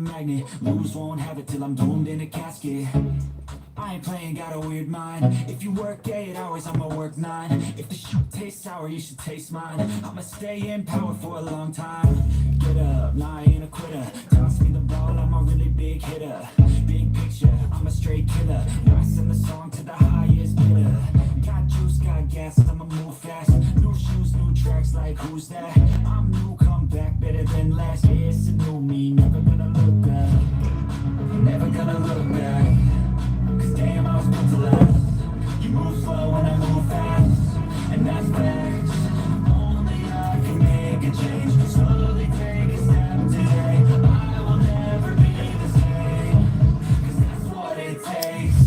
magnet. Lose, won't have it till I'm doomed in a casket. I ain't playing, got a weird mind. If you work 8 hours, I'ma work 9. If the shoot tastes sour, you should taste mine. I'ma stay in power for a long time. Get up, nah, I ain't a quitter. Toss me the ball, I'm a really big hitter. Big picture, I'm a straight killer. Rising the song to the highest bidder. Got juice, got gas, I'ma move fast. New shoes, new tracks, like who's that? I'm new, come back, better than last. Yeah, it's a new me, never gonna look back. Never gonna look back. Cause damn, I was built to last. You move slow and I move fast, and that's facts. Only I can make a change. Slowly take a step today. I will never be the same, cause that's what it takes.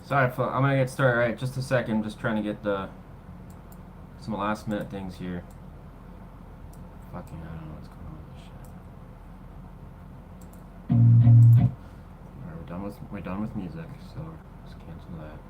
Sorry, I'm gonna get started right just a second. Just trying to get some last minute things here. Fucking, I don't know what's going on with this shit. Alright, we're done with music, so just cancel that.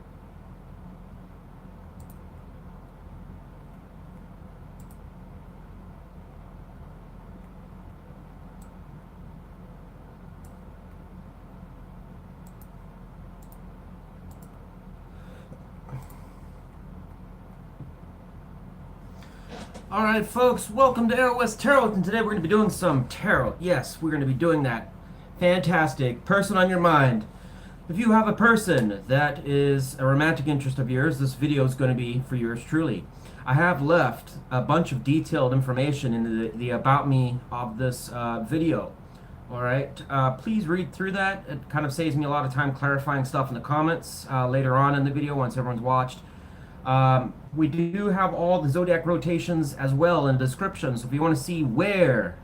Alright folks, welcome to Arrow West Tarot, and today we're going to be doing some tarot. Yes, we're going to be doing that. Fantastic. Person on your mind. If you have a person that is a romantic interest of yours, this video is going to be for yours truly. I have left a bunch of detailed information in the about me of this video. Alright, please read through that. It kind of saves me a lot of time clarifying stuff in the comments later on in the video once everyone's watched. We do have all the Zodiac rotations as well in the description, so if you want to see where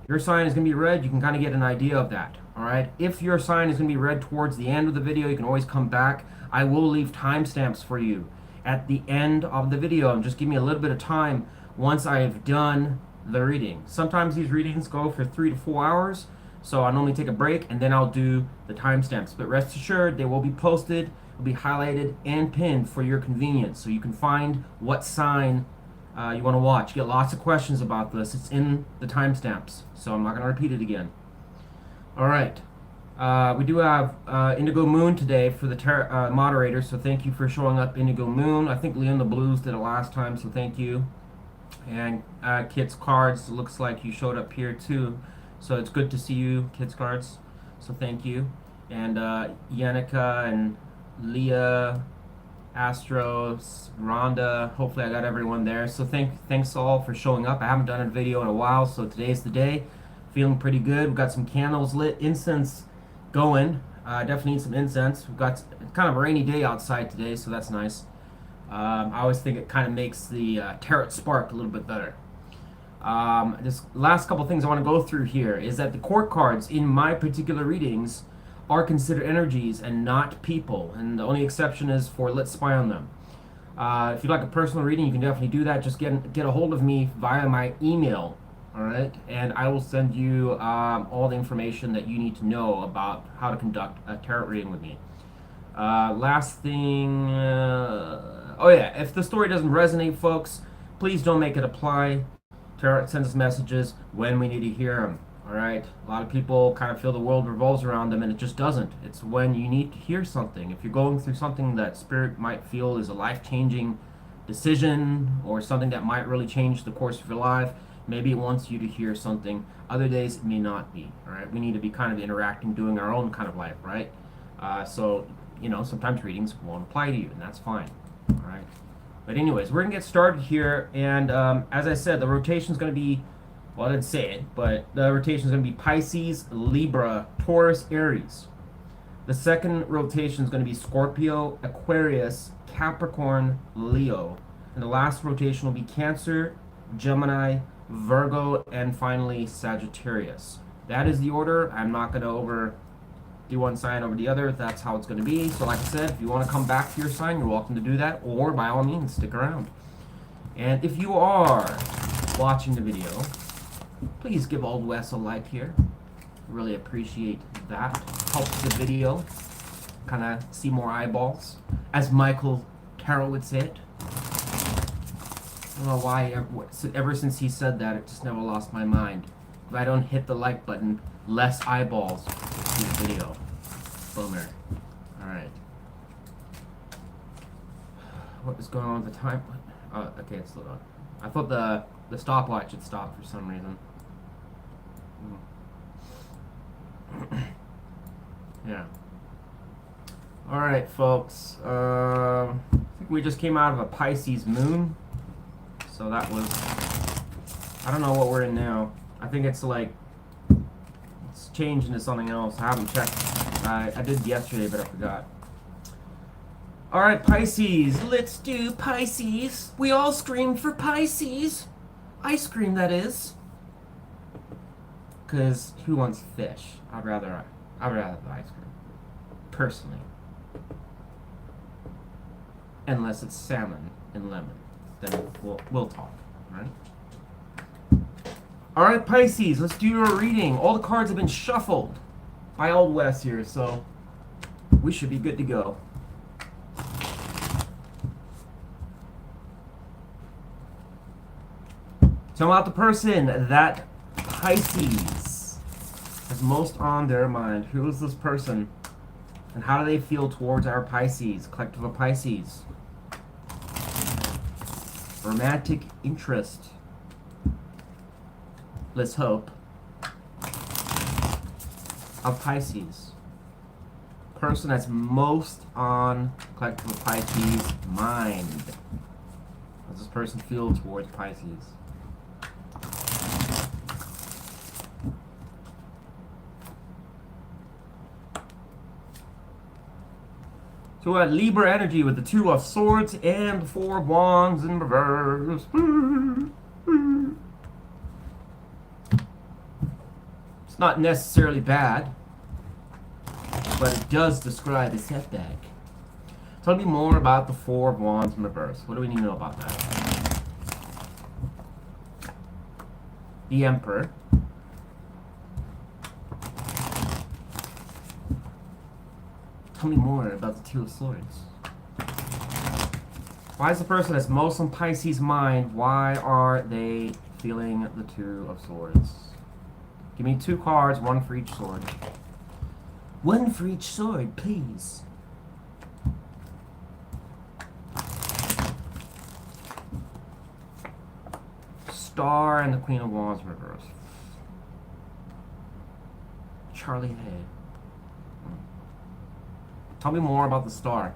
your sign is going to be read, you can kind of get an idea of that. Alright, if your sign is going to be read towards the end of the video, you can always come back. I will leave timestamps for you at the end of the video, and just give me a little bit of time once I have done the reading. Sometimes these readings go for 3 to 4 hours, so I normally take a break and then I'll do the timestamps. But rest assured, they will be posted, will be highlighted and pinned for your convenience, so you can find what sign you want to watch. You get lots of questions about this. It's in the timestamps, so I'm not going to repeat it again. Alright, we do have Indigo Moon today for the moderator, so thank you for showing up, Indigo Moon. I think Leon the Blues did it last time, so thank you. And Kids Cards, looks like you showed up here too, so it's good to see you, Kids Cards, so thank you. And Yannicka and Leah, Astros, Rhonda, hopefully I got everyone there. So thanks all for showing up. I haven't done a video in a while, so today's the day. Feeling pretty good. We've got some candles lit, incense going. Definitely need some incense. We've got kind of a rainy day outside today, so that's nice. I always think it kind of makes the tarot spark a little bit better. This last couple things I want to go through here is that the court cards in my particular readings are considered energies and not people, and the only exception is for let's spy on them. If you'd like a personal reading, you can definitely do that. Just get a hold of me via my email, all right, and I will send you all the information that you need to know about how to conduct a tarot reading with me. Last thing, oh yeah, if the story doesn't resonate, folks, please don't make it apply. Tarot sends us messages when we need to hear them. All right. A lot of people kind of feel the world revolves around them, and it just doesn't. It's when you need to hear something. If you're going through something that spirit might feel is a life-changing decision, or something that might really change the course of your life, maybe it wants you to hear something. Other days it may not be. All right. We need to be kind of interacting, doing our own kind of life, right? So you know, sometimes readings won't apply to you, and that's fine. All right. But anyways, we're gonna get started here, and as I said, the rotation is gonna be, well, I didn't say it, but the rotation is gonna be Pisces, Libra, Taurus, Aries. The second rotation is gonna be Scorpio, Aquarius, Capricorn, Leo, and the last rotation will be Cancer, Gemini, Virgo, and finally Sagittarius. That is the order. I'm not gonna do one sign over the other. That's how it's going to be. So like I said, if you want to come back to your sign, you're welcome to do that, or by all means stick around. And if you are watching the video, please give Old Wes a like here. Really appreciate that. Helps the video kind of see more eyeballs, as Michael Carroll would say it. I don't know why, ever since he said that, it just never lost my mind. If I don't hit the like button, less eyeballs to the video. Bummer. Alright. What is going on with the time? Oh, okay, it's slowed on. I thought the stopwatch had stopped for some reason. Yeah. Alright, folks. I think we just came out of a Pisces moon. So that was... I don't know what we're in now. I think it's like... It's changed into something else. I haven't checked. I did yesterday, but I forgot. Alright, Pisces. Let's do Pisces. We all scream for Pisces. Ice cream, that is. Because who wants fish? I'd rather have the ice cream. Personally. Unless it's salmon and lemon. Then we'll talk. Alright? Alright, Pisces, let's do your reading. All the cards have been shuffled by Old Wes here, so we should be good to go. Tell me about the person that Pisces has most on their mind. Who is this person? And how do they feel towards our Pisces, collective of Pisces? Romantic interest. Let's hope. Of Pisces. Person that's most on collective of Pisces mind. How does this person feel towards Pisces? So we had Libra energy with the Two of Swords and the Four of Wands in reverse. It's not necessarily bad, but it does describe a setback. Tell me more about the Four of Wands in reverse. What do we need to know about that? The Emperor. Tell me more about the Two of Swords. Why is the person that's most on Pisces' mind, why are they feeling the Two of Swords? Give me 2 cards, 1 for each sword. 1 for each sword, please. Star and the Queen of Wands reverse. Charlie Hay. Tell me more about the Star.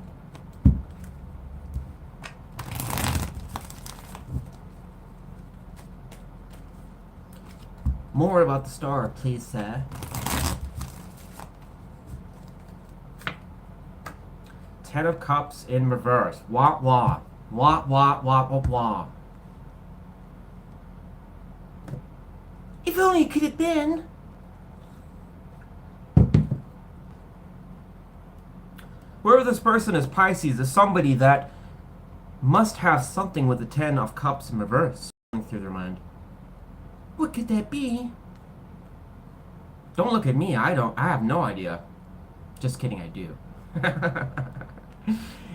More about the Star, please, sir. Ten of Cups in reverse. Wah wah. Wah, wah, wah, wah, wah. If only it could have been. Whoever this person is, Pisces, is somebody that must have something with the Ten of Cups in reverse going through their mind. What could that be? Don't look at me. I have no idea. Just kidding, I do.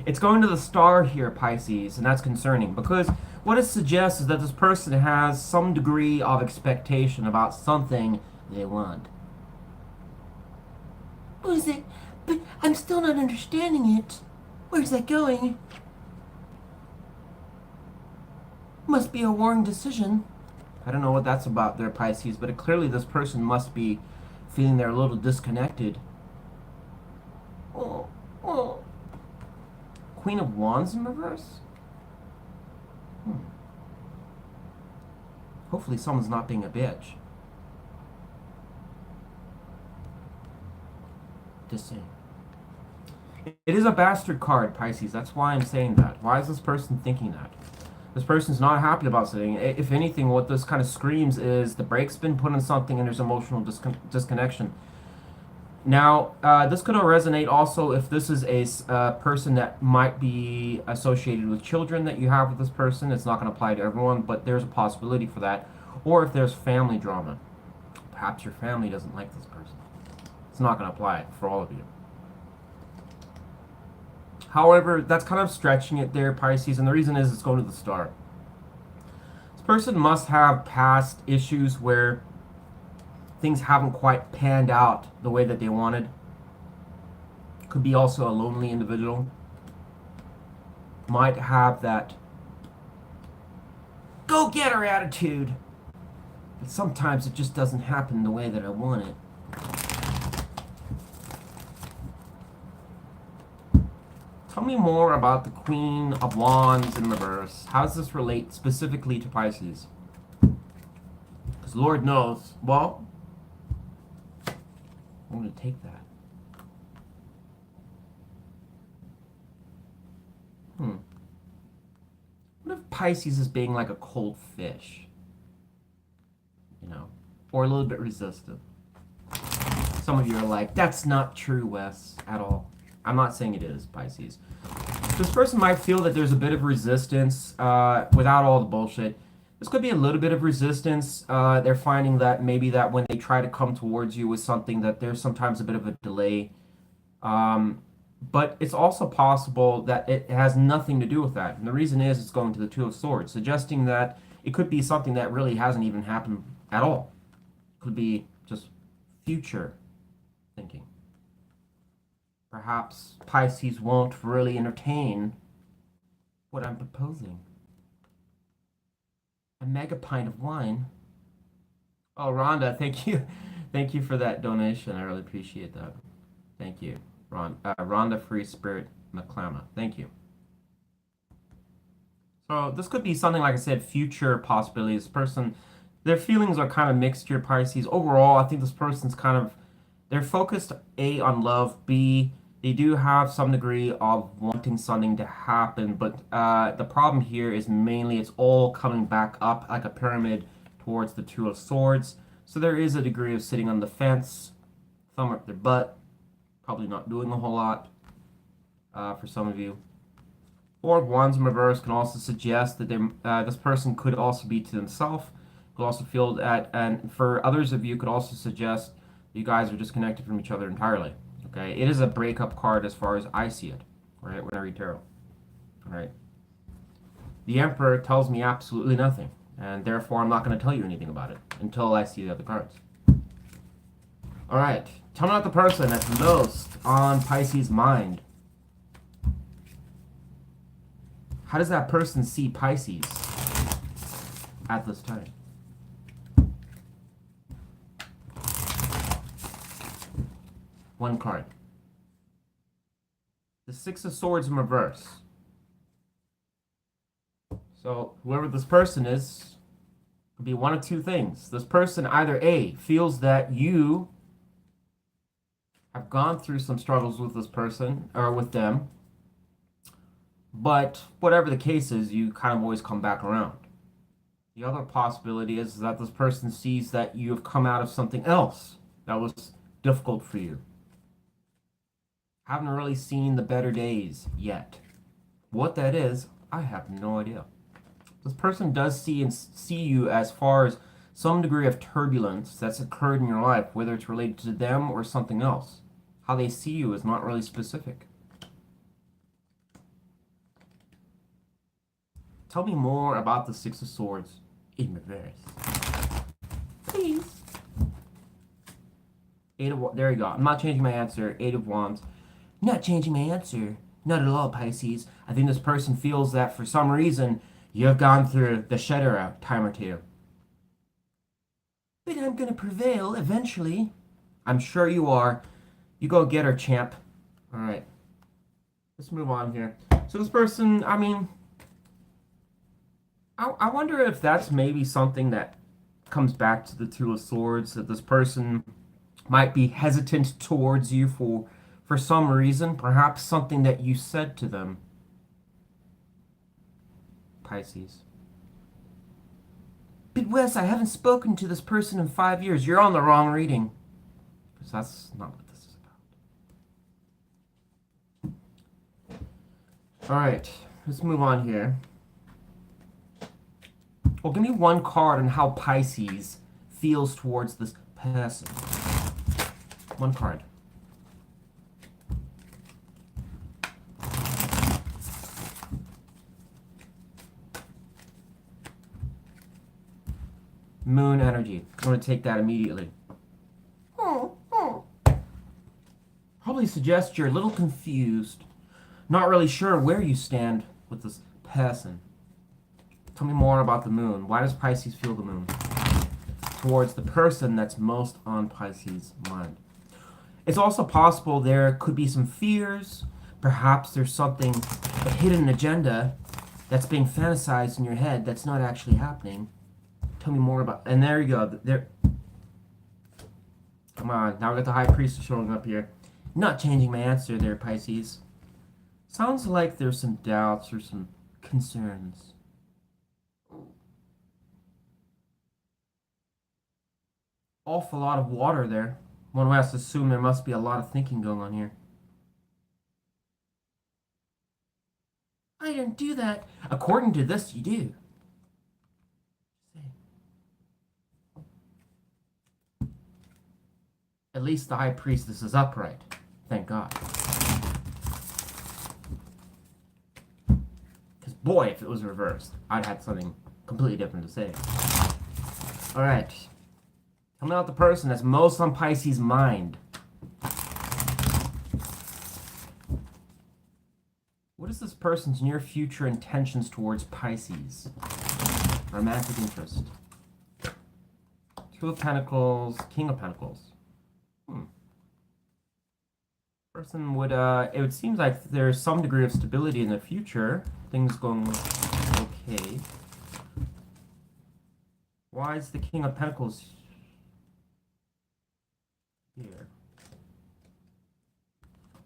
It's going to the star here, Pisces, and that's concerning because what it suggests is that this person has some degree of expectation about something they want. What is it? But I'm still not understanding it. Where's that going? Must be a wrong decision. I don't know what that's about there, Pisces, but clearly this person must be feeling they're a little disconnected. Oh, oh. Queen of Wands in reverse? Hopefully someone's not being a bitch. Just saying. It is a bastard card, Pisces. That's why I'm saying that. Why is this person thinking that? This person's not happy about something. If anything, what this kind of screams is the brake's been put on something and there's emotional disconnection. Now, this could resonate also if this is a person that might be associated with children that you have with this person. It's not going to apply to everyone, but there's a possibility for that. Or if there's family drama. Perhaps your family doesn't like this person. It's not going to apply for all of you. However, that's kind of stretching it there, Pisces, and the reason is it's going to the star. This person must have past issues where things haven't quite panned out the way that they wanted. Could be also a lonely individual. Might have that go-getter attitude. But sometimes it just doesn't happen the way that I want it. Tell me more about the Queen of Wands in reverse. How does this relate specifically to Pisces? Because Lord knows, well, I'm going to take that. What if Pisces is being like a cold fish? You know, or a little bit resistant. Some of you are like, that's not true, Wes, at all. I'm not saying it is, Pisces. This person might feel that there's a bit of resistance without all the bullshit. This could be a little bit of resistance. They're finding that maybe that when they try to come towards you with something that there's sometimes a bit of a delay. But it's also possible that it has nothing to do with that. And the reason is it's going to the Two of Swords, suggesting that it could be something that really hasn't even happened at all. It could be just future thinking. Perhaps Pisces won't really entertain what I'm proposing. A mega pint of wine. Oh, Rhonda, thank you. Thank you for that donation. I really appreciate that. Thank you. Rhonda Free Spirit McClama. Thank you. So this could be something, like I said, future possibilities. This person, their feelings are kind of mixed here, Pisces. Overall, I think this person's kind of, they're focused, A, on love, B, they do have some degree of wanting something to happen, but the problem here is mainly it's all coming back up like a pyramid towards the Two of Swords. So there is a degree of sitting on the fence, thumb up their butt, probably not doing a whole lot for some of you. Four of Wands in reverse can also suggest that this person could also be to themselves, could also feel that, and for others of you could also suggest you guys are disconnected from each other entirely. Okay, it is a breakup card as far as I see it, right, when I read tarot. All right. The Emperor tells me absolutely nothing, and therefore I'm not going to tell you anything about it until I see the other cards. All right, tell me about the person that's most on Pisces' mind. How does that person see Pisces at this time? One card. The Six of Swords in reverse. So whoever this person is could be one of two things. This person either A, feels that you have gone through some struggles with this person or with them, But whatever the case is, you kind of always come back around. The other possibility is that this person sees that you have come out of something else that was difficult for you. Haven't really seen the better days yet. What that is, I have no idea. This person does see you as far as some degree of turbulence that's occurred in your life, whether it's related to them or something else. How they see you is not really specific. Tell me more about the Six of Swords in reverse. Please. There you go. I'm not changing my answer. Eight of Wands. Not changing my answer. Not at all, Pisces. I think this person feels that for some reason you have gone through the shedder a time or two. But I'm gonna prevail eventually. I'm sure you are. You go get her, champ. Alright. Let's move on here. So this person, I mean, I wonder if that's maybe something that comes back to the Two of Swords, that this person might be hesitant towards you for some reason, perhaps something that you said to them. Pisces. But Wes, I haven't spoken to this person in 5 years. You're on the wrong reading. Because that's not what this is about. Alright, let's move on here. Well, give me one card on how Pisces feels towards this person. One card. Moon energy. I'm going to take that immediately. Probably suggests you're a little confused. Not really sure where you stand with this person. Tell me more about the moon. Why does Pisces feel the moon? Towards the person that's most on Pisces' mind. It's also possible there could be some fears. Perhaps there's something, a hidden agenda that's being fantasized in your head that's not actually happening. Tell me more about, and there you go. There. Come on, now we got the High Priest showing up here. Not changing my answer there, Pisces. Sounds like there's some doubts or some concerns. Awful lot of water there. One has to assume there must be a lot of thinking going on here. I didn't do that. According to this, you do. At least the High Priestess is upright. Thank God. Because boy, if it was reversed, I'd have something completely different to say. Alright. Coming out the person that's most on Pisces' mind. What is this person's near future intentions towards Pisces? Romantic interest. Two of Pentacles, King of Pentacles. Person would, it would seem like there's some degree of stability in the future. Things going okay. Why is the King of Pentacles here?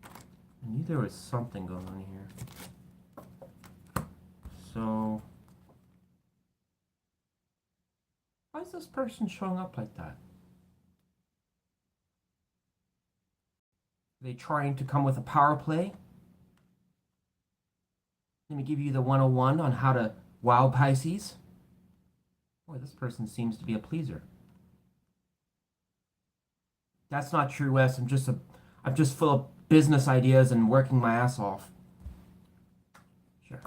I knew there was something going on here. So, why is this person showing up like that? Are they trying to come with a power play? Let me give you the 101 on how to wow Pisces. Boy, this person seems to be a pleaser. That's not true, Wes. I'm just full of business ideas and working my ass off. Sure.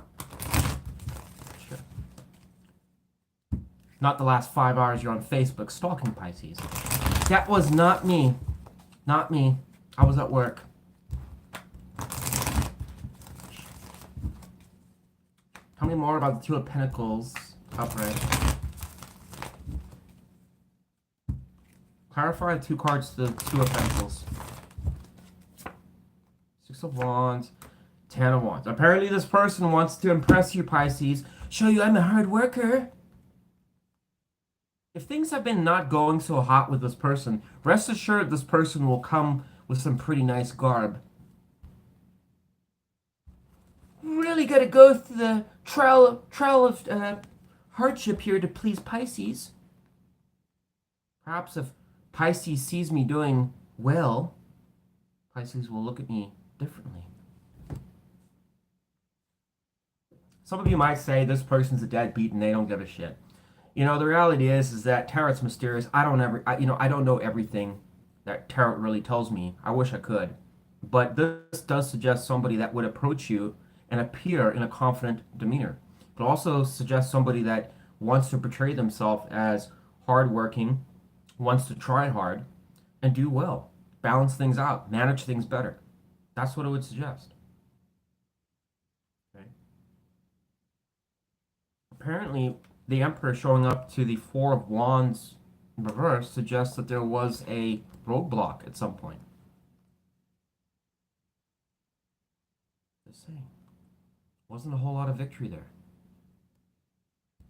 Sure. Not the last 5 hours you're on Facebook stalking Pisces. That was not me. Not me. I was at work. Tell me more about the Two of Pentacles upright. Clarify the two cards to the Two of Pentacles. Six of Wands, Ten of Wands. Apparently this person wants to impress you, Pisces. Show you I'm a hard worker. If things have been not going so hot with this person, rest assured this person will come with some pretty nice garb. really got to go through the trial of hardship here to please Pisces. Perhaps if Pisces sees me doing well, Pisces will look at me differently. Some of you might say this person's a deadbeat and they don't give a shit. You know, the reality is that tarot's mysterious. I don't know everything that tarot really tells me. I wish I could. But this does suggest somebody that would approach you and appear in a confident demeanor. It also suggests somebody that wants to portray themselves as hardworking, wants to try hard, and do well. Balance things out, manage things better. That's what it would suggest. Okay. Apparently, the Emperor showing up to the Four of Wands in reverse suggests that there was a roadblock at some point. Just saying. Wasn't a whole lot of victory there.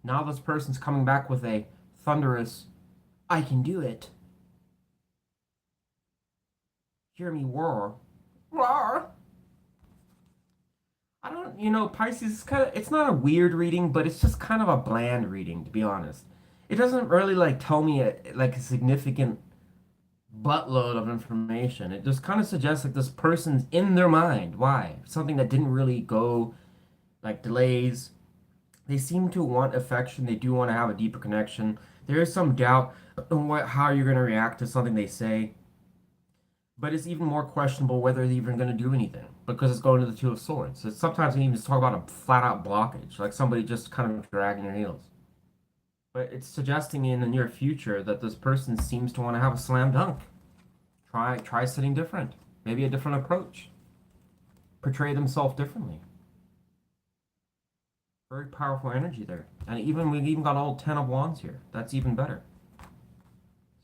Now this person's coming back with a thunderous, I can do it. Hear me roar. Roar! I don't, Pisces is it's not a weird reading, but it's just kind of a bland reading, to be honest. It doesn't really, tell me, a significant buttload of information. It just kind of suggests, this person's in their mind. Why? Something that didn't really go, delays. They seem to want affection. They do want to have a deeper connection. There is some doubt on how you're going to react to something they say. But it's even more questionable whether they're even going to do anything because it's going to the Two of Swords. So sometimes we even talk about a flat-out blockage, like somebody just kind of dragging their heels. But it's suggesting in the near future that this person seems to want to have a slam dunk. Try something different, maybe a different approach. Portray themselves differently. Very powerful energy there. And we've even got all 10 of Wands here. That's even better.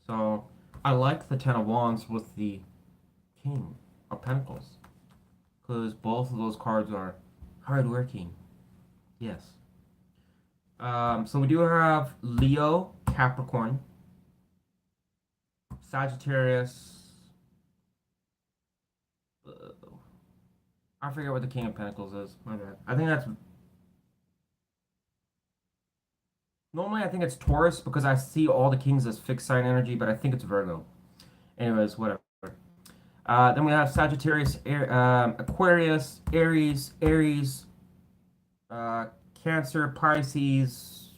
So I like the 10 of Wands with the King of Pentacles, because both of those cards are hardworking. Yes. So we do have Leo, Capricorn, Sagittarius. I forget what the King of Pentacles is. My bad. I think that's... Normally I think it's Taurus because I see all the kings as fixed sign energy, but I think it's Virgo. Anyways, whatever. Then we have Sagittarius, Aquarius, Aries, Cancer, Pisces,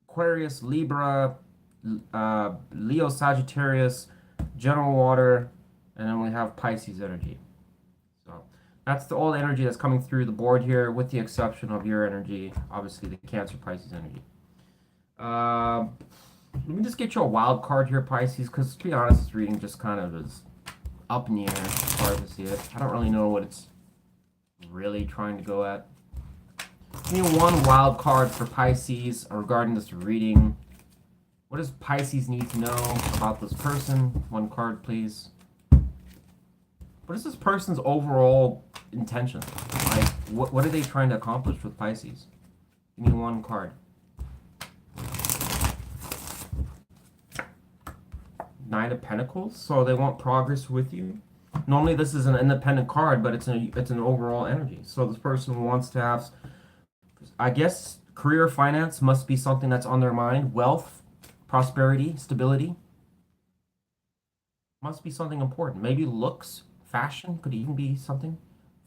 Aquarius, Libra, Leo, Sagittarius, General Water, and then we have Pisces energy. So that's all the energy that's coming through the board here, with the exception of your energy, obviously the Cancer, Pisces energy. Let me just get you a wild card here, Pisces, because to be honest, this reading just kind of is up in the air as far as I see it. I don't really know what it's really trying to go at. Give me one wild card for Pisces regarding this reading. What does Pisces need to know about this person? One card, please. What is this person's overall intention? What are they trying to accomplish with Pisces? Give me one card. Nine of Pentacles, so they want progress with you. Normally this is an independent card, but it's an overall energy. So this person wants to have, I guess, career, finance must be something that's on their mind. Wealth, prosperity, stability must be something important. Maybe looks, fashion could even be something.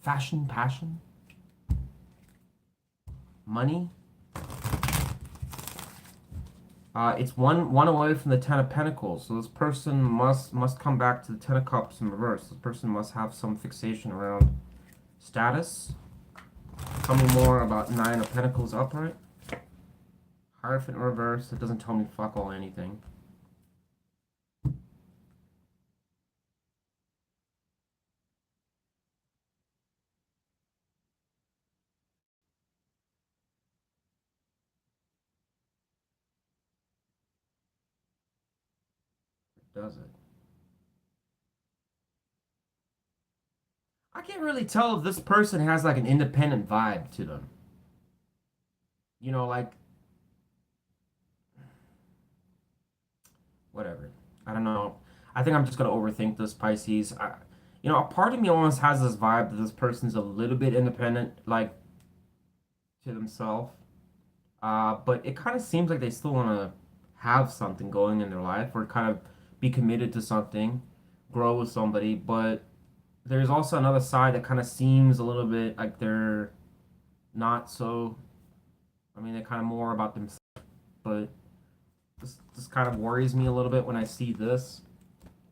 Fashion, passion, money. It's one away from the Ten of Pentacles, so this person must come back to the Ten of Cups in reverse. This person must have some fixation around status. Tell me more about Nine of Pentacles upright. Hierophant in reverse. It doesn't tell me fuck all anything. Does it? I can't really tell if this person has an independent vibe to them. Whatever. I don't know. I think I'm just gonna overthink this, Pisces. You know, a part of me almost has this vibe that this person's a little bit independent, like to themselves. But it kind of seems like they still want to have something going in their life or kind of be committed to something, grow with somebody. But there's also another side that kind of seems a little bit like they're not so. I mean, they're kind of more about themselves. But this kind of worries me a little bit when I see this.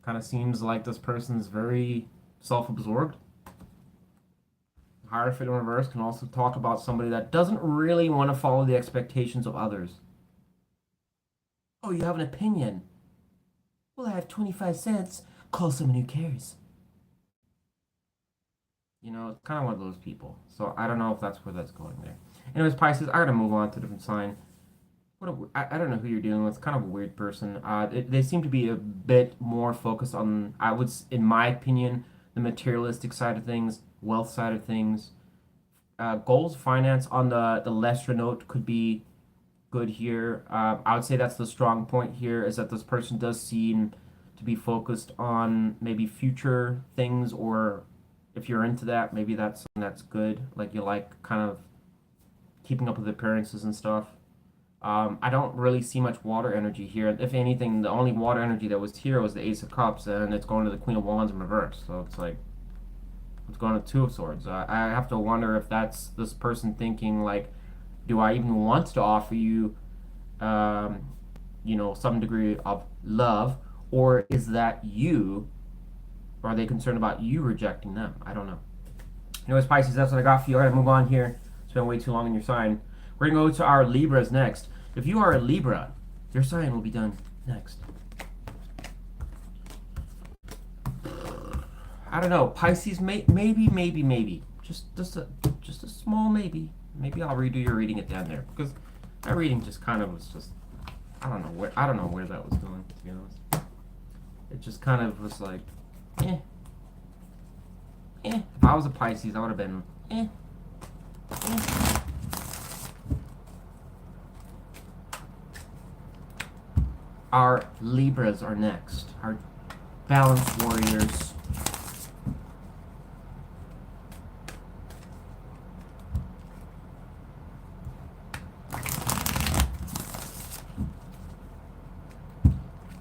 Kind of seems like this person's very self-absorbed. Hierophant in reverse can also talk about somebody that doesn't really want to follow the expectations of others. Oh, you have an opinion? Well, I have 25 cents. Call someone who cares. You know, it's kind of one of those people. So I don't know if that's where that's going there. Anyways, Pisces, I gotta move on to a different sign. I don't know who you're dealing with. It's kind of a weird person. They seem to be a bit more focused on, in my opinion, the materialistic side of things, wealth side of things. Goals, finance on the lesser note could be good here. I would say that's the strong point here is that this person does seem to be focused on maybe future things, or if you're into that, maybe that's something that's good. Like you like kind of keeping up with appearances and stuff. I don't really see much water energy here. If anything, the only water energy that was here was the Ace of Cups, and it's going to the Queen of Wands in reverse. So it's like, it's going to Two of Swords. I have to wonder if that's this person thinking like, do I even want to offer you, some degree of love, or is that you? Or are they concerned about you rejecting them? I don't know. Anyways, Pisces, that's what I got for you. I gotta move on here. It's been way too long in your sign. We're going to go to our Libras next. If you are a Libra, your sign will be done next. I don't know. Pisces, maybe. Just a small maybe. Maybe I'll redo your reading at the end there, because that reading just kind of was just, I don't know where that was going, to be honest. It just kind of was like, eh. If I was a Pisces, I would have been, eh. Our Libras are next. Our balance warriors.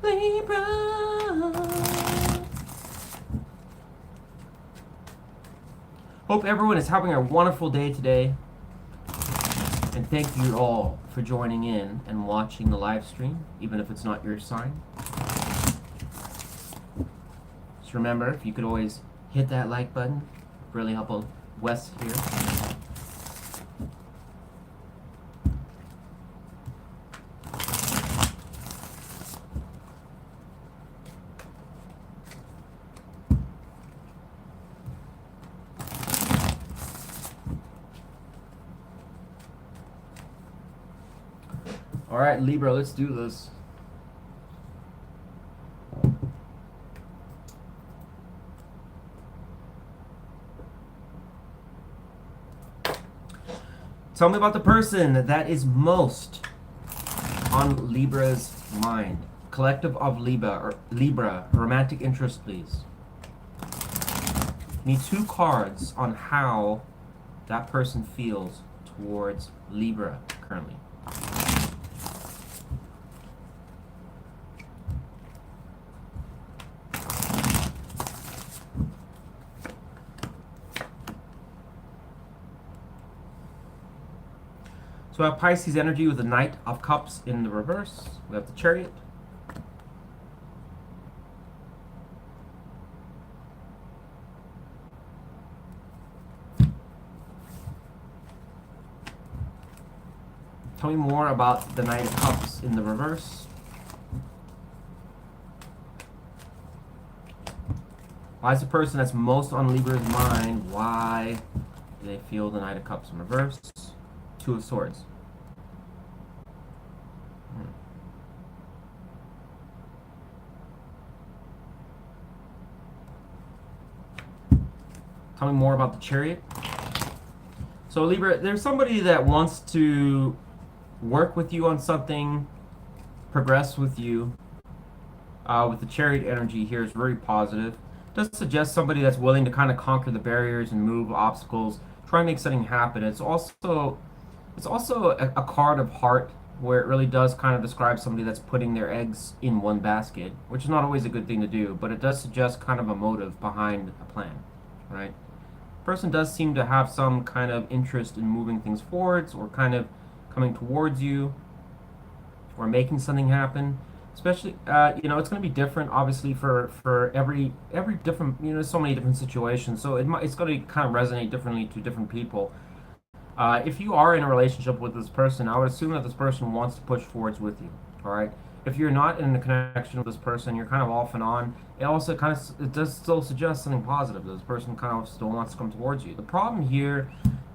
Libra. Hope everyone is having a wonderful day today. And thank you all for joining in and watching the live stream, even if it's not your sign. Just remember, if you could always hit that like button, really help out Wes here. All right, Libra, let's do this. Tell me about the person that is most on Libra's mind. Collective of Libra, romantic interest, please. Need 2 cards on how that person feels towards Libra currently. So we have Pisces energy with the Knight of Cups in the reverse. We have the Chariot. Tell me more about the Knight of Cups in the reverse. Why is the person that's most on Libra's mind, why do they feel the Knight of Cups in reverse? Two of Swords. Tell me more about the Chariot. So Libra, there's somebody that wants to work with you on something, progress with you. With the Chariot energy here is very positive. does suggest somebody that's willing to kind of conquer the barriers and move obstacles, try and make something happen. It's also a card of heart, where it really does kind of describe somebody that's putting their eggs in one basket, which is not always a good thing to do, but it does suggest kind of a motive behind a plan, right? Person does seem to have some kind of interest in moving things forwards, or kind of coming towards you, or making something happen. Especially, it's going to be different, obviously, for every different, so many different situations. So it's going to kind of resonate differently to different people. If you are in a relationship with this person, I would assume that this person wants to push forwards with you. All right. If you're not in a connection with this person, you're kind of off and on. It does still suggest something positive. This person kind of still wants to come towards you. The problem here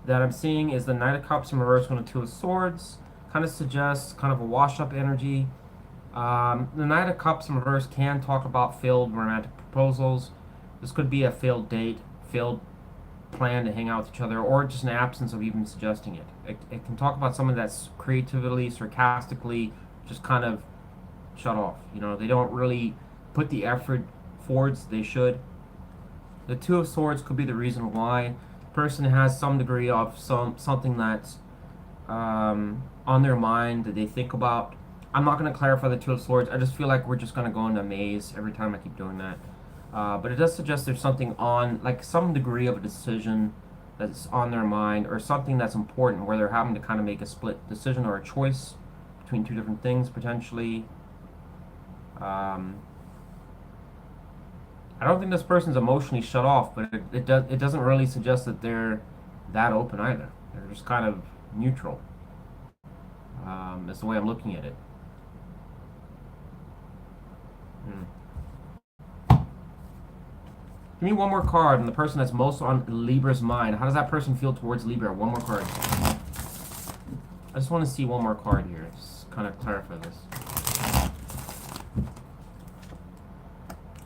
that I'm seeing is the Knight of Cups in reverse and the Two of Swords. Kind of suggests kind of a wash-up energy. The Knight of Cups in reverse can talk about failed romantic proposals. This could be a failed date, failed plan to hang out with each other, or just an absence of even suggesting it. It can talk about someone that's creatively, sarcastically, just kind of shut off. They don't really put the effort forwards they should. The Two of Swords could be the reason why. The person has some degree of something that's on their mind that they think about. I'm not going to clarify the Two of Swords. I just feel like we're just going to go into a maze every time I keep doing that. But it does suggest there's something on, like some degree of a decision that's on their mind, or something that's important where they're having to kind of make a split decision or a choice between two different things, potentially. I don't think this person's emotionally shut off, but it doesn't really suggest that they're that open either. They're just kind of neutral. That's the way I'm looking at it. Give me one more card on the person that's most on Libra's mind. How does that person feel towards Libra? One more card. I just want to see one more card here. Just kind of clarify this.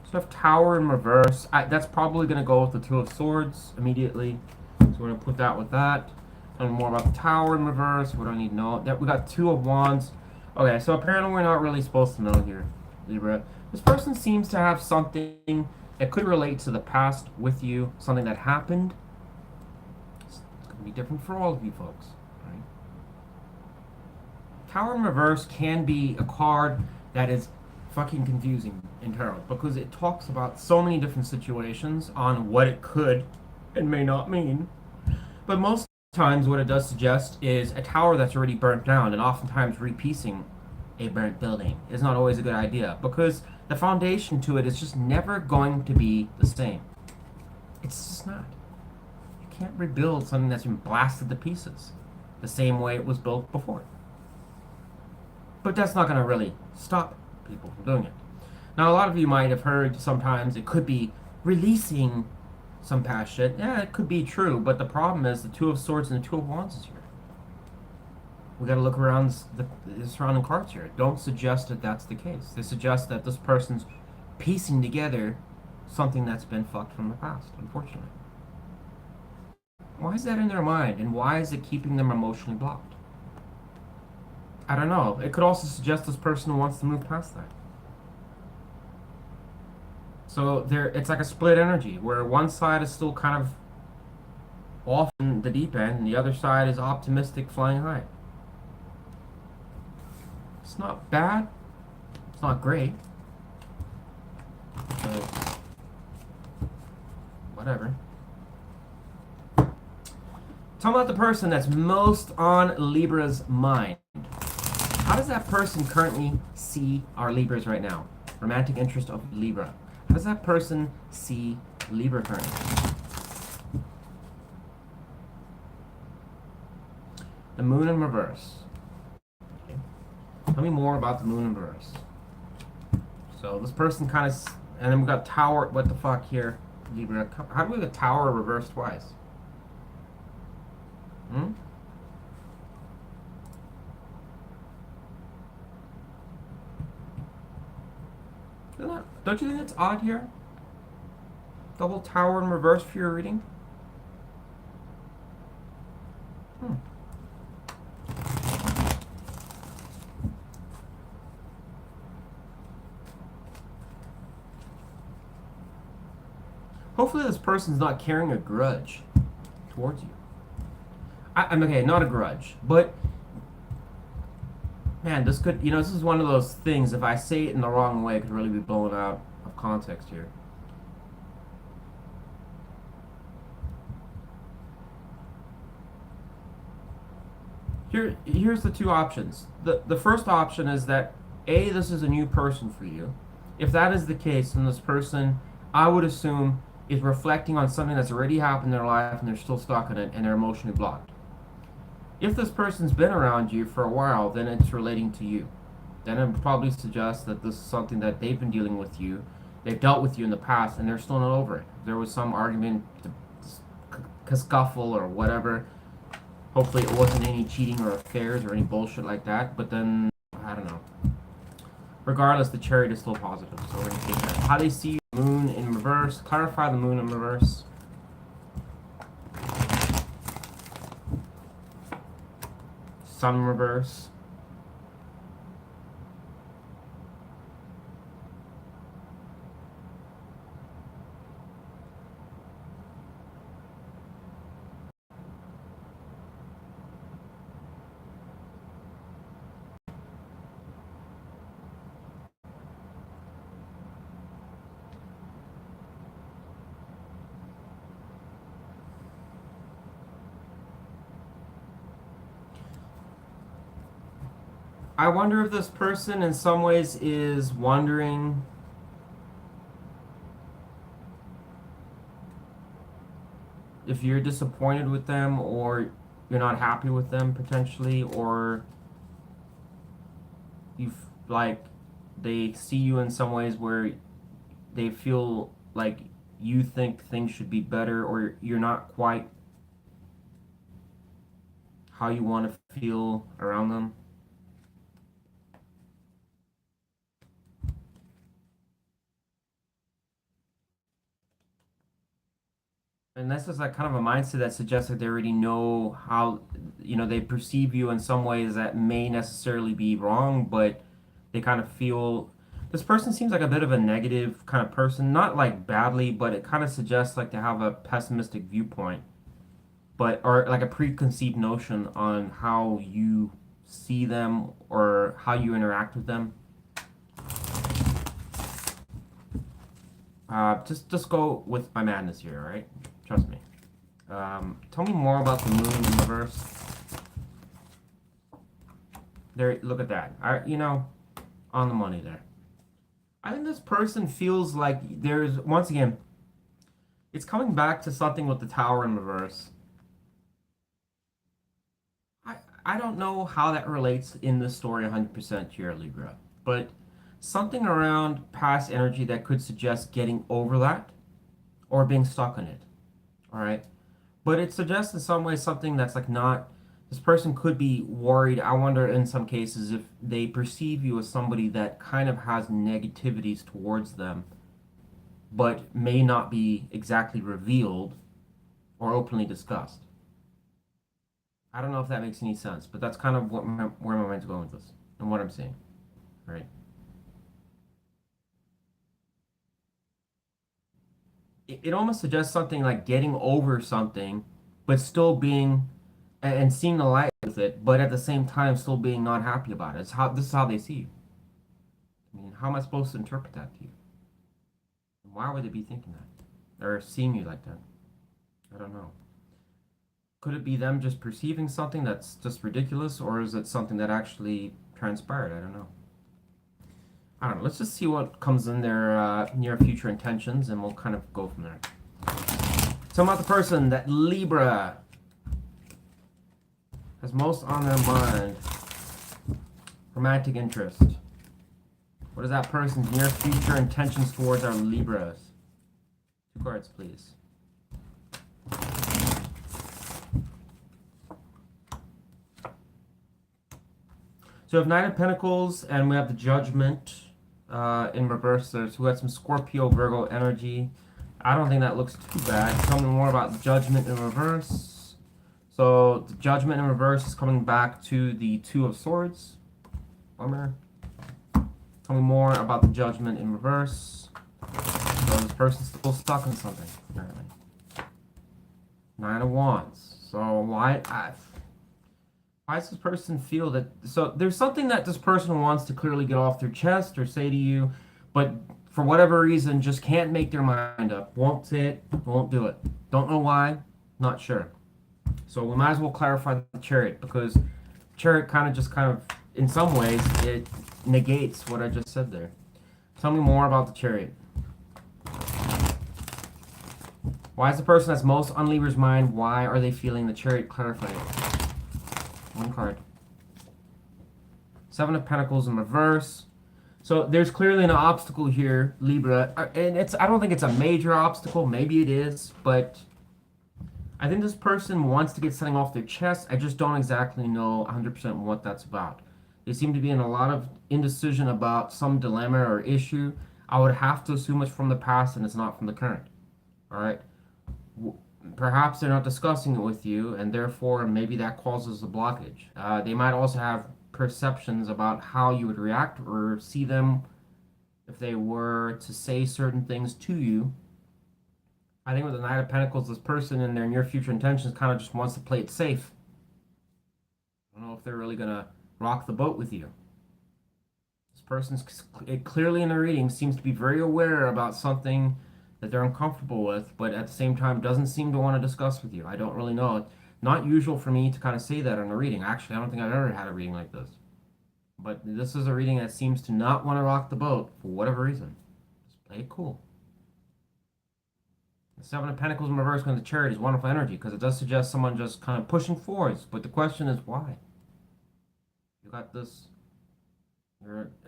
So I have Tower in reverse. That's probably going to go with the Two of Swords immediately. So we're going to put that with that. And more about the Tower in reverse. What do I need to know? That we got Two of Wands. Okay, so apparently we're not really supposed to know here, Libra. This person seems to have something that could relate to the past with you, something that happened. It's going to be different for all of you folks, right? Tower in reverse can be a card that is fucking confusing in tarot, because it talks about so many different situations on what it could and may not mean. But most times what it does suggest is a tower that's already burnt down, and oftentimes repiecing a burnt building is not always a good idea, because the foundation to it is just never going to be the same. It's just not. You can't rebuild something that's been blasted to pieces the same way it was built before. But that's not going to really stop people from doing it. Now, a lot of you might have heard sometimes it could be releasing some past shit. Yeah, it could be true, but the problem is the Two of Swords and the Two of Wands is here. We got to look around the surrounding cards here. Don't suggest that that's the case. They suggest that this person's piecing together something that's been fucked from the past, unfortunately. Why is that in their mind, and why is it keeping them emotionally blocked? I don't know. It could also suggest this person wants to move past that. So it's like a split energy, where one side is still kind of off in the deep end, and the other side is optimistic, flying high. It's not bad. It's not great. But whatever. Tell me about the person that's most on Libra's mind. How does that person currently see our Libras right now? Romantic interest of Libra. How does that person see Libra currently? The Moon in reverse. Tell me more about the Moon in reverse. So this person kind of, and then we got Tower. What the fuck here, Libra? How do we get Tower reversed twice? Don't you think it's odd here? Double Tower in reverse for your reading? Hopefully this person's not carrying a grudge towards you. I'm okay, not a grudge, but man, this could, this is one of those things, if I say it in the wrong way, it could really be blown out of context here. Here's the two options. The first option is that A, this is a new person for you. If that is the case, then this person, I would assume, is reflecting on something that's already happened in their life and they're still stuck in it and they're emotionally blocked. If this person's been around you for a while, then it's relating to you. Then it would probably suggest that this is something that they've been dealing with you, they've dealt with you in the past, and they're still not over it. There was some argument, scuffle or whatever. Hopefully it wasn't any cheating or affairs or any bullshit like that, but then, I don't know. Regardless, the Chariot is still positive, so we're going to take that. How they see Moon in reverse. Clarify the Moon in reverse. Sun in reverse. I wonder if this person in some ways is wondering if you're disappointed with them or you're not happy with them potentially, or they see you in some ways where they feel like you think things should be better or you're not quite how you want to feel around them. And this is like kind of a mindset that suggests that they already know how, they perceive you in some ways that may necessarily be wrong, but they kind of feel, this person seems like a bit of a negative kind of person, not like badly, but it kind of suggests like they have a pessimistic viewpoint, or like a preconceived notion on how you see them or how you interact with them. Just go with my madness here, all right? Trust me. Tell me more about the Moon in reverse. There, look at that. On the money there. I think this person feels like there's, once again, it's coming back to something with the Tower in reverse. I don't know how that relates in this story 100% to your Libra, but something around past energy that could suggest getting over that or being stuck in it. All right. But it suggests in some way something that's like not, this person could be worried. I wonder in some cases if they perceive you as somebody that kind of has negativities towards them, but may not be exactly revealed or openly discussed. I don't know if that makes any sense, but that's kind of where my mind's going with this and what I'm seeing. All right. It almost suggests something like getting over something, but still being and seeing the light with it, but at the same time still being not happy about it. This is how they see you. I mean, how am I supposed to interpret that to you? Why would they be thinking that or seeing you like that? I don't know. Could it be them just perceiving something that's just ridiculous, or is it something that actually transpired? I don't know. Let's just see what comes in their near future intentions, and we'll kind of go from there. So about the person that Libra has most on their mind. Romantic interest. What is that person's near future intentions towards our Libras? 2 cards, please. So we have Knight of Pentacles, and we have the Judgment in reverse. So we have some Scorpio, Virgo energy. I don't think that looks too bad. Tell me more about the Judgment in reverse. So the Judgment in reverse is coming back to the 2 of Swords. Bummer. Tell me more about the Judgment in reverse. So this person's still stuck in something, apparently. Nine of Wands. So why does this person feel that... So there's something that this person wants to clearly get off their chest or say to you, but for whatever reason just can't make their mind up. Won't say it, won't do it. Don't know why, not sure. So we might as well clarify the Chariot, because Chariot kind of, in some ways, it negates what I just said there. Tell me more about the Chariot. Why is the person that's most on Libra's mind, why are they feeling the Chariot? Clarify it. One card. Seven of Pentacles in reverse. So there's clearly an obstacle here, Libra. And I don't think it's a major obstacle. Maybe it is, but I think this person wants to get something off their chest. I just don't exactly know 100% what that's about. They seem to be in a lot of indecision about some dilemma or issue. I would have to assume it's from the past and it's not from the current. All right? Perhaps they're not discussing it with you, and therefore maybe that causes a blockage. They might also have perceptions about how you would react or see them if they were to say certain things to you. I think with the Knight of Pentacles, this person in their near future intentions kind of just wants to play it safe. I don't know if they're really going to rock the boat with you. This person's clearly in the reading seems to be very aware about something that they're uncomfortable with, but at the same time doesn't seem to want to discuss with you. I don't really know. Not usual for me to kind of say that in a reading. Actually, I don't think I've ever had a reading like this. But this is a reading that seems to not want to rock the boat for whatever reason. Just play it cool. The Seven of Pentacles in reverse with the Chariot is wonderful energy, because it does suggest someone just kind of pushing forwards. But the question is why? You got this...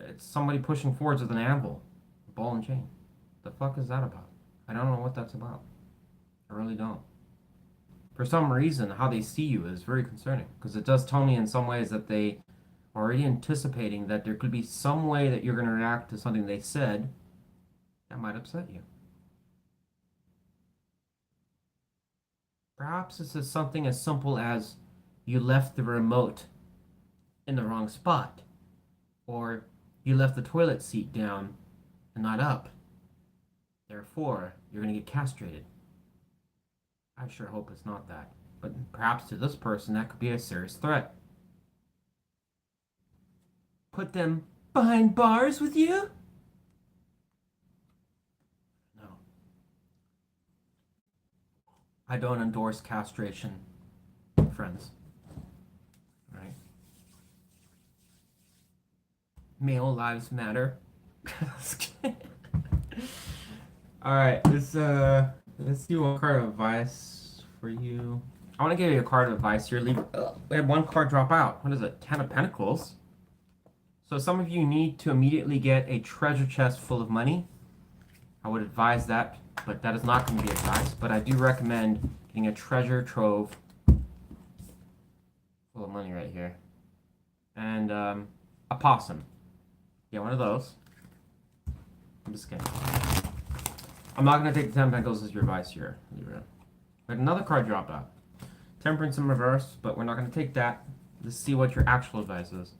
It's somebody pushing forwards with an anvil. A ball and chain. The fuck is that about? I don't know what that's about. I really don't. For some reason, how they see you is very concerning, because it does tell me in some ways that they are already anticipating that there could be some way that you're going to react to something they said that might upset you. Perhaps this is something as simple as you left the remote in the wrong spot, or you left the toilet seat down and not up. Therefore, you're going to get castrated. I sure hope it's not that. But perhaps to this person, that could be a serious threat. Put them behind bars with you? No. I don't endorse castration, friends. Right? Male lives matter. Alright, let's do one card of advice for you. I want to give you a card of advice here. We had one card drop out. What is it? Ten of Pentacles. So some of you need to immediately get a treasure chest full of money. I would advise that, but that is not going to be advice. But I do recommend getting a treasure trove full of money right here. And a possum. Yeah, one of those. I'm just kidding. I'm not going to take the 10 of Pentacles as your advice here, Libra. But another card dropped out. Temperance in reverse, but we're not going to take that. Let's see what your actual advice is.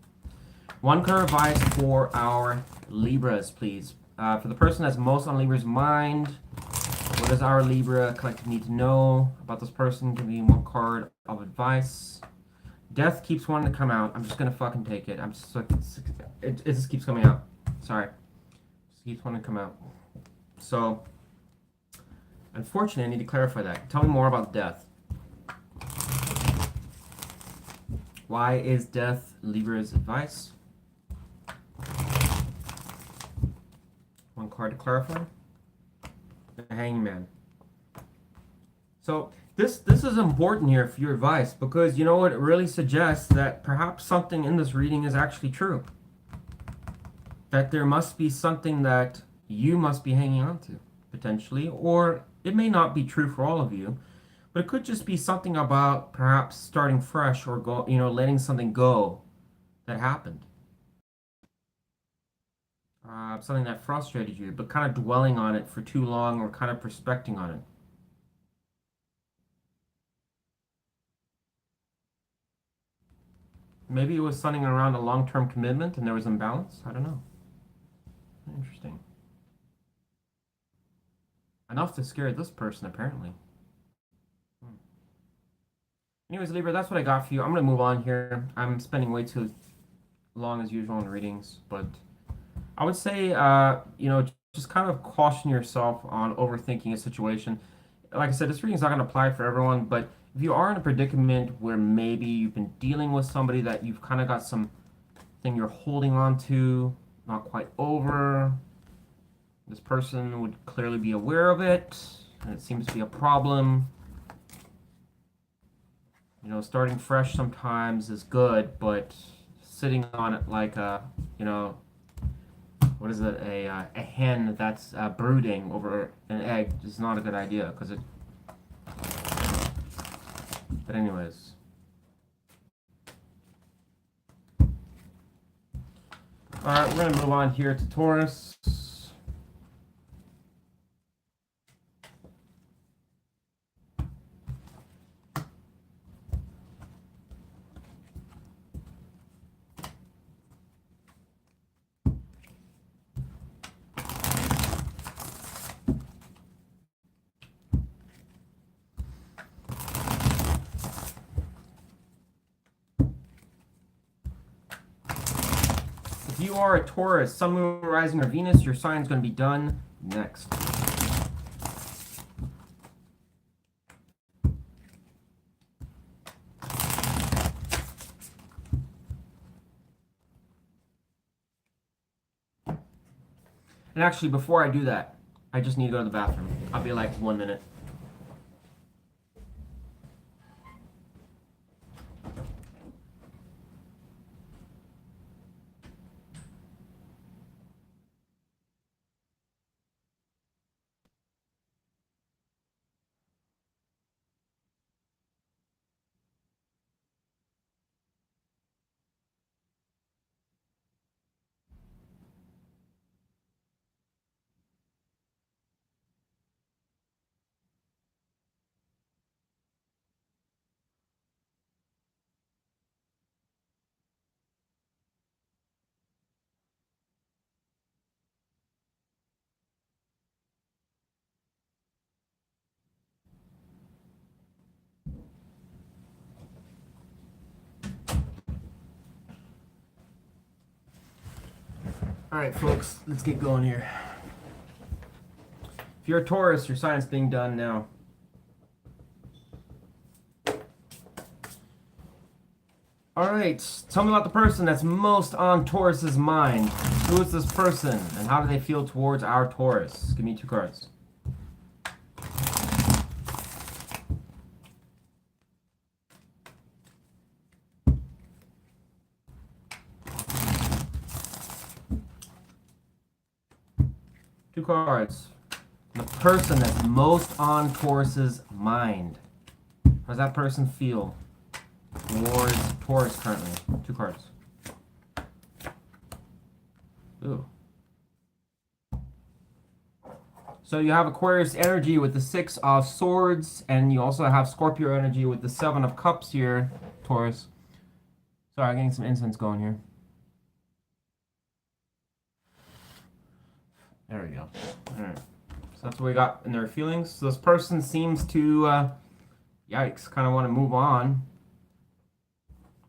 One card advice for our Libras, please. For the person that's most on Libra's mind, what does our Libra collective need to know about this person? Give me one card of advice. Death keeps wanting to come out. I'm just going to fucking take it. I'm just like, it just keeps coming out. Sorry. It just keeps wanting to come out. So, unfortunately, I need to clarify that. Tell me more about death. Why is death Libra's advice? One card to clarify. The Hangman. So this is important here for your advice, because you know what, it really suggests that perhaps something in this reading is actually true. That there must be something that you must be hanging on to, potentially, or it may not be true for all of you, but it could just be something about perhaps starting fresh or letting something go that happened. Something that frustrated you, but kind of dwelling on it for too long or kind of prospecting on it. Maybe it was something around a long-term commitment and there was imbalance. I don't know. Interesting. Enough to scare this person, apparently. Anyways, Libra, that's what I got for you. I'm going to move on here. I'm spending way too long as usual in readings, but I would say, just kind of caution yourself on overthinking a situation. Like I said, this reading is not going to apply for everyone, but if you are in a predicament where maybe you've been dealing with somebody that you've kind of got something you're holding on to, not quite over, this person would clearly be aware of it, and it seems to be a problem. Starting fresh sometimes is good, but sitting on it like what is it, a hen that's brooding over an egg is not a good idea, because it... But anyways. Alright, we're going to move on here to Taurus. If you are a Taurus, Sun, Moon, Rising, or Venus, your sign is going to be done next. And actually, before I do that, I just need to go to the bathroom. I'll be like 1 minute. Alright, folks, let's get going here. If you're a Taurus, your sign's being done now. Alright, tell me about the person that's most on Taurus's mind. Who is this person, and how do they feel towards our Taurus? Give me 2 cards. Two cards. The person that's most on Taurus's mind. How does that person feel towards Taurus currently? 2 cards. Ooh. So you have Aquarius energy with the 6 of Swords, and you also have Scorpio energy with the 7 of Cups here, Taurus. Sorry, I'm getting some incense going here. There we go. Alright. So that's what we got in their feelings. So this person seems to, yikes, kind of want to move on.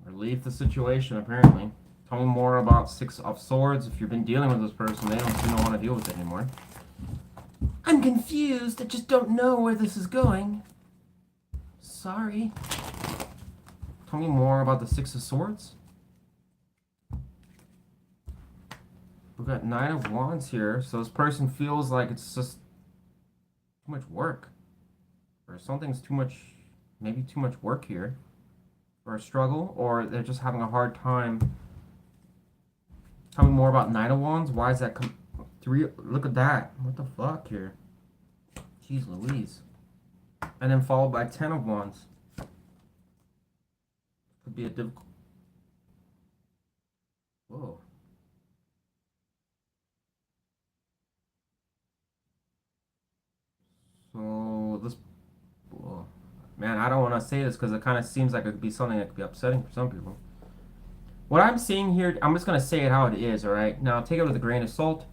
Or leave the situation, apparently. Tell me more about 6 of Swords. If you've been dealing with this person, they don't want to deal with it anymore. I'm confused. I just don't know where this is going. Sorry. Tell me more about the 6 of Swords. We've got 9 of Wands here, so this person feels like it's just too much work. Or something's too much, maybe too much work here. Or a struggle, or they're just having a hard time. Tell me more about 9 of Wands. Why is that 3? Look at that. What the fuck here? Jeez Louise. And then followed by 10 of Wands. Could be a difficult... Whoa. So this, well, man, I don't want to say this because it kind of seems like it could be something that could be upsetting for some people. What I'm seeing here, I'm just going to say it how it is, all right? Now, take it with a grain of salt.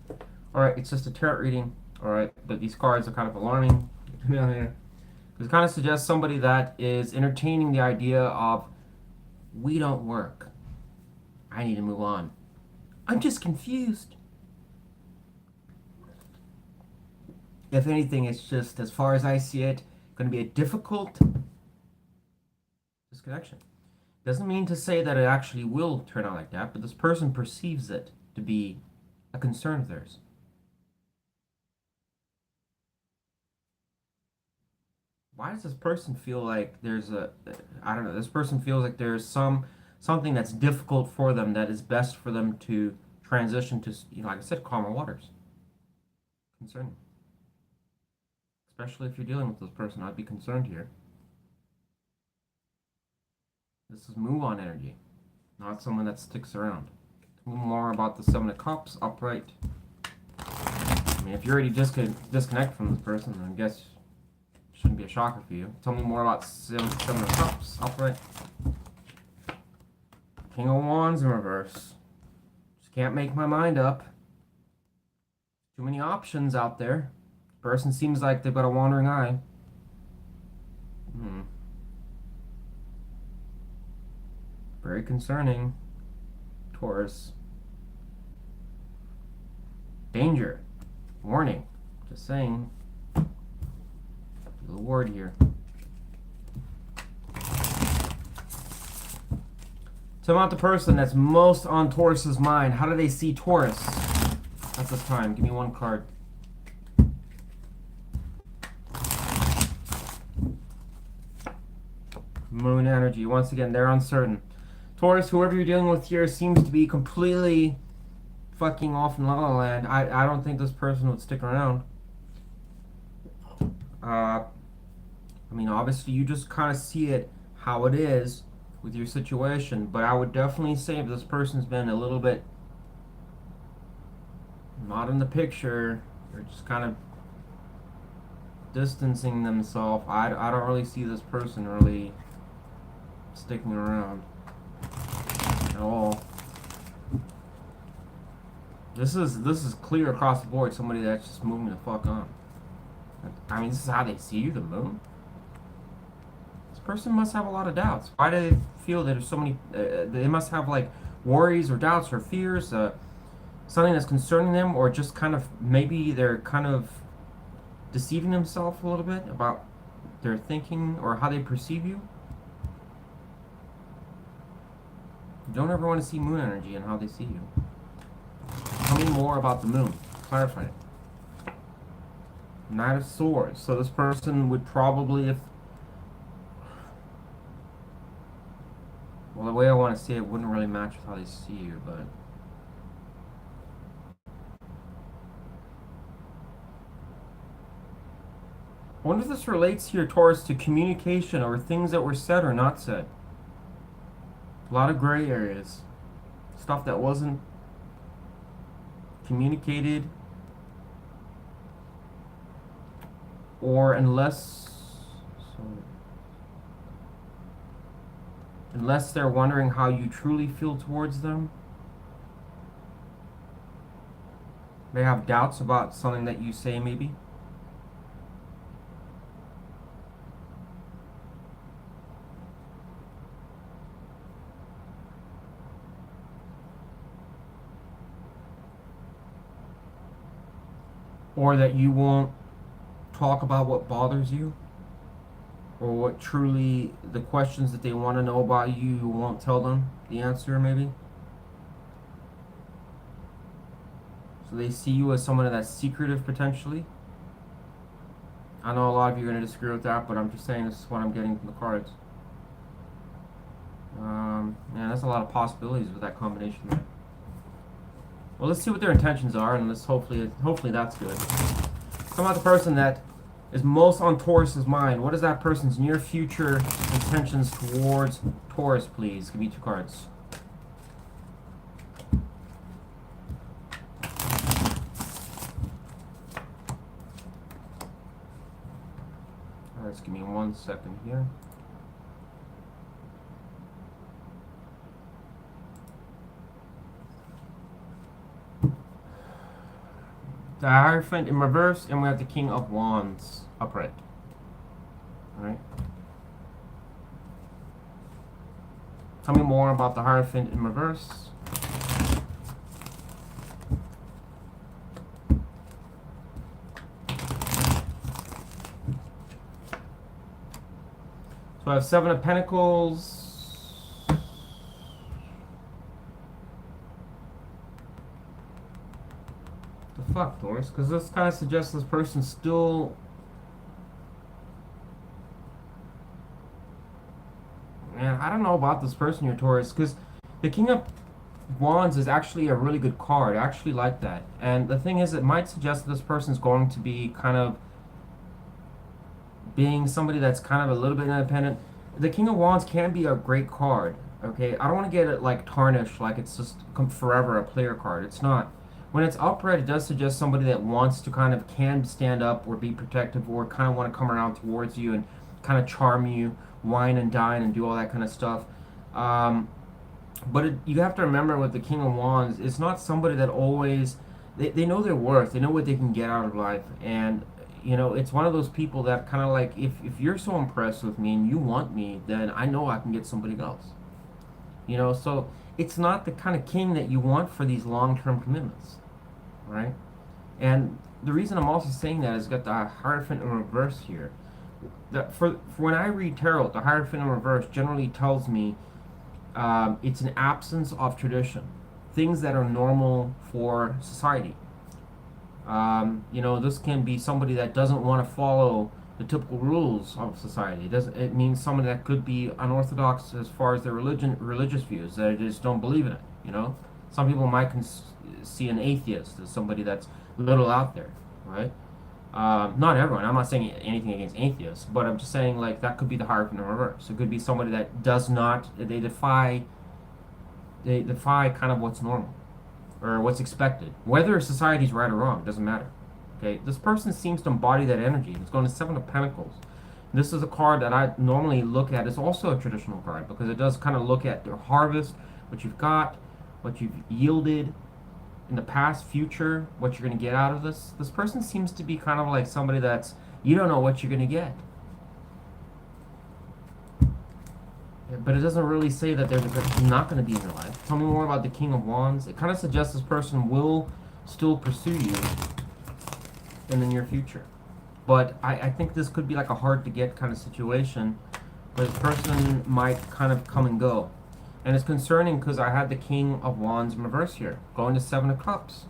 All right, it's just a tarot reading. Alright, but these cards are kind of alarming. Because it kind of suggests somebody that is entertaining the idea of, we don't work. I need to move on. I'm just confused. If anything, it's just, as far as I see it, going to be a difficult disconnection. Doesn't mean to say that it actually will turn out like that, but this person perceives it to be a concern of theirs. Why does this person feel like there's a, I don't know, this person feels like there's something that's difficult for them that is best for them to transition to, like I said, calmer waters. Concerning. Especially if you're dealing with this person, I'd be concerned here. This is move on energy, not someone that sticks around. More about the Seven of Cups upright. I mean, if you're already disconnected from this person, then I guess it shouldn't be a shocker for you. Tell me more about Seven of Cups upright. King of Wands in reverse. Just can't make my mind up. Too many options out there. Person seems like they've got a wandering eye. Very concerning. Taurus. Danger. Warning. Just saying. The word here. So about the person that's most on Taurus's mind. How do they see Taurus at this time? Give me one card. Moon energy. Once again, they're uncertain. Taurus, whoever you're dealing with here, seems to be completely fucking off in La La Land. I don't think this person would stick around. I mean, obviously, you just kind of see it how it is with your situation, but I would definitely say if this person's been a little bit not in the picture, they're just kind of distancing themselves. I don't really see this person really sticking around at all. This is clear across the board. Somebody that's just moving the fuck on. I mean, this is how they see you, the moon. This person must have a lot of doubts. Why do they feel that there's so many? They must have like worries or doubts or fears, something that's concerning them, or just kind of maybe they're kind of deceiving themselves a little bit about their thinking or how they perceive you. You don't ever want to see moon energy and how they see you. Tell me more about the moon. Clarify it. Knight of Swords. So this person would probably, well, the way I want to see it wouldn't really match with how they see you, but I wonder if this relates here, Taurus, to communication or things that were said or not said. A lot of gray areas. Stuff that wasn't communicated, or unless they're wondering how you truly feel towards them. They have doubts about something that you say, maybe. Or that you won't talk about what bothers you, or what truly, the questions that they want to know about you, you won't tell them the answer, maybe. So they see you as someone that's secretive, potentially. I know a lot of you are going to disagree with that, but I'm just saying this is what I'm getting from the cards. Yeah, that's a lot of possibilities with that combination there. Well, let's see what their intentions are, and let's hopefully that's good. Some about the person that is most on Taurus's mind. What is that person's near future intentions towards Taurus, please? Give me 2 cards. Alright, just give me 1 second here. The Hierophant in reverse, and we have the King of Wands upright. Alright. Tell me more about the Hierophant in reverse. So I have 7 of Pentacles. The fuck, Taurus? Because this kind of suggests this person still... Man, I don't know about this person here, Taurus, because the King of Wands is actually a really good card. I actually like that. And the thing is, it might suggest that this person's going to be kind of being somebody that's kind of a little bit independent. The King of Wands can be a great card, okay? I don't want to get it like tarnished, like it's just forever a player card. It's not. When it's upright, it does suggest somebody that wants to kind of can stand up or be protective or kind of want to come around towards you and kind of charm you, wine and dine and do all that kind of stuff. But you have to remember with the King of Wands, it's not somebody that always, they know their worth, they know what they can get out of life. And, you know, it's one of those people that kind of like, if you're so impressed with me and you want me, then I know I can get somebody else. You know, so it's not the kind of king that you want for these long-term commitments, right? And the reason I'm also saying that is got the Hierophant in reverse here. For when I read tarot, the Hierophant in reverse generally tells me it's an absence of tradition, things that are normal for society. You know, this can be somebody that doesn't want to follow the typical rules of society. It means someone that could be unorthodox as far as their religious views, that they just don't believe in it, you know? Some people might see an atheist as somebody that's a little out there, right? Not everyone. I'm not saying anything against atheists, but I'm just saying, like, that could be the Hierophant in reverse. It could be somebody that does not, they defy kind of what's normal or what's expected. Whether society's right or wrong, doesn't matter. Okay, this person seems to embody that energy. It's going to 7 of Pentacles. This is a card that I normally look at. It's also a traditional card because it does kind of look at the harvest, what you've got, what you've yielded in the past, future, what you're going to get out of this. This person seems to be kind of like somebody that's, you don't know what you're going to get. But it doesn't really say that they're not going to be in your life. Tell me more about the King of Wands. It kind of suggests this person will still pursue you in the near future. But I think this could be like a hard to get kind of situation where this person might kind of come and go. And it's concerning because I had the King of Wands in reverse here, going to 7 of Cups.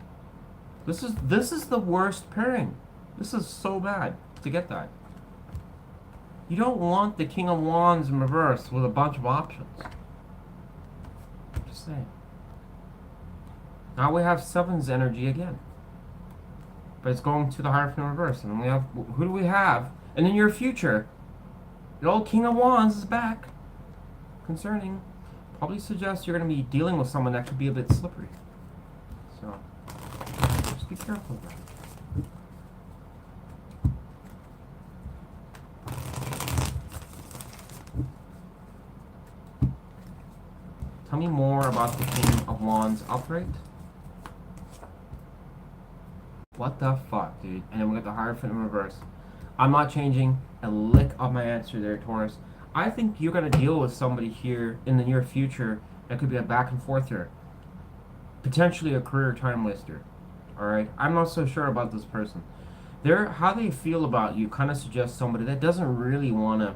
This is the worst pairing. This is so bad to get that. You don't want the King of Wands in reverse with a bunch of options. Just saying. Now we have 7's energy again. But it's going to the Hierophant in reverse. And we have, who do we have? And in your future, the old King of Wands is back. Concerning. Probably suggests you're going to be dealing with someone that could be a bit slippery. So, just be careful of that. Tell me more about the King of Wands upright. What the fuck, dude? And then we got the Hierophant in reverse. I'm not changing a lick of my answer there, Taurus. I think you're going to deal with somebody here in the near future that could be a back and forth here. Potentially a career time waster. Alright? I'm not so sure about this person. How they feel about you kind of suggests somebody that doesn't really want to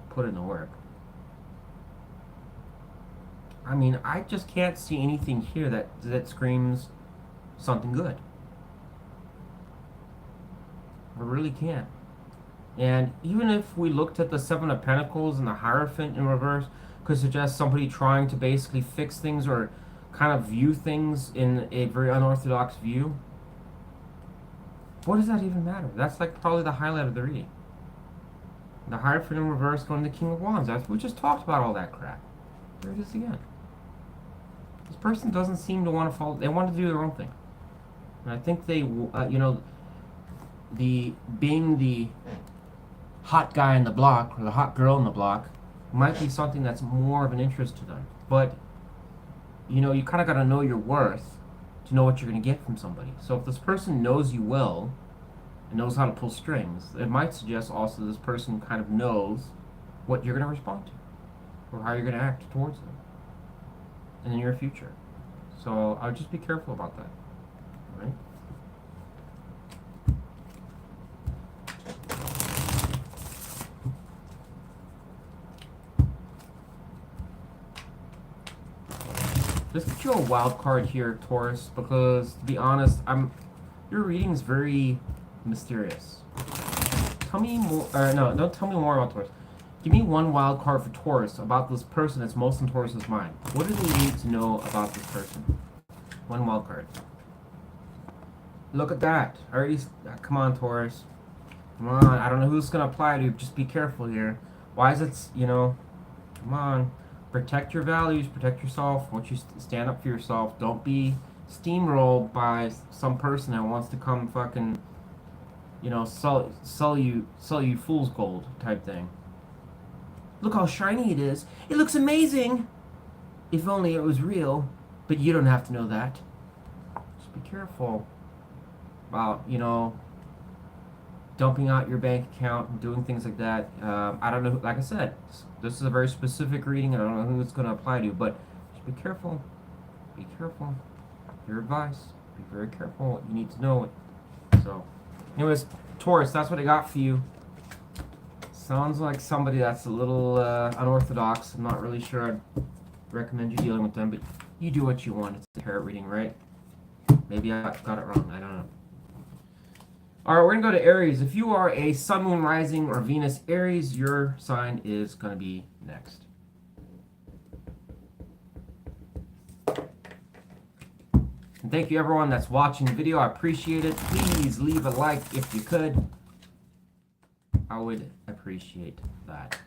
put in the work. I mean, I just can't see anything here that screams something good. I really can't. And even if we looked at the 7 of Pentacles and the Hierophant in reverse, could suggest somebody trying to basically fix things or kind of view things in a very unorthodox view. What does that even matter? That's like probably the highlight of the reading. The Hierophant in reverse going to the King of Wands. We just talked about all that crap. There it is again. This person doesn't seem to want to follow. They want to do their own thing. And I think they, you know, being the hot guy in the block or the hot girl in the block might be something that's more of an interest to them. But, you know, you kind of got to know your worth to know what you're going to get from somebody. So if this person knows you well and knows how to pull strings, it might suggest also this person kind of knows what you're going to respond to or how you're going to act towards them in the near future. So I would just be careful about that, right? Let's get you a wild card here, Taurus, because to be honest, your reading is very mysterious. Tell me more, or no, don't tell me more about Taurus. Give me one wild card for Taurus about this person that's most in Taurus's mind. What do they need to know about this person? One wild card. Look at that. I already, come on, Taurus. Come on, I don't know who's going to apply to. Just be careful here. Why is it, come on. Protect your values, protect yourself. I want you to stand up for yourself. Don't be steamrolled by some person that wants to come fucking, sell you fool's gold type thing. Look how shiny it is. It looks amazing. If only it was real. But you don't have to know that. Just be careful about, dumping out your bank account and doing things like that. I don't know, like I said, this is a very specific reading. I don't know who it's going to apply to, but just be careful. Be careful. Your advice. Be very careful what you need to know. So, anyways, Taurus, that's what I got for you. Sounds like somebody that's a little unorthodox. I'm not really sure I'd recommend you dealing with them, but you do what you want. It's a tarot reading, right? Maybe I got it wrong. I don't know. Alright, we're going to go to Aries. If you are a Sun, Moon, Rising, or Venus Aries, your sign is going to be next. And thank you everyone that's watching the video. I appreciate it. Please leave a like if you could. I would appreciate that.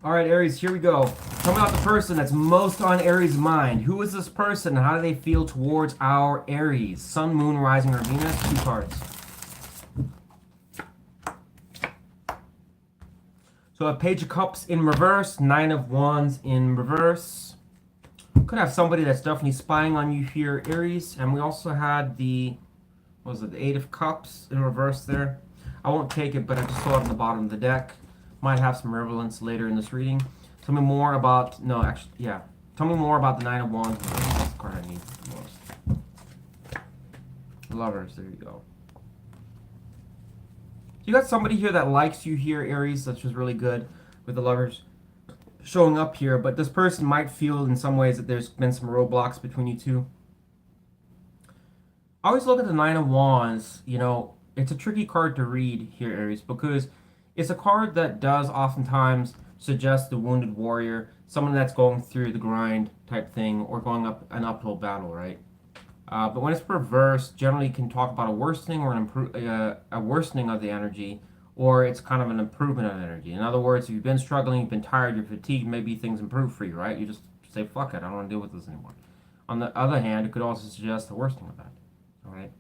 Alright, Aries, here we go. Tell me about the person that's most on Aries' mind. Who is this person? How do they feel towards our Aries? Sun, Moon, Rising, or Venus? 2 cards. So a Page of Cups in reverse, 9 of Wands in reverse. Could have somebody that's definitely spying on you here, Aries. And we also had the 8 of Cups in reverse there. I won't take it, but I just saw it on the bottom of the deck. Might have some relevance later in this reading. Tell me more about, Tell me more about the 9 of Wands. That's the card I need the most. Lovers, there you go. You got somebody here that likes you here, Aries. That's just really good with the Lovers showing up here. But this person might feel in some ways that there's been some roadblocks between you two. I always look at the 9 of Wands. It's a tricky card to read here, Aries, because it's a card that does oftentimes suggest the wounded warrior, someone that's going through the grind type thing, or going up an uphill battle, right? But when it's reversed, generally can talk about a worsening or a worsening of the energy, or it's kind of an improvement of energy. In other words, if you've been struggling, you've been tired, you're fatigued, maybe things improve for you, right? You just say, fuck it, I don't want to deal with this anymore. On the other hand, it could also suggest a worsening of that, all right?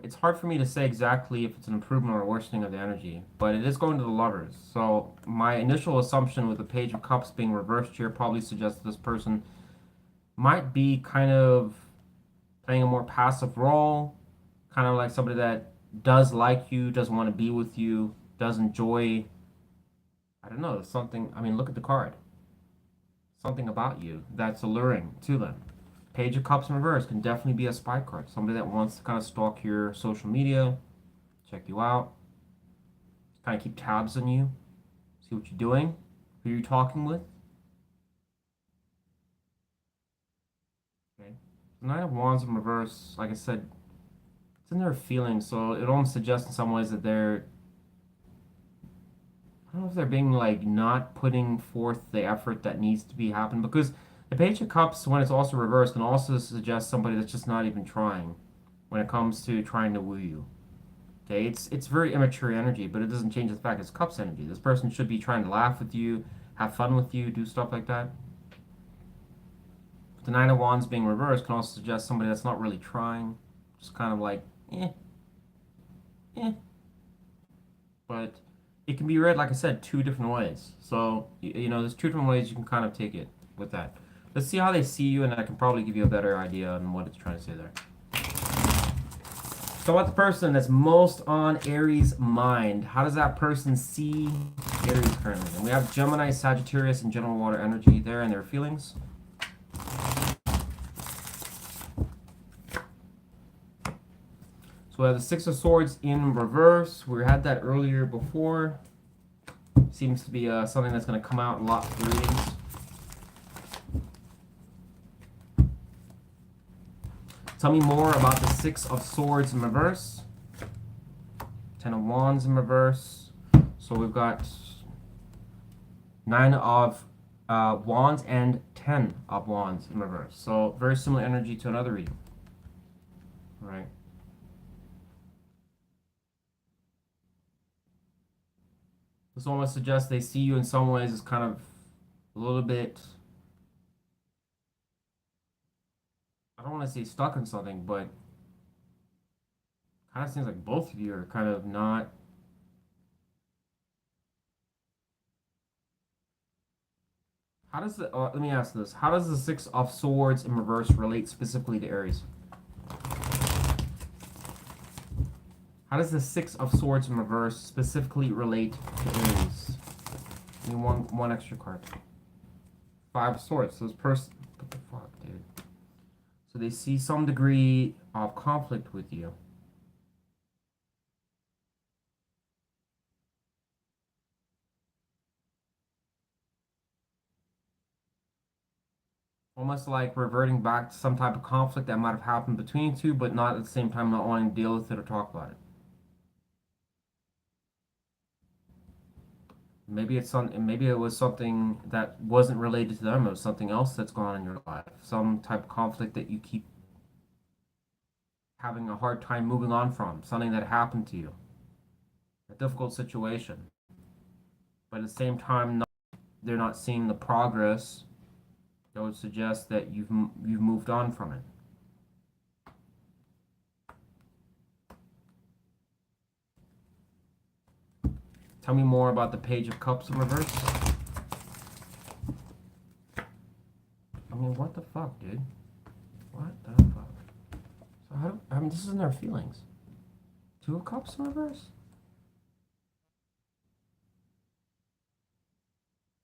It's hard for me to say exactly if it's an improvement or a worsening of the energy, but it is going to the Lovers. So my initial assumption with the Page of Cups being reversed here probably suggests this person might be kind of playing a more passive role, kind of like somebody that does like you, doesn't want to be with you, does enjoy, I don't know, something. I mean, look at the card. Something about you that's alluring to them. Page of Cups in reverse can definitely be a spy card. Somebody that wants to kind of stalk your social media, check you out, kind of keep tabs on you, see what you're doing, who you're talking with. Okay. The 9 of Wands in reverse, like I said, it's in their feelings, so it almost suggests in some ways that they're, I don't know if they're being like not putting forth the effort that needs to be happening, because the Page of Cups, when it's also reversed, can also suggest somebody that's just not even trying when it comes to trying to woo you. Okay, it's very immature energy, but it doesn't change the fact it's Cups energy. This person should be trying to laugh with you, have fun with you, do stuff like that. The Nine of Wands being reversed can also suggest somebody that's not really trying, just kind of like, eh, eh. But it can be read, like I said, two different ways. So, you know, there's two different ways you can kind of take it with that. Let's see how they see you, and I can probably give you a better idea on what it's trying to say there. So about the person that's most on Aries' mind, how does that person see Aries currently? And we have Gemini, Sagittarius, and general water energy there and their feelings. So we have the Six of Swords in reverse. We had that earlier before. Seems to be something that's going to come out in a lot of readings. Tell me more about the Six of Swords in reverse. Ten of Wands in reverse. So we've got Nine of Wands and Ten of Wands in reverse. So very similar energy to another reading. All right. This almost suggests they see you in some ways as kind of a little bit, I don't want to say stuck in something, but kind of seems like both of you are kind of not. How does the, let me ask this. How does the Six of Swords in reverse relate specifically to Aries? How does the Six of Swords in reverse specifically relate to Aries? I need one extra card. Five of Swords. So this person, what the fuck, dude? So they see some degree of conflict with you. Almost like reverting back to some type of conflict that might have happened between you two, but not at the same time not wanting to deal with it or talk about it. Maybe it's maybe it was something that wasn't related to them. It was something else that's gone on in your life. Some type of conflict that you keep having a hard time moving on from. Something that happened to you. A difficult situation. But at the same time, they're not seeing the progress that would suggest that you've moved on from it. Tell me more about the Page of Cups in reverse. I mean, what the fuck, dude? What the fuck? So how do, I mean, this is in their feelings. Two of Cups in reverse?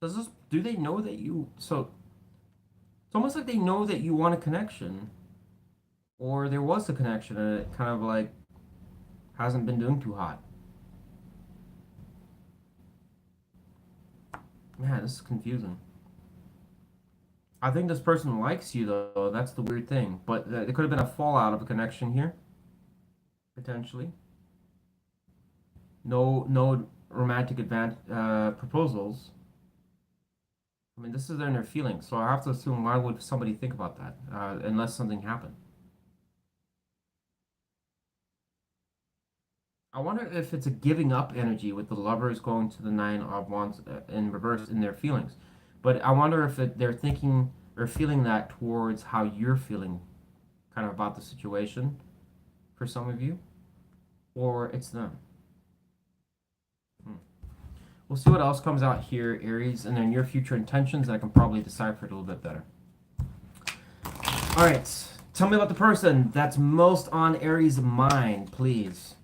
Does this, do they know that you, so it's almost like they know that you want a connection, or there was a connection and it kind of like hasn't been doing too hot. Man, this is confusing. I think this person likes you, though. That's the weird thing. But there could have been a fallout of a connection here. Potentially. No romantic proposals. I mean, this is their inner feelings. So I have to assume, why would somebody think about that? Unless something happened. I wonder if it's a giving up energy with the lovers going to the Nine of Wands in reverse in their feelings. But I wonder if they're thinking or feeling that towards how you're feeling kind of about the situation for some of you, or it's them. We'll see what else comes out here, Aries, and then your future intentions, and I can probably decipher it a little bit better. All right, tell me about the person that's most on Aries' mind, please.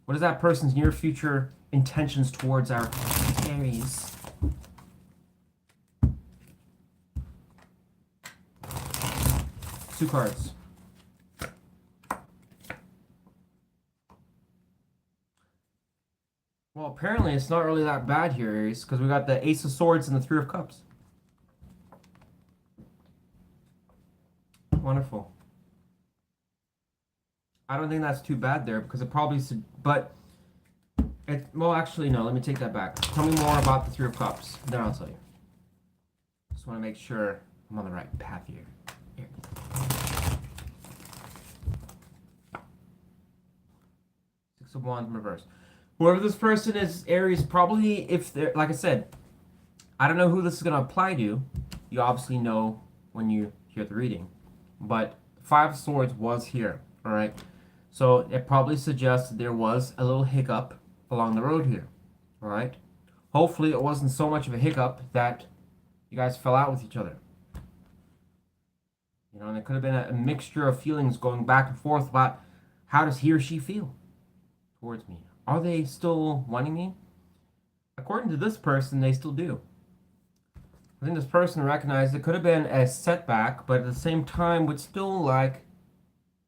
What is that person's near future intentions towards our Aries? Two cards. Well, apparently it's not really that bad here, Aries, because we got the Ace of Swords and the Three of Cups. Wonderful. I don't think that's too bad there, because it probably, but it, well, actually, no, let me take that back. Tell me more about the Three of Cups, then I'll tell you. Just want to make sure I'm on the right path here. Six of Wands in reverse. Whoever this person is, Aries, probably, if they're, like I said, I don't know who this is going to apply to. You obviously know when you hear the reading. But Five of Swords was here, all right? So it probably suggests there was a little hiccup along the road here, all right? Hopefully it wasn't so much of a hiccup that you guys fell out with each other. You know, and there could have been a mixture of feelings going back and forth about how does he or she feel towards me? Are they still wanting me? According to this person, they still do. I think this person recognized it could have been a setback, but at the same time would still like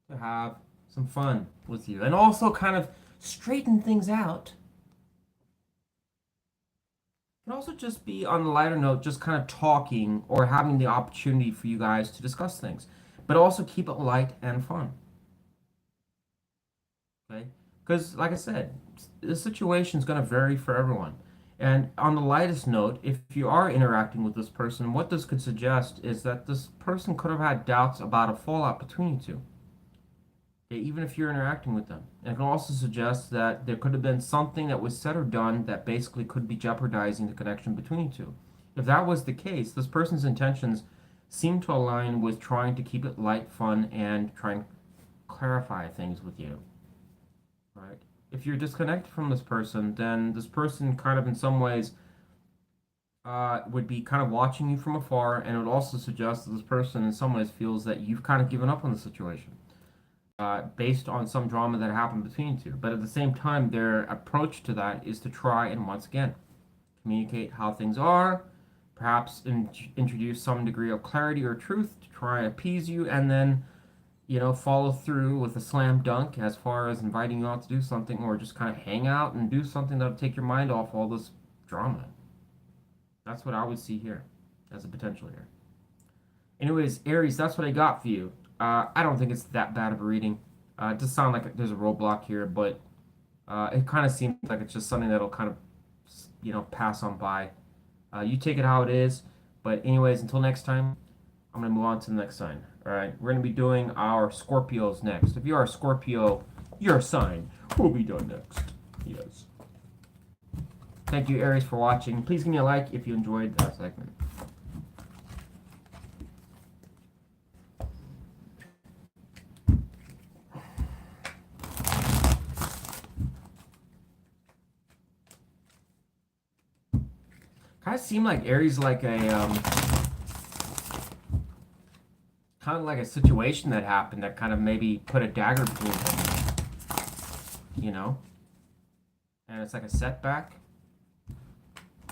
to have some fun with you. And also kind of straighten things out. It can also just be on the lighter note, just kind of talking or having the opportunity for you guys to discuss things. But also keep it light and fun. Okay? Because, like I said, the situation is going to vary for everyone. And on the lightest note, if you are interacting with this person, what this could suggest is that this person could have had doubts about a fallout between you two. Okay, even if you're interacting with them. And it can also suggest that there could have been something that was said or done that basically could be jeopardizing the connection between you two. If that was the case, this person's intentions seem to align with trying to keep it light, fun, and trying to clarify things with you. Right? If you're disconnected from this person, then this person kind of in some ways would be kind of watching you from afar, and it would also suggest that this person in some ways feels that you've kind of given up on the situation based on some drama that happened between you two. But at the same time, their approach to that is to try and once again communicate how things are, perhaps introduce some degree of clarity or truth to try and appease you, and then follow through with a slam dunk as far as inviting you out to do something or just kind of hang out and do something that'll take your mind off all this drama. That's what I would see here as a potential here. Anyways, Aries, that's what I got for you. I don't think it's that bad of a reading. It does sound like there's a roadblock here, but it kind of seems like it's just something that'll kind of, pass on by. You take it how it is. But anyways, until next time, I'm going to move on to the next sign. All right, we're going to be doing our Scorpios next. If you are a Scorpio, your sign will be done next. Yes. Thank you, Aries, for watching. Please give me a like if you enjoyed that segment. Kind of seem like Aries like a kind of like a situation that happened that kind of maybe put a dagger between them, and it's like a setback,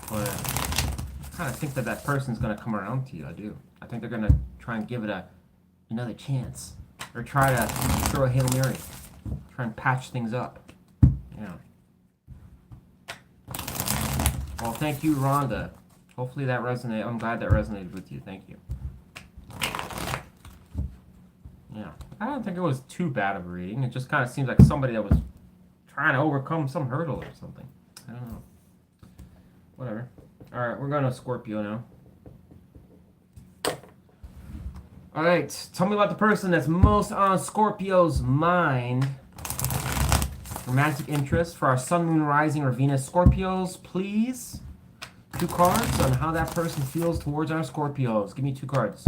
but I kind of think that person's going to come around to you. I do. I think they're going to try and give it another chance, or try to throw a Hail Mary, try and patch things up. Well, thank you, Rhonda. Hopefully that resonated. I'm glad that resonated with you. Thank you. Yeah, I don't think it was too bad of a reading. It just kind of seems like somebody that was trying to overcome some hurdle or something. I don't know. Whatever. All right, we're going to Scorpio now. All right, tell me about the person that's most on Scorpio's mind. Romantic interest for our Sun, Moon, Rising, or Venus Scorpios, please. 2 cards on how that person feels towards our Scorpios. Give me 2 cards.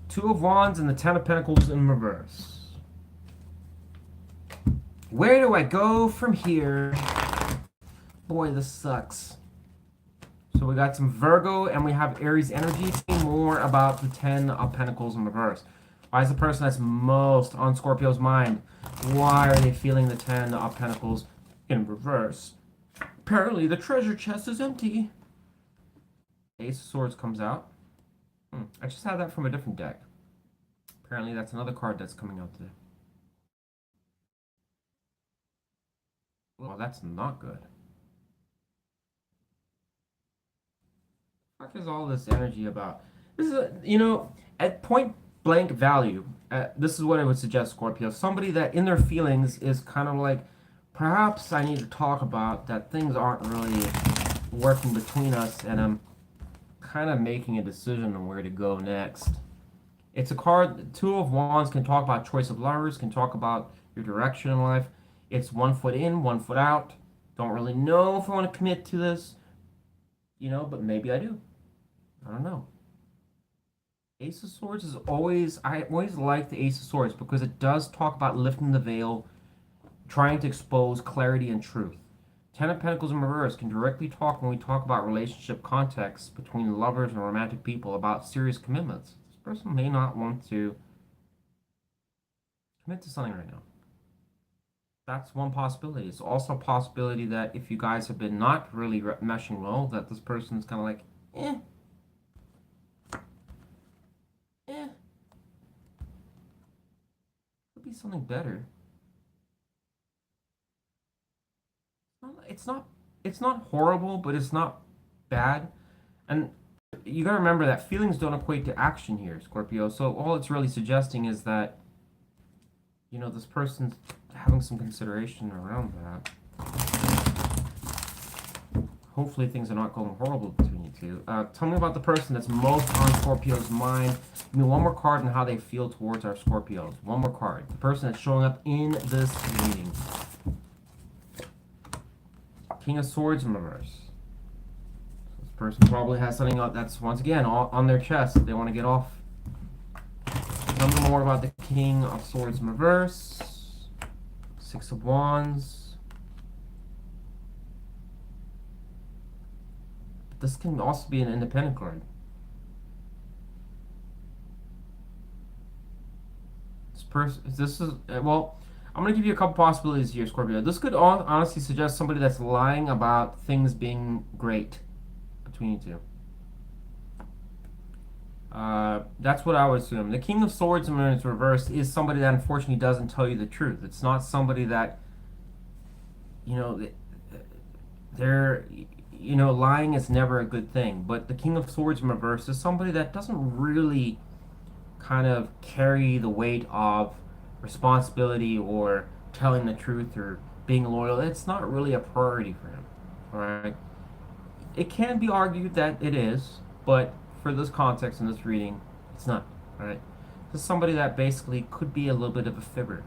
Two of Wands and the Ten of Pentacles in reverse. Where do I go from here? Boy, this sucks. So we got some Virgo and we have Aries energy. Tell me more about the Ten of Pentacles in reverse. Why is the person that's most on Scorpio's mind? Why are they feeling the Ten of Pentacles in reverse? Apparently the treasure chest is empty. Ace of Swords comes out. I just had that from a different deck. Apparently that's another card that's coming out today. Well, that's not good. What is all this energy about? This is, at point blank value, this is what I would suggest, Scorpio. Somebody that in their feelings is kind of like, perhaps I need to talk about that things aren't really working between us, and I'm kind of making a decision on where to go next. It's a card, Two of Wands can talk about choice of lovers, can talk about your direction in life. It's 1 foot in, 1 foot out. Don't really know if I want to commit to this, but maybe I do. I don't know. Ace of Swords is I always like the Ace of Swords because it does talk about lifting the veil, trying to expose clarity and truth. Ten of Pentacles in reverse can directly talk when we talk about relationship contexts between lovers and romantic people about serious commitments. This person may not want to commit to something right now. That's one possibility. It's also a possibility that if you guys have been not really meshing well, that this person's kind of like, could be something better. It's not horrible, but it's not bad. And you gotta remember that feelings don't equate to action here, Scorpio. So all it's really suggesting is that, this person's having some consideration around that. Hopefully things are not going horrible between you two. Tell me about the person that's most on Scorpio's mind. Give me one more card and how they feel towards our Scorpios. One more card. The person that's showing up in this reading. King of Swords in reverse. This person probably has something that's, once again, on their chest that they want to get off. Tell me more about the King of Swords in reverse. Six of Wands. This can also be an independent card. I'm going to give you a couple possibilities here, Scorpio. This could honestly suggest somebody that's lying about things being great between you two. That's what I would assume. The King of Swords in its reverse is somebody that unfortunately doesn't tell you the truth. It's not somebody that, lying is never a good thing. But the King of Swords in reverse is somebody that doesn't really kind of carry the weight of responsibility or telling the truth or being loyal. It's not really a priority for him. All right. It can be argued that it is, but for this context in this reading, it's not. All right. This is somebody that basically could be a little bit of a fibber.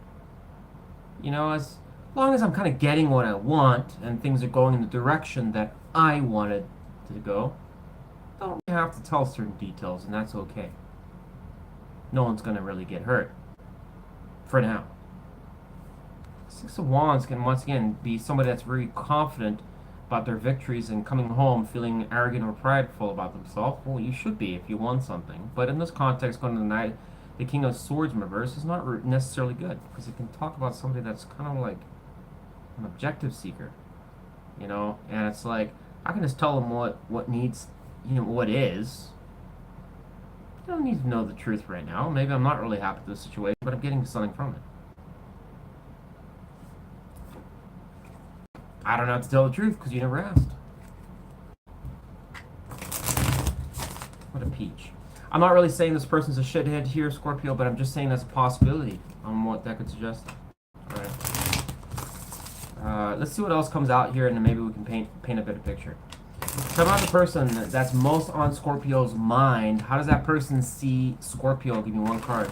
As long as I'm kind of getting what I want and things are going in the direction that I wanted to go, I don't have to tell certain details, and that's okay. No one's going to really get hurt. For now. Six of Wands can once again be somebody that's very confident about their victories and coming home feeling arrogant or prideful about themselves. Well, you should be if you won something. But in this context, going to the King of Swords in reverse is not necessarily good because it can talk about somebody that's kind of like an objective seeker, and it's like I can just tell them what needs, what is. I don't need to know the truth right now. Maybe I'm not really happy with the situation, but I'm getting something from it. I don't have to tell the truth because you never asked. What a peach. I'm not really saying this person's a shithead here, Scorpio, but I'm just saying that's a possibility on what that could suggest. Alright. Let's see what else comes out here, and then maybe we can paint a better picture. Tell me about the person that's most on Scorpio's mind. How does that person see Scorpio? Give me one card.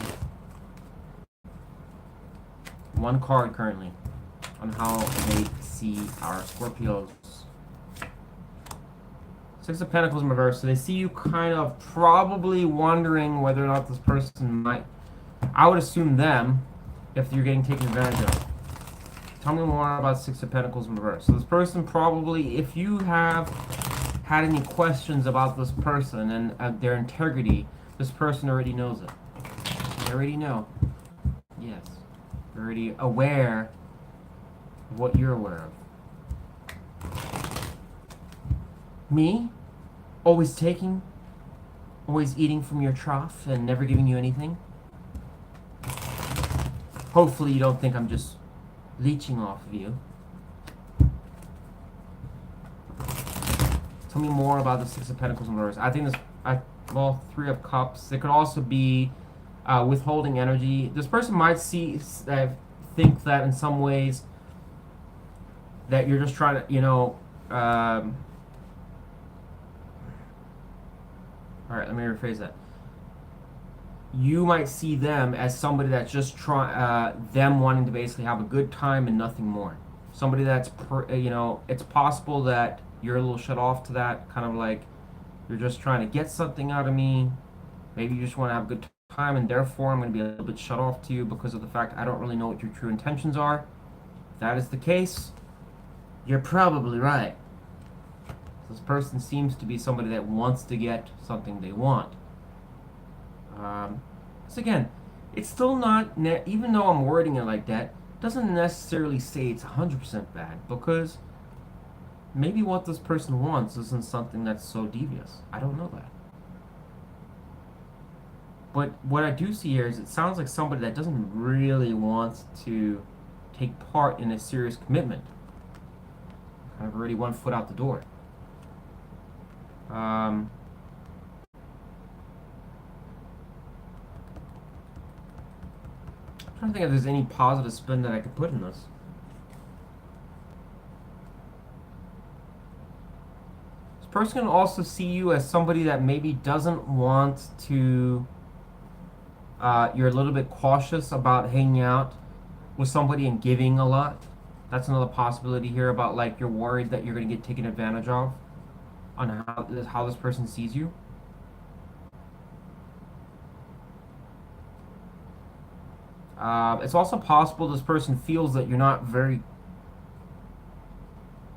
One card currently on how they see our Scorpios. Six of Pentacles in reverse. So they see you kind of probably wondering whether or not this person might... I would assume them if you're getting taken advantage of. Tell me more about Six of Pentacles in reverse. So this person probably, if you have had any questions about this person and their integrity, this person already knows it. They already know. Yes. They're already aware of what you're aware of. Me? Always taking? Always eating from your trough and never giving you anything? Hopefully you don't think I'm just leeching off of you. Tell me more about the Six of Pentacles in reverse. I think this, Three of Cups. It could also be withholding energy. This person might think that in some ways that you're just trying to, all right, let me rephrase that. you might see them as somebody that's just them wanting to basically have a good time and nothing more. Somebody that's, it's possible that you're a little shut off to that, kind of like you're just trying to get something out of me. Maybe you just want to have a good time, and therefore I'm going to be a little bit shut off to you because of the fact I don't really know what your true intentions are. If that is the case, you're probably right. This person seems to be somebody that wants to get something they want. So again, it's still not, even though I'm wording it like that, doesn't necessarily say it's 100% bad, because maybe what this person wants isn't something that's so devious. I don't know that. But what I do see here is it sounds like somebody that doesn't really want to take part in a serious commitment. Kind of already 1 foot out the door. I'm trying to think if there's any positive spin that I could put in this. This person can also see you as somebody that maybe doesn't want to. You're a little bit cautious about hanging out with somebody and giving a lot. That's another possibility here about, like, you're worried that you're going to get taken advantage of on how this person sees you. It's also possible this person feels that you're not very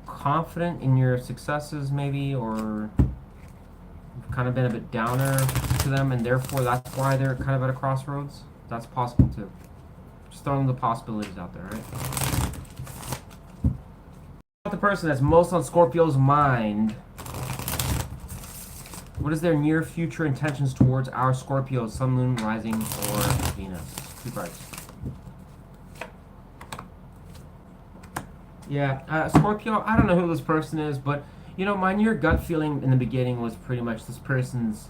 confident in your successes, maybe, or you've kind of been a bit downer to them, and therefore that's why they're kind of at a crossroads. That's possible too. Just throwing the possibilities out there, right? The person that's most on Scorpio's mind. What is their near future intentions towards our Scorpio, Sun, Moon, Rising, or Venus? 2 cards. Yeah, Scorpio, I don't know who this person is, but, my near gut feeling in the beginning was pretty much this person's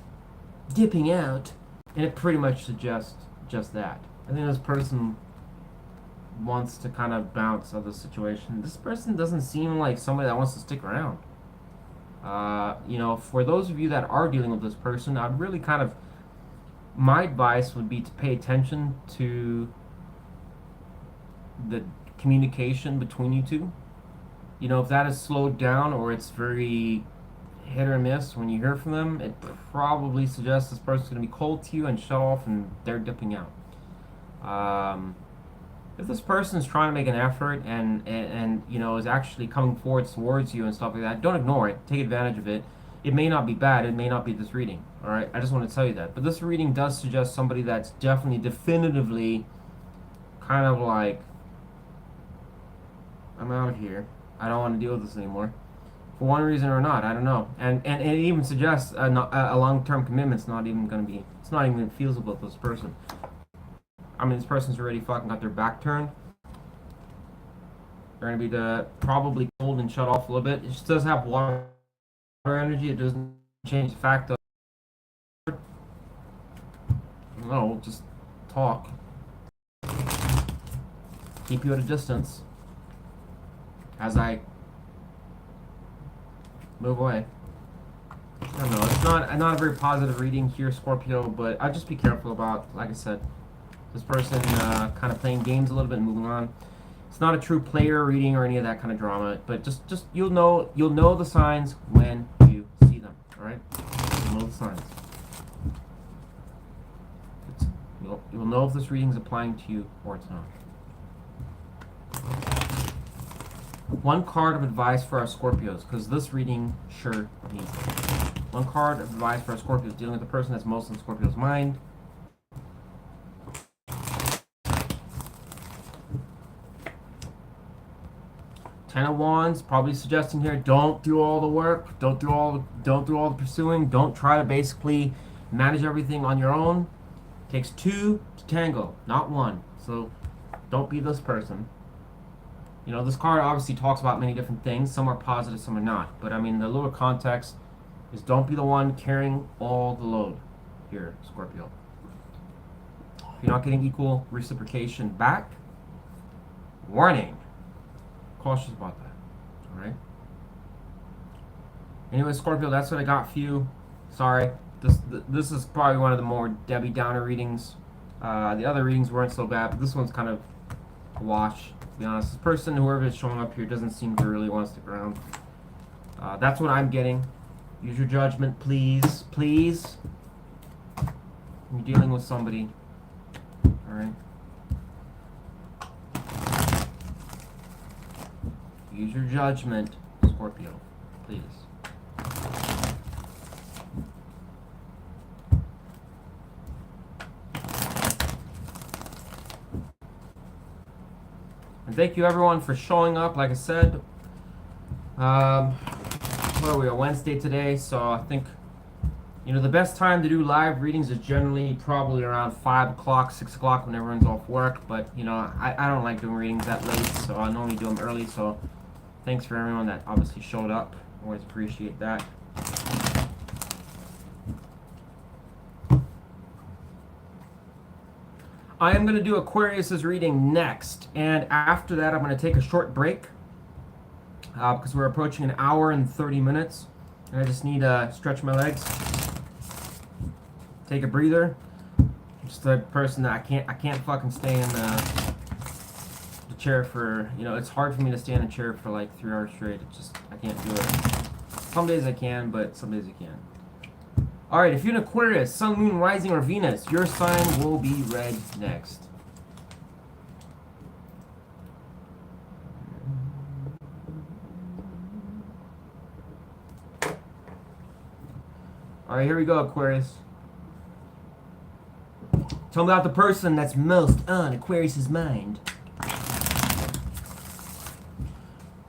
dipping out, and it pretty much suggests just that. I think this person wants to kind of bounce out of the situation. This person doesn't seem like somebody that wants to stick around. For those of you that are dealing with this person, I'd really my advice would be to pay attention to the communication between you two. If that is slowed down or it's very hit or miss when you hear from them, it probably suggests this person's going to be cold to you and shut off and they're dipping out. If this person is trying to make an effort and is actually coming forward towards you and stuff like that, don't ignore it. Take advantage of it. It may not be bad. It may not be this reading. All right, I just want to tell you that. But this reading does suggest somebody that's definitively kind of like, I'm out of here. I don't want to deal with this anymore. For one reason or not, I don't know. And it even suggests a long-term commitment's not even going to be, it's not even feasible with this person. I mean, this person's already fucking got their back turned. They're going to be probably cold and shut off a little bit. It just does have water energy. It doesn't change the fact of, no, just talk. Keep you at a distance as I move away. I don't know. It's not a very positive reading here, Scorpio, but I'd just be careful about, like I said, this person kind of playing games a little bit and moving on. It's not a true player reading or any of that kind of drama, but just you'll know the signs when you see them. All right, you'll know the signs. You'll know if this reading is applying to you or it's not. One card of advice for our Scorpios, because this reading sure needs it. One card of advice for our Scorpios dealing with the person that's most on Scorpio's mind. Ten of Wands, probably suggesting here, don't do all the work, don't do all the pursuing, don't try to basically manage everything on your own. It takes 2 to tango, not 1. So don't be this person. This card obviously talks about many different things. Some are positive, some are not. But I mean, the little context is don't be the one carrying all the load here, Scorpio. If you're not getting equal reciprocation back, warning. Cautious about that. All right. Anyway, Scorpio, that's what I got for you. Sorry, This is probably one of the more Debbie Downer readings. The other readings weren't so bad, but this one's kind of a wash, to be honest. This person, whoever is showing up here, doesn't seem to really want to stick around. That's what I'm getting. Use your judgment, please. Please. You're dealing with somebody. Alright. Use your judgment, Scorpio. Please. And thank you everyone for showing up. Like I said, what are we, a Wednesday today, so I think, you know, the best time to do live readings is generally probably around 5 o'clock, 6 o'clock when everyone's off work, but, you know, I don't like doing readings that late, so I normally do them early, so thanks for everyone that obviously showed up. Always appreciate that. I am going to do Aquarius's reading next, and after that I'm going to take a short break because we're approaching an hour and 30 minutes, and I just need to stretch my legs, take a breather. I'm just the person that I can't fucking stay in the chair for, you know, it's hard for me to stay in a chair for like 3 hours straight. It's just, I can't do it. Some days I can, but some days I can't. Alright, if you're an Aquarius, Sun, Moon, Rising, or Venus, your sign will be read next. Alright, here we go, Aquarius. Tell me about the person that's most on Aquarius's mind.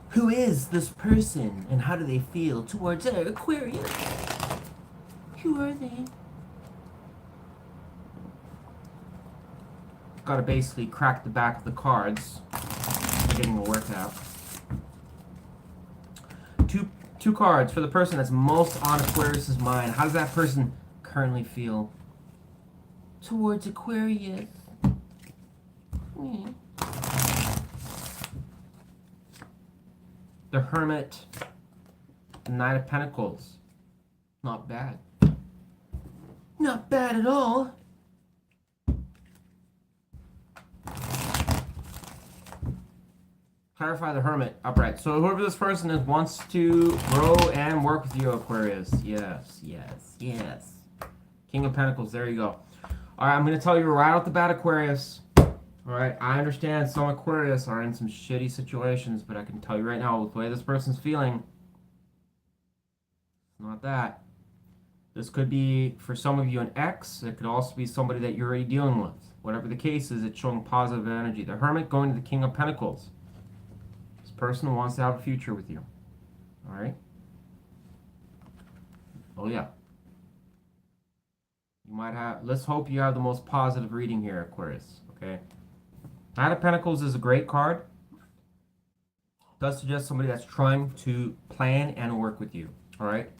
Who is this person, and how do they feel towards Aquarius? Who are they? Gotta basically crack the back of the cards. Getting a workout. Two cards for the person that's most on Aquarius's mind. How does that person currently feel towards Aquarius? The Hermit, the Knight of Pentacles. Not bad. Not bad at all. Clarify the Hermit, upright. So whoever this person is wants to grow and work with you, Aquarius. Yes, yes, yes. King of Pentacles, there you go. Alright, I'm going to tell you right off the bat, Aquarius. Alright, I understand some Aquarius are in some shitty situations, but I can tell you right now, with the way this person's feeling, it's not that. This could be, for some of you, an ex. It could also be somebody that you're already dealing with. Whatever the case is, it's showing positive energy. The Hermit going to the King of Pentacles. This person wants to have a future with you. Alright? Oh yeah. You might have, let's hope you have the most positive reading here, Aquarius. Okay? Knight of Pentacles is a great card. It does suggest somebody that's trying to plan and work with you. Alright?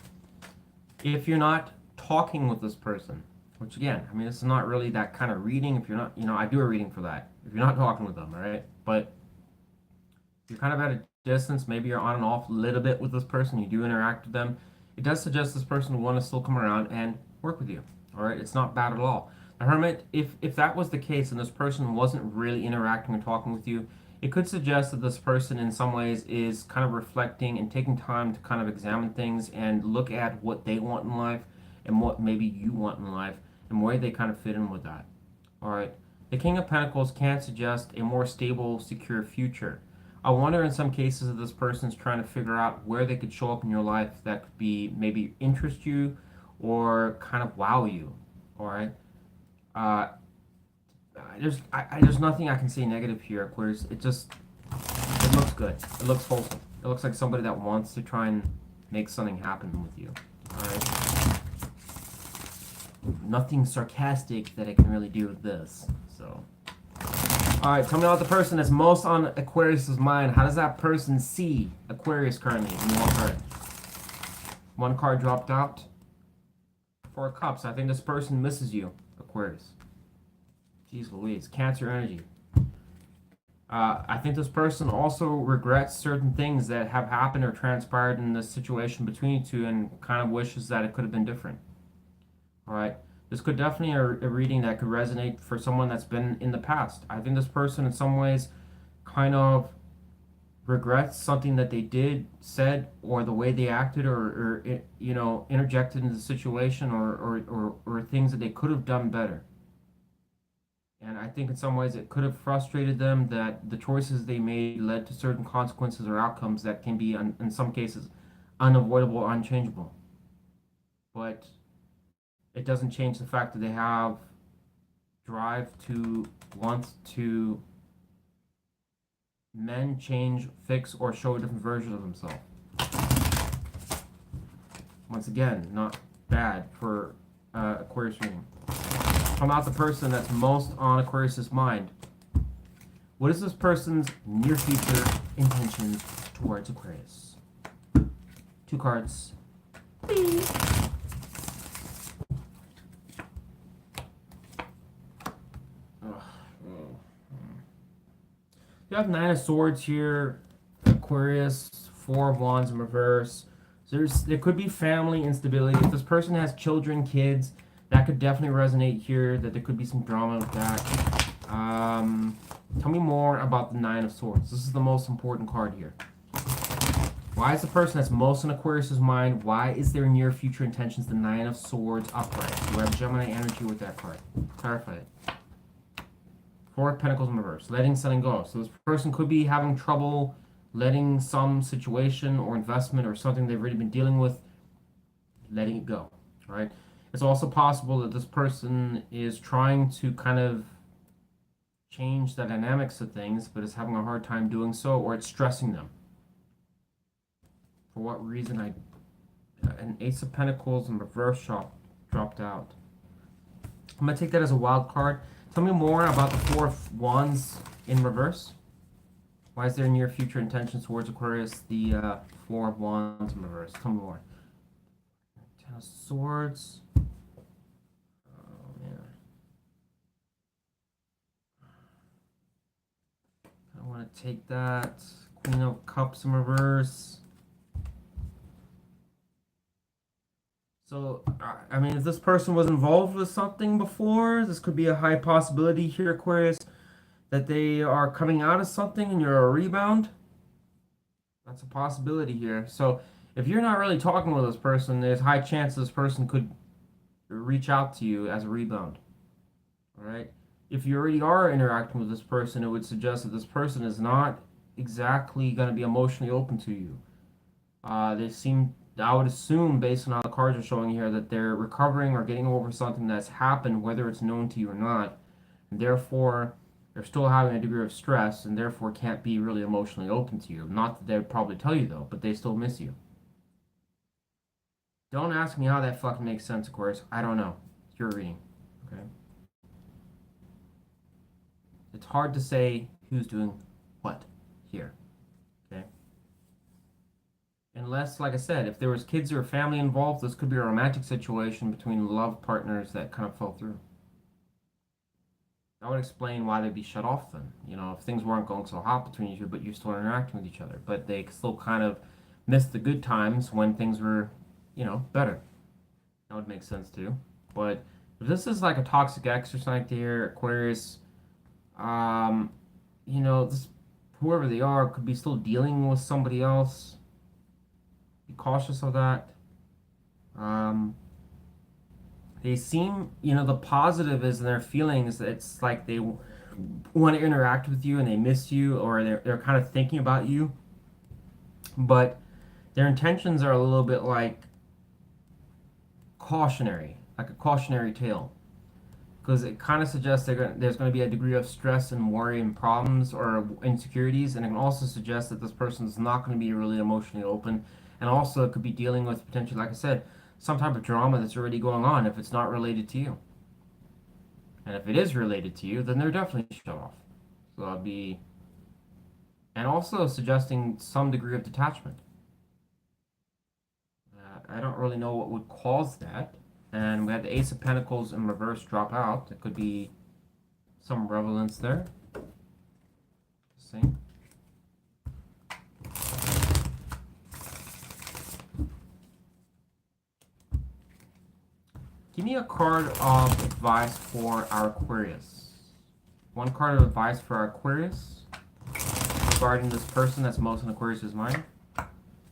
If you're not talking with this person, which again, I mean, it's not really that kind of reading. If you're not, you know, I do a reading for that. If you're not talking with them, alright? But you're kind of at a distance, maybe you're on and off a little bit with this person, you do interact with them, it does suggest this person will want to still come around and work with you. Alright? It's not bad at all. The Hermit, if that was the case and this person wasn't really interacting and talking with you, it could suggest that this person in some ways is kind of reflecting and taking time to kind of examine things and look at what they want in life and what maybe you want in life and where they kind of fit in with that. Alright. The King of Pentacles can suggest a more stable, secure future. I wonder in some cases if this person's trying to figure out where they could show up in your life that could be maybe interest you or kind of wow you. Alright. There's nothing I can say negative here, Aquarius. It looks good. It looks wholesome. It looks like somebody that wants to try and make something happen with you. Alright? Nothing sarcastic that I can really do with this. So, alright, tell me about the person that's most on Aquarius's mind. How does that person see Aquarius currently in one card? One card dropped out. 4 of Cups. I think this person misses you, Aquarius. Jeez Louise. Cancer energy. I think this person also regrets certain things that have happened or transpired in this situation between you two and kind of wishes that it could have been different. All right. This could definitely a reading that could resonate for someone that's been in the past. I think this person in some ways kind of regrets something that they did, said, or the way they acted, or interjected into the situation, or things that they could have done better. And I think in some ways it could have frustrated them that the choices they made led to certain consequences or outcomes that can be, in some cases, unavoidable, unchangeable. But it doesn't change the fact that they have drive to want to mend, change, fix, or show a different version of themselves. Once again, not bad for Aquarius reading. I'm not the person that's most on Aquarius's mind. What is this person's near future intention towards Aquarius? 2 cards. Please. You have 9 of Swords here, Aquarius, 4 of Wands in reverse. So there could be family instability. If this person has children, kids, that could definitely resonate here, that there could be some drama with that. Tell me more about the 9 of Swords. This is the most important card here. Why is the person that's most in Aquarius's mind, why is their near future intentions the 9 of Swords upright? You have Gemini energy with that card. Clarify it. 4 of Pentacles in reverse. Letting something go. So this person could be having trouble letting some situation or investment or something they've already been dealing with, letting it go. Right? It's also possible that this person is trying to kind of change the dynamics of things, but is having a hard time doing so, or it's stressing them. For what reason? An Ace of Pentacles in reverse dropped out. I'm going to take that as a wild card. Tell me more about the 4 of Wands in reverse. Why is there near future intentions towards Aquarius? The 4 of Wands in reverse. Tell me more. 10 of Swords. Oh, man. I want to take that. Queen of Cups in reverse. So, I mean, if this person was involved with something before, this could be a high possibility here, Aquarius, that they are coming out of something and you're a rebound. That's a possibility here. So, if you're not really talking with this person, there's high chance this person could reach out to you as a rebound. All right? If you already are interacting with this person, it would suggest that this person is not exactly going to be emotionally open to you. I would assume, based on how the cards are showing here, that they're recovering or getting over something that's happened, whether it's known to you or not. And therefore, they're still having a degree of stress, and therefore can't be really emotionally open to you. Not that they would probably tell you, though, but they still miss you. Don't ask me how that fucking makes sense, Aquarius. I don't know. It's your reading, okay? It's hard to say who's doing what here. Unless, like I said, if there was kids or family involved, this could be a romantic situation between love partners that kind of fell through. That would explain why they'd be shut off then. You know, if things weren't going so hot between you two, but you're still interacting with each other. But they still kind of missed the good times when things were, better. That would make sense too. But if this is like a toxic ex or something here, Aquarius, this whoever they are could be still dealing with somebody else. Be cautious of that. They seem, the positive is in their feelings. It's like they want to interact with you and they miss you, or they're kind of thinking about you. But their intentions are a little bit like cautionary, like a cautionary tale. Because it kind of suggests there's going to be a degree of stress and worry and problems or insecurities. And it can also suggest that this person is not going to be really emotionally open. And also it could be dealing with potentially, like I said, some type of drama that's already going on if it's not related to you. And if it is related to you, then they're definitely shut off. So that'd be... And also suggesting some degree of detachment. I don't really know what would cause that. And we had the Ace of Pentacles in reverse drop out. It could be some relevance there. Same. Give me a card of advice for our Aquarius. One card of advice for our Aquarius regarding this person that's most in Aquarius' mind.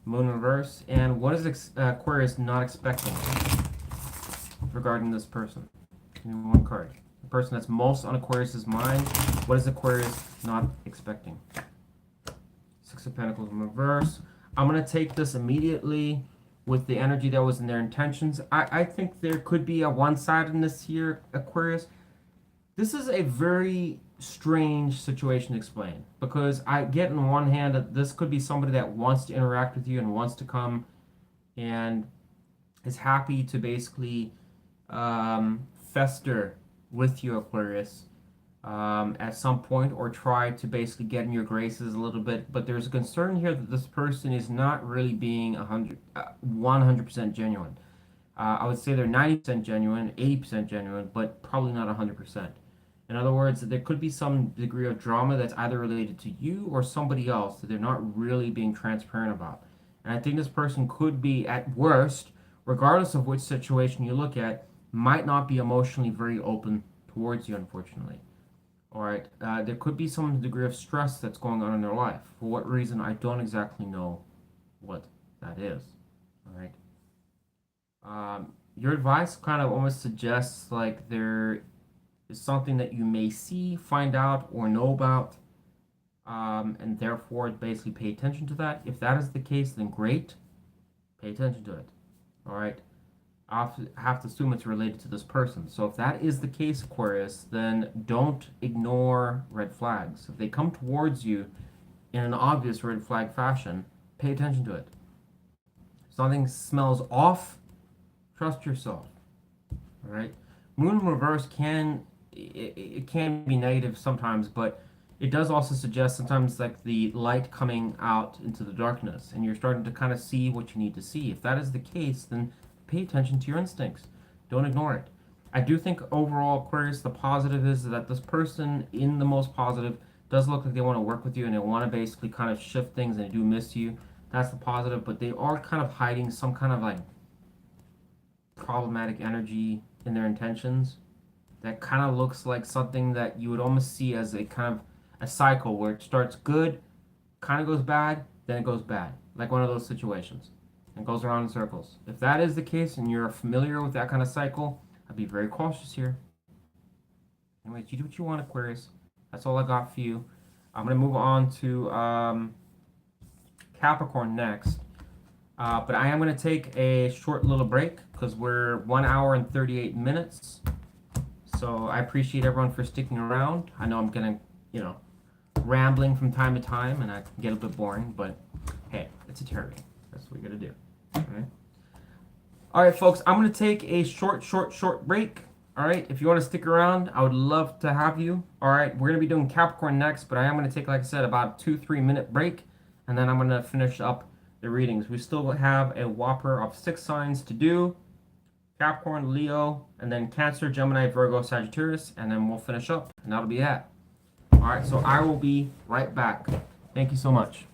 Moon reverse. And what is Aquarius not expecting regarding this person? Give me one card. The person that's most on Aquarius' mind. What is Aquarius not expecting? Six of Pentacles in reverse. I'm going to take this immediately with the energy that was in their intentions. I think there could be a one-sidedness here, Aquarius. This is a very strange situation to explain, because I get on one hand that this could be somebody that wants to interact with you and wants to come and is happy to basically fester with you, Aquarius, at some point, or try to basically get in your graces a little bit. But there's a concern here that this person is not really being 100% genuine. I would say they're 90% genuine, 80% genuine, but probably not 100%. In other words, there could be some degree of drama that's either related to you or somebody else that they're not really being transparent about. And I think this person could be, at worst, regardless of which situation you look at, might not be emotionally very open towards you, unfortunately. All right, there could be some degree of stress that's going on in their life. For what reason, I don't exactly know what that is. All right. Your advice kind of almost suggests like there is something that you may see, find out, or know about, and therefore basically pay attention to that. If that is the case, then great. Pay attention to it. All right. I have to assume it's related to this person. So if that is the case, Aquarius, then don't ignore red flags. If they come towards you in an obvious red flag fashion, pay attention to it. If something smells off, trust yourself. All right. Moon in reverse can be negative sometimes, but it does also suggest sometimes like the light coming out into the darkness, and you're starting to kind of see what you need to see. If that is the case, then pay attention to your instincts. Don't ignore it. I do think overall, Aquarius, the positive is that this person, in the most positive, does look like they want to work with you and they want to basically kind of shift things, and they do miss you. That's the positive, but they are kind of hiding some kind of like problematic energy in their intentions that kind of looks like something that you would almost see as a kind of a cycle where it starts good, kind of goes bad, then it goes bad. Like one of those situations. And goes around in circles. If that is the case and you're familiar with that kind of cycle, I'd be very cautious here. Anyways, you do what you want, Aquarius. That's all I got for you. I'm going to move on to Capricorn next. But I am going to take a short little break because we're 1 hour and 38 minutes. So I appreciate everyone for sticking around. I know I'm going to, rambling from time to time, and I can get a bit boring, but hey, it's a tarot. That's what we got to do. All right, folks, I'm going to take a short break. All right, if you want to stick around, I would love to have you. All right, we're going to be doing Capricorn next, but I am going to take, like I said, about a 2-3 minute break, and then I'm going to finish up the readings. We still have a whopper of 6 signs to do. Capricorn, Leo, and then Cancer, Gemini, Virgo, Sagittarius, and then we'll finish up, and that'll be that. All right, so I will be right back. Thank you so much.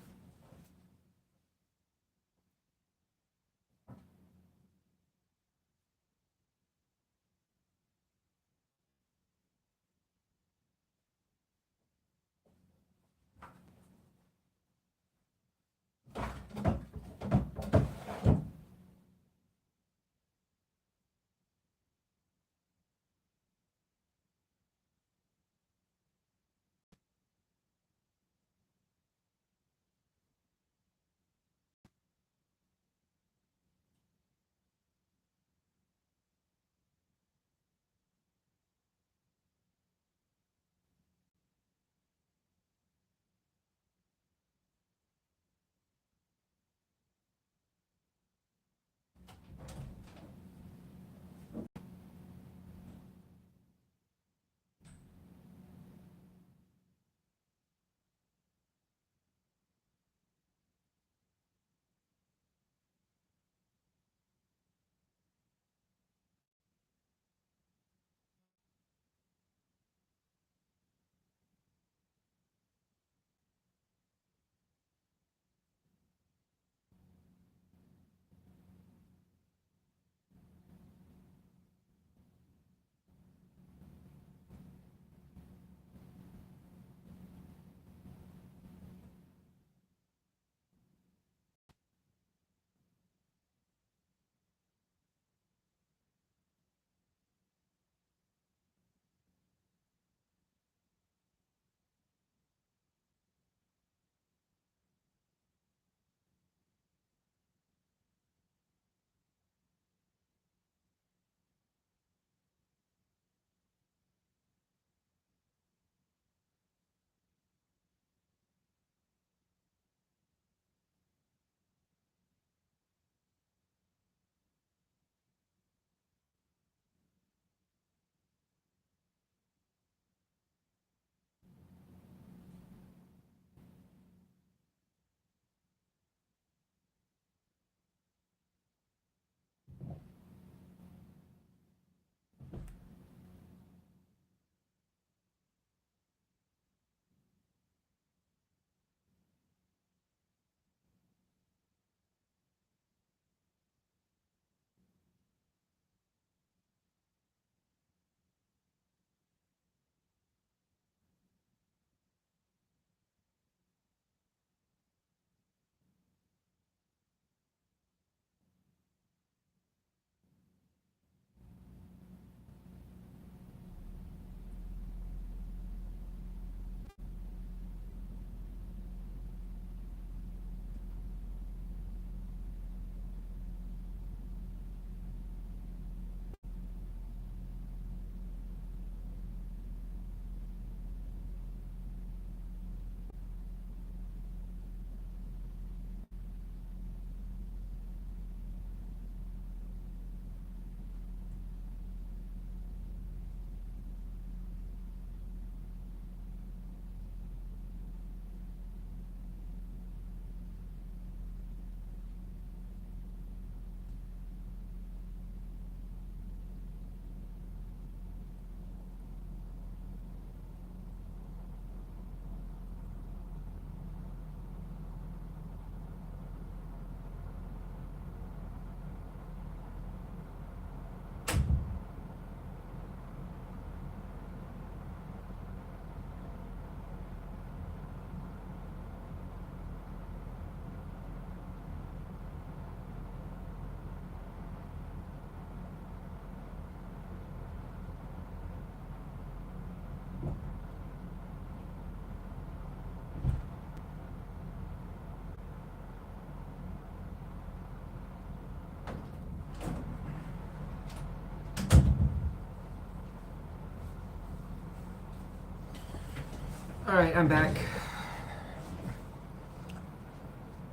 Alright, I'm back.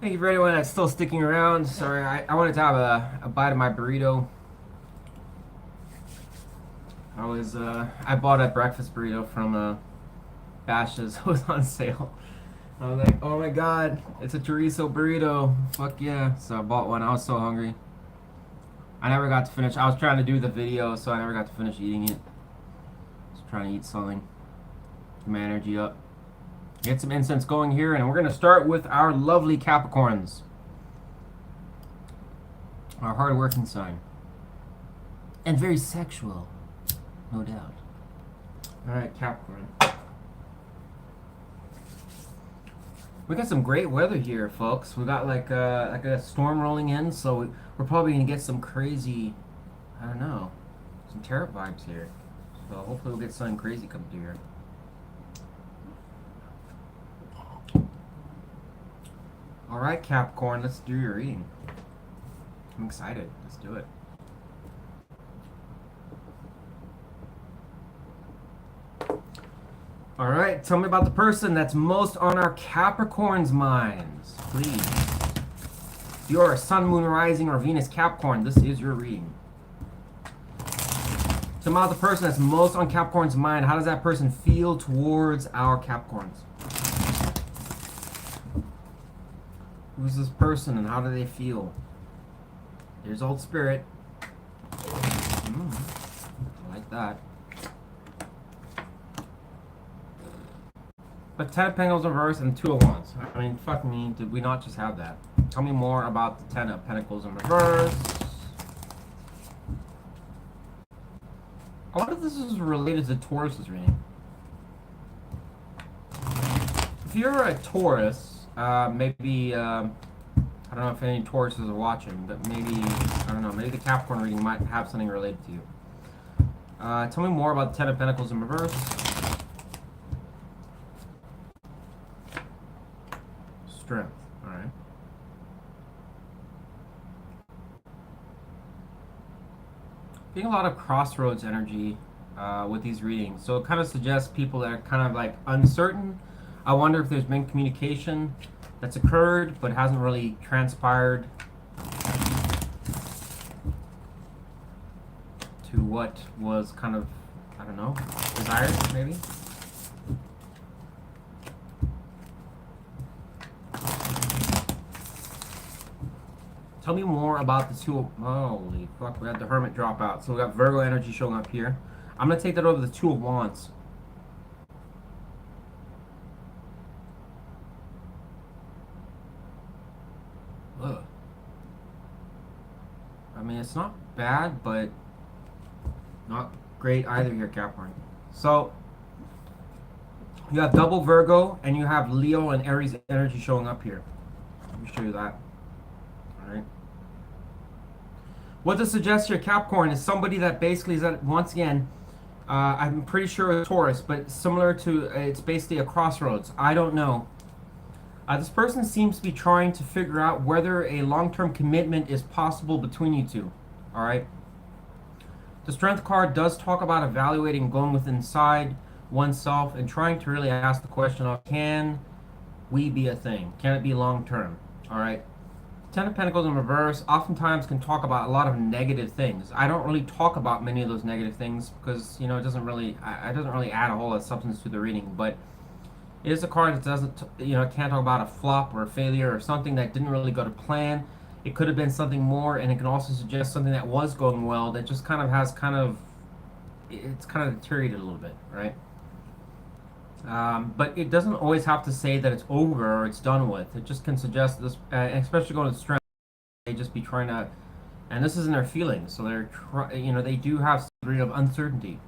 Thank you for anyone that's still sticking around. Sorry, I wanted to have a bite of my burrito. I bought a breakfast burrito from Bash's. It was on sale. I was like, oh my god, it's a chorizo burrito. Fuck yeah. So I bought one. I was so hungry. I never got to finish. I was trying to do the video, so I never got to finish eating it. Just trying to eat something. Get my energy up. Get some incense going here, and we're going to start with our lovely Capricorns. Our hard-working sign. And very sexual, no doubt. Alright, Capricorn. We got some great weather here, folks. We got like a storm rolling in, so we're probably going to get some crazy, I don't know, some tarot vibes here. So hopefully we'll get something crazy come through here. Alright, Capricorn, let's do your reading. I'm excited. Let's do it. Alright, tell me about the person that's most on our Capricorn's minds, please. If you are a Sun, Moon, Rising, or Venus Capricorn, this is your reading. Tell me about the person that's most on Capricorn's mind. How does that person feel towards our Capricorns? Who's this person and how do they feel? Here's Old Spirit. I like that. But 10 of Pentacles in reverse and 2 of Wands. I mean, fuck me, did we not just have that? Tell me more about the 10 of Pentacles in reverse. I wonder if this is related to Taurus's reading. If you're a Taurus, maybe, I don't know if any Tauruses are watching, but maybe, I don't know, maybe the Capricorn reading might have something related to you. Tell me more about the 10 of Pentacles in reverse. Strength, alright. Getting a lot of crossroads energy with these readings. So it kind of suggests people that are kind of like uncertain. I wonder if there's been communication that's occurred but hasn't really transpired to what was kind of, I don't know, desired maybe. Tell me more about the 2 of... Holy fuck, we had the Hermit drop out. So we got Virgo energy showing up here. I'm going to take that over the 2 of Wands. Ugh. I mean, it's not bad, but not great either here, Capricorn. So, you have double Virgo, and you have Leo and Aries energy showing up here. Let me show you that. Alright. What this suggests here, Capricorn, is somebody that basically is at, once again, I'm pretty sure it's Taurus, but similar to, it's basically a crossroads. I don't know. This person seems to be trying to figure out whether a long-term commitment is possible between you two. Alright? The Strength card does talk about evaluating, going within inside oneself, and trying to really ask the question of, can we be a thing? Can it be long-term? Alright? 10 of Pentacles in reverse oftentimes can talk about a lot of negative things. I don't really talk about many of those negative things because, you know, it doesn't really add a whole lot of substance to the reading, but it is a card that doesn't, you know, can't talk about a flop or a failure or something that didn't really go to plan. It could have been something more, and it can also suggest something that was going well that just kind of has it's kind of deteriorated a little bit, right? But it doesn't always have to say that it's over or it's done with. It just can suggest this, especially going to Strength, they just be trying to, and this isn't their feelings, so they're, you know, they do have some degree of uncertainty.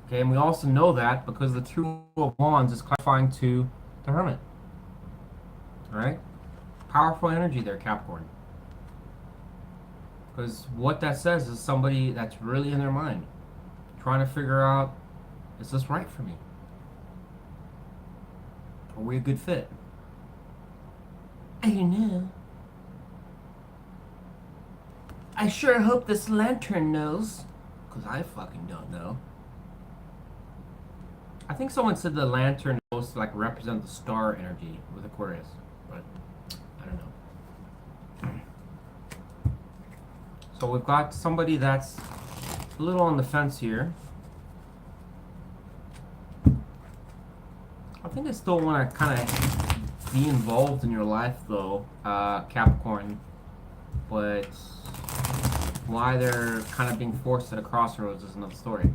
Okay, and we also know that because the 2 of Wands is clarifying to the Hermit. Alright? Powerful energy there, Capricorn. Because what that says is somebody that's really in their mind, trying to figure out, is this right for me? Are we a good fit? I don't know. I sure hope this lantern knows. Because I fucking don't know. I think someone said the lantern is supposed to like represent the star energy with Aquarius, but I don't know. So we've got somebody that's a little on the fence here. I think I still want to kind of be involved in your life though, Capricorn, but why they're kind of being forced at a crossroads is another story.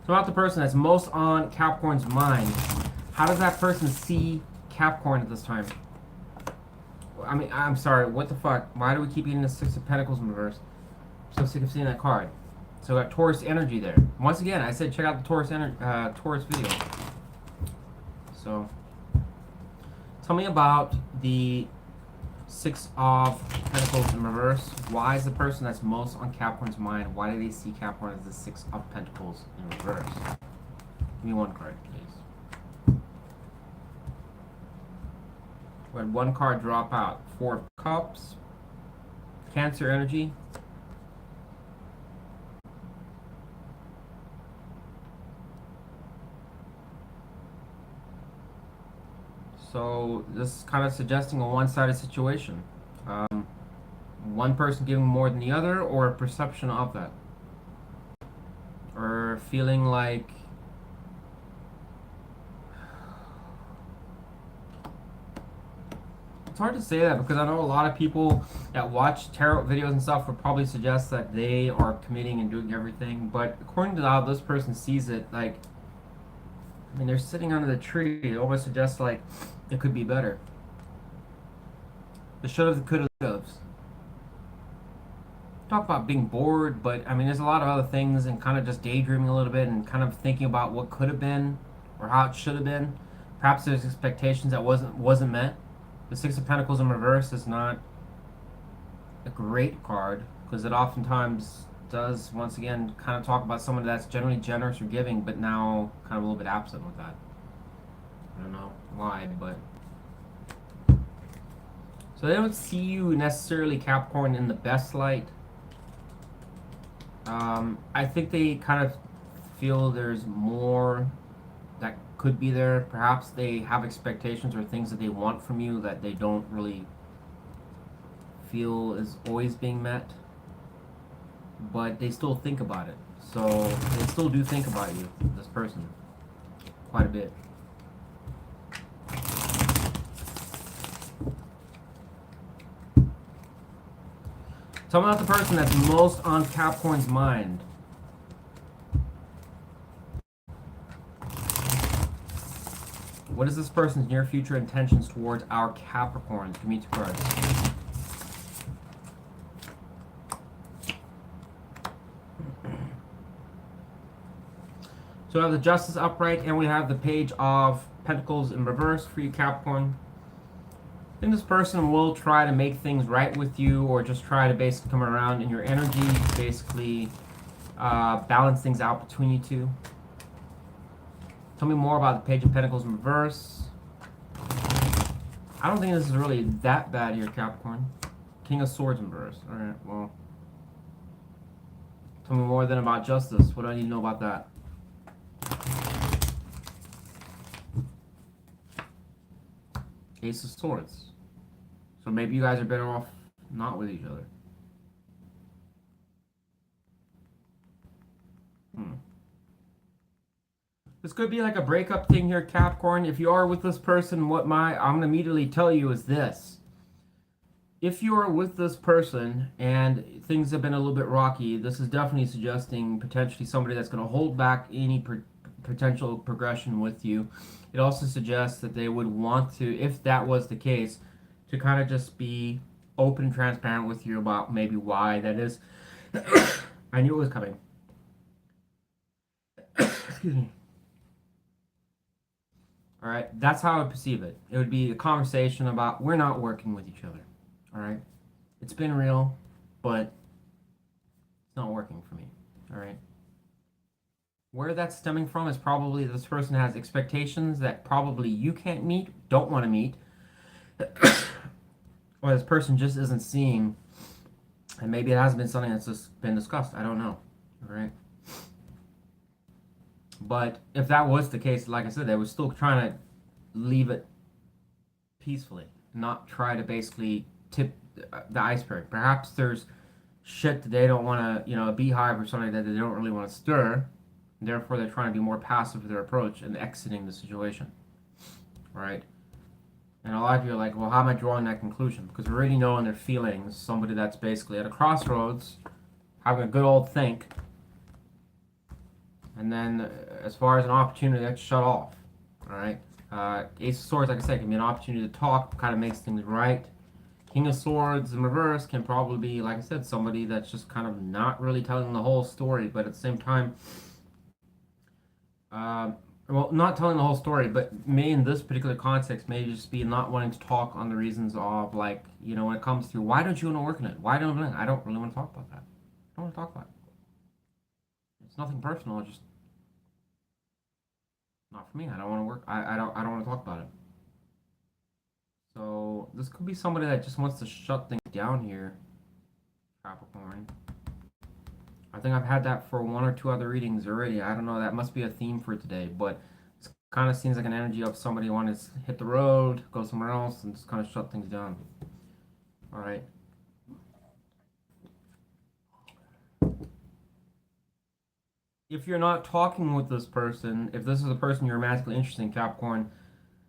So about the person that's most on Capricorn's mind, how does that person see Capricorn at this time? I mean, I'm sorry, what the fuck? Why do we keep getting the Six of Pentacles in reverse? I'm so sick of seeing that card. So we got Taurus energy there. Once again, I said check out the Taurus video. So, tell me about the Six of Pentacles in reverse. Why is the person that's most on Capricorn's mind, why do they see Capricorn as the Six of Pentacles in reverse? Give me one card, please. We had one card drop out. Four of Cups. Cancer energy. So this is kind of suggesting a one-sided situation. One person giving more than the other, or a perception of that. Or feeling like it's hard to say that because I know a lot of people that watch tarot videos and stuff would probably suggest that they are committing and doing everything, but according to how this person sees it, like, I mean, they're sitting under the tree. It almost suggests like it could be better. The should have, the could have, the could have. Talk about being bored, but I mean, there's a lot of other things and kind of just daydreaming a little bit and kind of thinking about what could have been or how it should have been. Perhaps there's expectations that wasn't met. The Six of Pentacles in reverse is not a great card because it oftentimes does, once again, kind of talk about someone that's generally generous or giving, but now kind of a little bit absent with that. I don't know why, but so they don't see you necessarily, Capricorn, in the best light. I think they kind of feel there's more that could be there. Perhaps they have expectations or things that they want from you that they don't really feel is always being met, but they still think about it. So they still do think about you, this person, quite a bit. Tell me about the person that's most on Capricorn's mind. What is this person's near future intentions towards our Capricorns? Give me two cards. So we have the Justice upright and we have the Page of Pentacles in reverse for you, Capricorn. I think this person will try to make things right with you or just try to basically come around in your energy, basically balance things out between you two. Tell me more about the Page of Pentacles in reverse. I don't think this is really that bad here, Capricorn. King of Swords in reverse. Alright, well. Tell me more then about Justice. What do I need to know about that? Ace of Swords. So maybe you guys are better off not with each other. This could be like a breakup thing here, Capricorn. If you are with this person, I'm going to immediately tell you is this. If you are with this person and things have been a little bit rocky, this is definitely suggesting potentially somebody that's going to hold back any potential progression with you. It also suggests that they would want to, if that was the case, to kind of just be open and transparent with you about maybe why that is. I knew it was coming. Excuse me. Alright, that's how I perceive it. It would be a conversation about we're not working with each other. Alright? It's been real, but it's not working for me. Alright? Where that's stemming from is probably this person has expectations that probably you can't meet, don't want to meet, or this person just isn't seeing, and maybe it hasn't been something that's just been discussed. I don't know. Alright? But if that was the case, like I said, they were still trying to leave it peacefully, not try to basically tip the iceberg. Perhaps there's shit that they don't want to, you know, a beehive or something that they don't really want to stir. Therefore, they're trying to be more passive with their approach and exiting the situation, right? And a lot of you are like, well, how am I drawing that conclusion? Because we already know in their feelings, somebody that's basically at a crossroads, having a good old think, and then as far as an opportunity, that's shut off, all right? Ace of Swords, like I said, can be an opportunity to talk, kind of makes things right. King of Swords in reverse can probably be, like I said, somebody that's just kind of not really telling the whole story, but at the same time, well, not telling the whole story, but may in this particular context, may just be not wanting to talk on the reasons of, like, you know, when it comes to, why don't you want to work in it? Why don't I don't really want to talk about that. I don't want to talk about it. It's nothing personal, it's just not for me. I don't want to work. I don't want to talk about it. So this could be somebody that just wants to shut things down here, Capricorn. I think I've had that for one or two other readings already. I don't know. That must be a theme for today, but it kind of seems like an energy of somebody wanting to hit the road, go somewhere else, and just kind of shut things down. All right. If you're not talking with this person, if this is a person you're romantically interested in, Capricorn,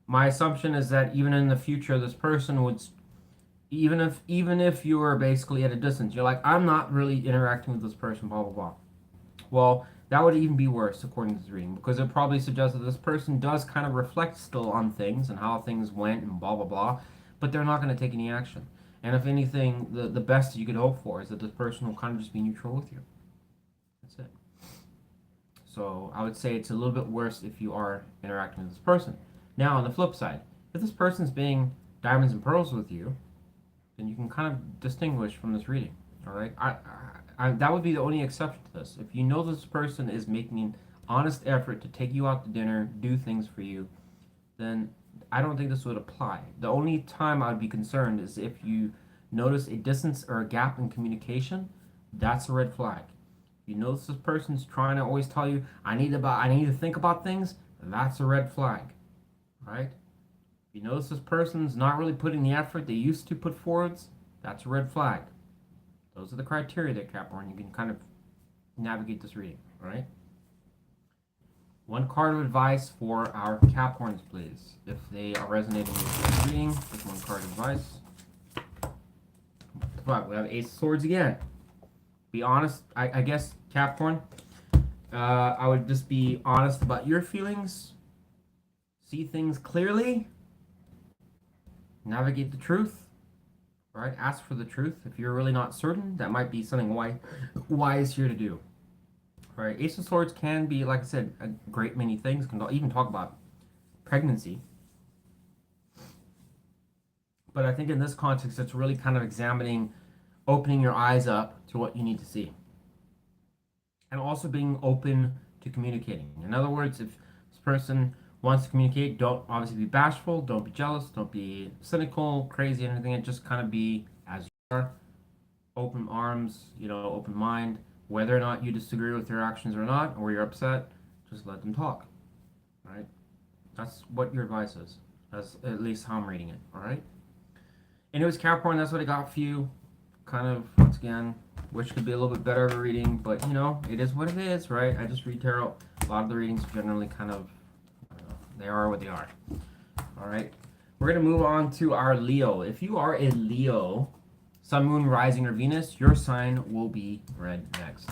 my assumption is that even in the future, this person would, even if you were basically at a distance, you're like, I'm not really interacting with this person, blah blah blah. Well, that would even be worse according to this reading, because it probably suggests that this person does kind of reflect still on things and how things went and blah blah blah, but they're not going to take any action. And if anything, the best you could hope for is that this person will kind of just be neutral with you. That's it. So I would say it's a little bit worse if you are interacting with this person. Now, on the flip side, if this person's being diamonds and pearls with you, then you can kind of distinguish from this reading. All right, that would be the only exception to this. If you know this person is making an honest effort to take you out to dinner, do things for you, then I don't think this would apply. The only time I would be concerned is if you notice a distance or a gap in communication. That's a red flag. You notice this person's trying to always tell you, I need to think about things, that's a red flag, right? If you notice this person's not really putting the effort they used to put forwards, that's a red flag. Those are the criteria there, Capricorn. You can kind of navigate this reading, all right? One card of advice for our Capricorns, please. If they are resonating with this reading, just one card of advice. But we have Ace of Swords again. Be honest, I guess, Capricorn, I would just be honest about your feelings, see things clearly, navigate the truth, right? Ask for the truth. If you're really not certain, that might be something wise here to do. Right? Ace of Swords can be, like I said, a great many things. Can even talk about pregnancy. But I think in this context, it's really kind of examining, opening your eyes up to what you need to see. And also being open to communicating. In other words, if this person wants to communicate, don't obviously be bashful, don't be jealous, don't be cynical, crazy, anything. And just kind of be as you are. Open arms, open mind. Whether or not you disagree with their actions or not, or you're upset, just let them talk. Right? That's what your advice is. That's at least how I'm reading it. All right? Anyways, Capricorn, that's what I got for you. Kind of, once again, wish could be a little bit better of a reading, but it is what it is, right? I just read tarot. A lot of the readings generally kind of, they are what they are. All right? We're going to move on to our Leo. If you are a Leo, Sun, Moon, Rising, or Venus, your sign will be red next.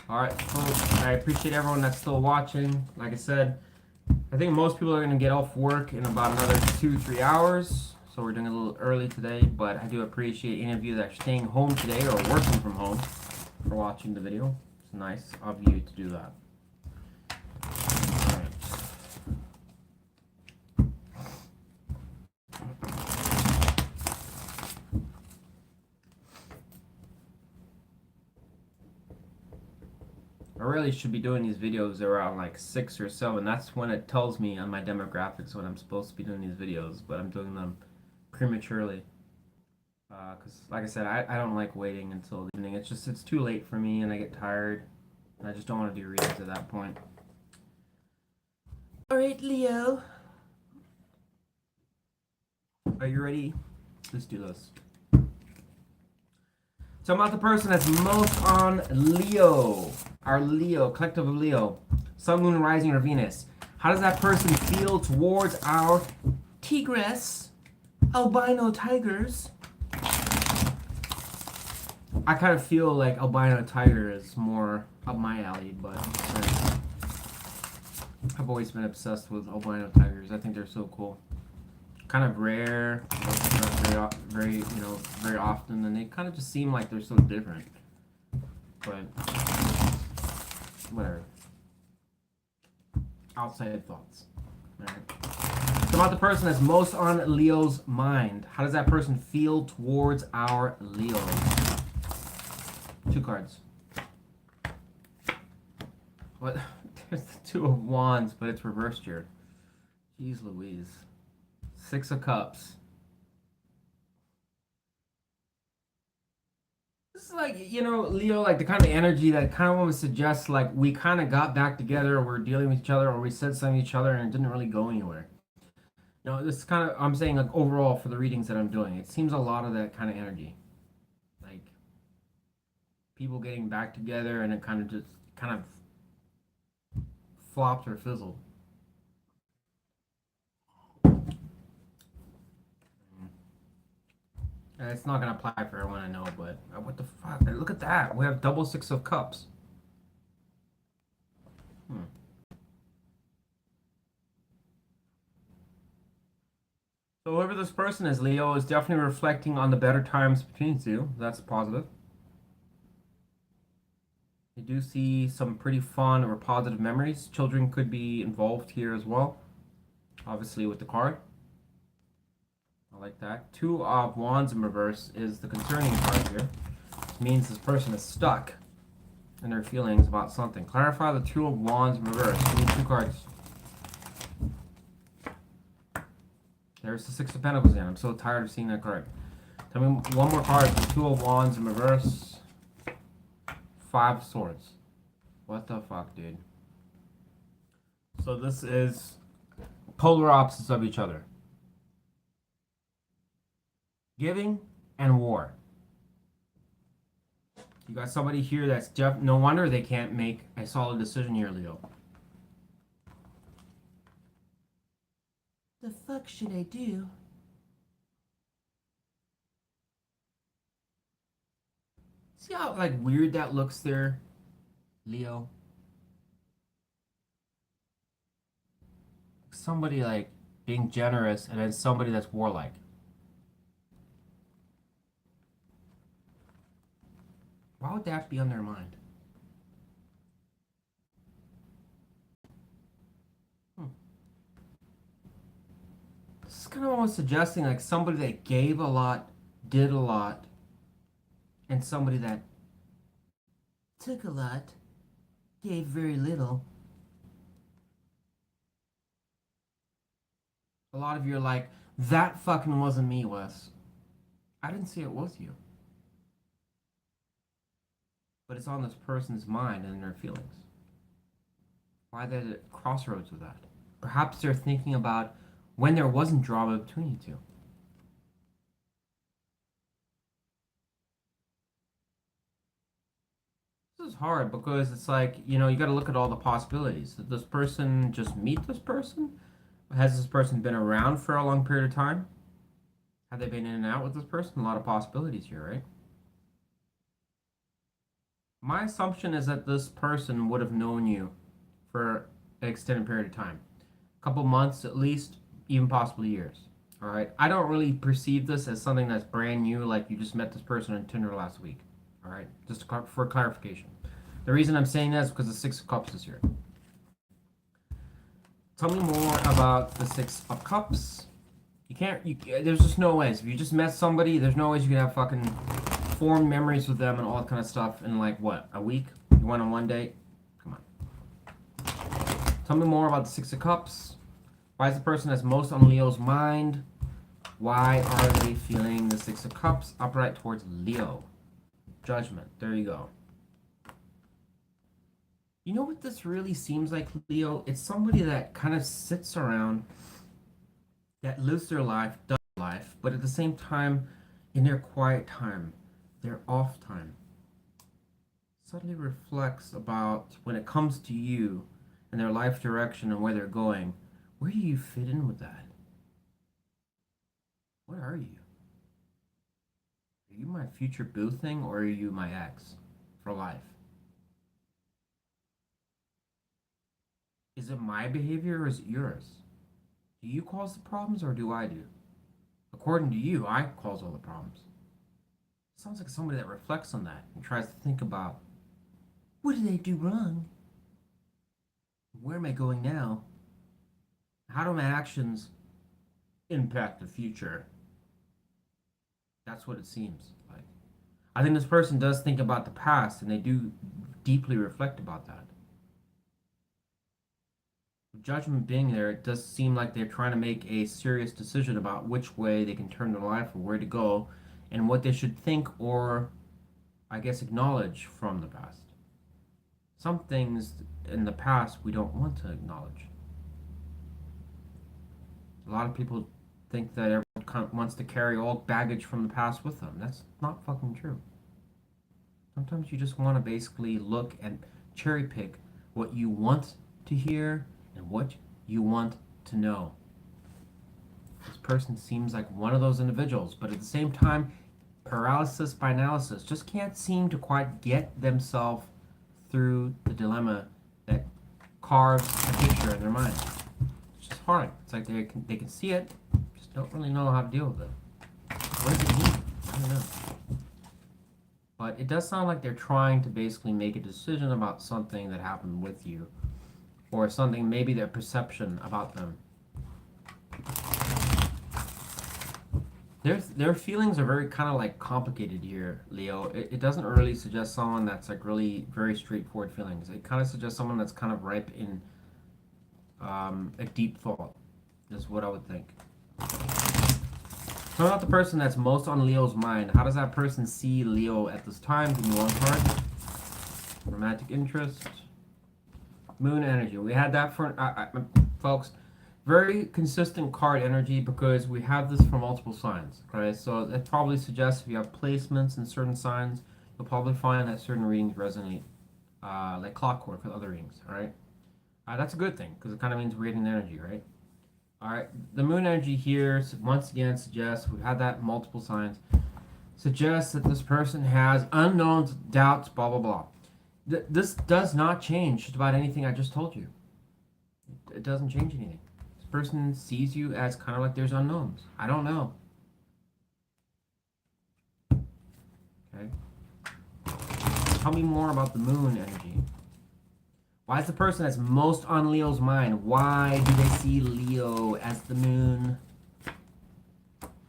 All right, folks, I appreciate everyone that's still watching. Like I said, I think most people are going to get off work in about another 2-3 hours. So we're doing a little early today, but I do appreciate any of you that are staying home today or working from home for watching the video. It's nice of you to do that. really should be doing these videos around like 6 or so, and that's when it tells me on my demographics when I'm supposed to be doing these videos, but I'm doing them prematurely. Because, like I said, I don't like waiting until the evening. It's too late for me, and I get tired, and I just don't want to do readings at that point. Alright, Leo. Are you ready? Let's do this. So I'm about the person that's most on Leo. Our Leo, collective of Leo. Sun, Moon, Rising, or Venus. How does that person feel towards our tigress, albino tigers? I kind of feel like albino tiger is more up my alley, but I've always been obsessed with albino tigers. I think they're so cool. Kind of rare, very often, and they kind of just seem like they're so different. But whatever. Outside thoughts. Alright. So about the person that's most on Leo's mind. How does that person feel towards our Leo? 2 cards. What? There's the 2 of Wands, but it's reversed here. Jeez Louise. 6 of Cups. This is like, Leo, like the kind of energy that kind of almost suggests like we kind of got back together, or we're dealing with each other, or we said something to each other and it didn't really go anywhere. This is kind of, I'm saying like overall for the readings that I'm doing, it seems a lot of that kind of energy. Like people getting back together and it kind of flopped or fizzled. It's not going to apply for everyone I know, but what the fuck? Look at that. We have double 6 of Cups. So whoever this person is, Leo, is definitely reflecting on the better times between the two. That's positive. You do see some pretty fun or positive memories. Children could be involved here as well. Obviously with the card. I like that. 2 of Wands in reverse is the concerning card here. Which means this person is stuck in their feelings about something. Clarify the 2 of Wands in reverse. Give me 2 cards. There's the 6 of Pentacles again. I'm so tired of seeing that card. Tell me one more card. The 2 of Wands in reverse. 5 of Swords. What the fuck, dude? So this is polar opposites of each other. Giving and war. You got somebody here that's no wonder they can't make a solid decision here, Leo. The fuck should I do? See how like weird that looks there, Leo? Somebody like being generous and then somebody that's warlike. Why would that be on their mind? This is kind of almost suggesting like somebody that gave a lot, did a lot, and somebody that took a lot, gave very little. A lot of you are like, that fucking wasn't me, Wes. I didn't say it was you. But it's on this person's mind and their feelings. Why they're at crossroads with that? Perhaps they're thinking about when there wasn't drama between you two. This is hard because it's like, you got to look at all the possibilities. Did this person just meet this person? Has this person been around for a long period of time? Have they been in and out with this person? A lot of possibilities here, right? My assumption is that this person would have known you for an extended period of time. A couple months at least, even possibly years. All right? I don't really perceive this as something that's brand new, like you just met this person on Tinder last week. All right? Just for clarification. The reason I'm saying that is because the 6 of Cups is here. Tell me more about the 6 of Cups. There's just no ways. If you just met somebody, there's no ways you can have fucking formed memories with them and all that kind of stuff in like what, a week? You went on one date, Tell me more about the Six of Cups. Why is the person that's most on Leo's mind? Why are they feeling the Six of Cups upright towards Leo? Judgment. There you go. You know what this really seems like, Leo? It's somebody that kind of sits around, that lives their life, does life, but at the same time, in their quiet time, their off time, suddenly reflects about when it comes to you and their life direction and where they're going. Where do you fit in with that? What are you? Are you my future boo thing, or are you my ex for life? Is it my behavior or is it yours? Do you cause the problems or do I do? According to you, I cause all the problems. Sounds like somebody that reflects on that and tries to think about, what did I do wrong? Where am I going now? How do my actions impact the future? That's what it seems like. I think this person does think about the past and they do deeply reflect about that. Judgment being there, it does seem like they're trying to make a serious decision about which way they can turn their life or where to go and what they should think or, I guess, acknowledge from the past. Some things in the past we don't want to acknowledge. A lot of people think that everyone wants to carry all baggage from the past with them. That's not fucking true. Sometimes you just want to basically look and cherry pick what you want to hear and what you want to know. This person seems like one of those individuals, but at the same time, paralysis by analysis, just can't seem to quite get themselves through the dilemma that carves a picture in their mind. It's just hard. It's like they can see it, just don't really know how to deal with it. What does it mean? I don't know. But it does sound like they're trying to basically make a decision about something that happened with you, or something, maybe their perception about them. Their feelings are very kind of like complicated here, Leo. It doesn't really suggest someone that's like really very straightforward feelings. It kind of suggests someone that's kind of ripe in a deep thought, is what I would think. So about the person that's most on Leo's mind. How does that person see Leo at this time? Give me one card. Romantic interest. Moon energy. We had that for folks. Very consistent card energy because we have this for multiple signs. Okay, so that probably suggests if you have placements in certain signs, you'll probably find that certain readings resonate like clockwork with other readings. All right, that's a good thing because it kind of means we're getting energy, right? All right, the moon energy here once again suggests we've had that in multiple signs. Suggests that this person has unknowns, doubts, blah blah blah. This does not change just about anything I just told you. It doesn't change anything. This person sees you as kind of like there's unknowns. I don't know. Okay. Tell me more about the moon energy. Why is the person that's most on Leo's mind? Why do they see Leo as the moon?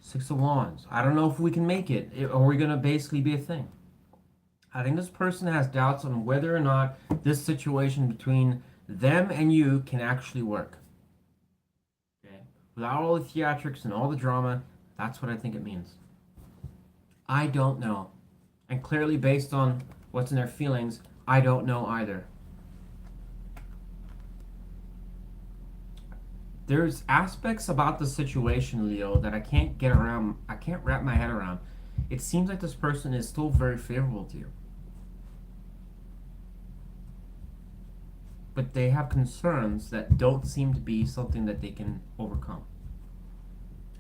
Six of Wands. I don't know if we can make it. Are we going to basically be a thing? I think this person has doubts on whether or not this situation between them and you can actually work. Okay? Without all the theatrics and all the drama, that's what I think it means. I don't know. And clearly based on what's in their feelings, I don't know either. There's aspects about the situation, Leo, that I can't get around. I can't wrap my head around. It seems like this person is still very favorable to you. But they have concerns that don't seem to be something that they can overcome.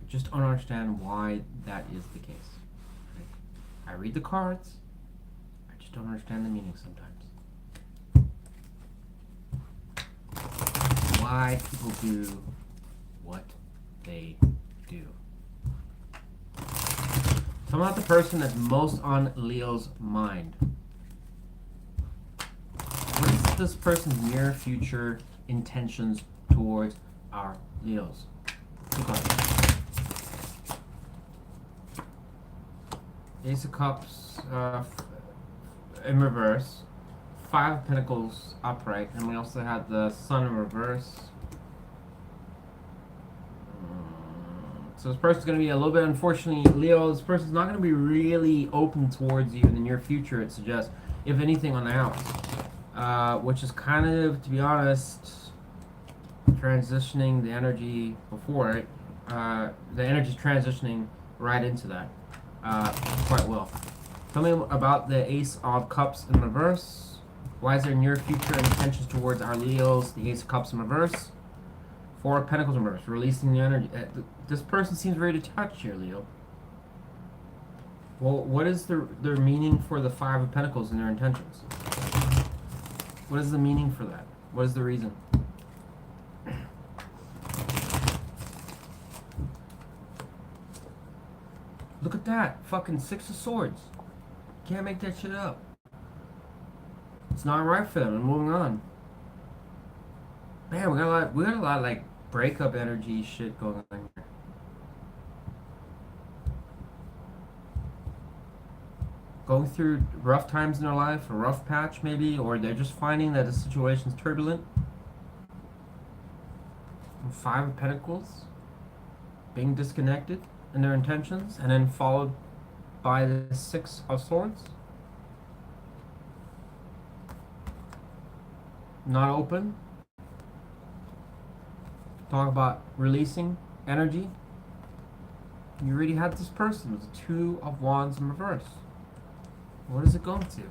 I just don't understand why that is the case. I read the cards, I just don't understand the meaning sometimes. Why people do what they do. Tell me about the person that's most on Leo's mind. What is this person's near future intentions towards our Leos? Ace of Cups in reverse. Five of Pentacles upright, and we also had the Sun in reverse. So this person's going to be a little bit, unfortunately, Leo, this person's not going to be really open towards you in the near future, it suggests. If anything, on the outs. Which is kind of, to be honest, transitioning the energy before it. The energy's transitioning right into that. Quite well. Tell me about the Ace of Cups in reverse. Why is there near future intentions towards our Leos? The Ace of Cups in reverse. Four of Pentacles in reverse. Releasing the energy. This person seems very detached here, Leo. Well, what is their meaning for the Five of Pentacles and their intentions? What is the meaning for that? What is the reason? Look at that. Fucking Six of Swords. Can't make that shit up. It's not right for them. I'm moving on. Man, we got a lot of like breakup energy shit going on here. Going through rough times in their life, a rough patch maybe, or they're just finding that the situation's turbulent. Five of Pentacles, being disconnected in their intentions, and then followed by the Six of Swords. Not open. Talk about releasing energy. You already had this person with the Two of Wands in reverse. What is it going to?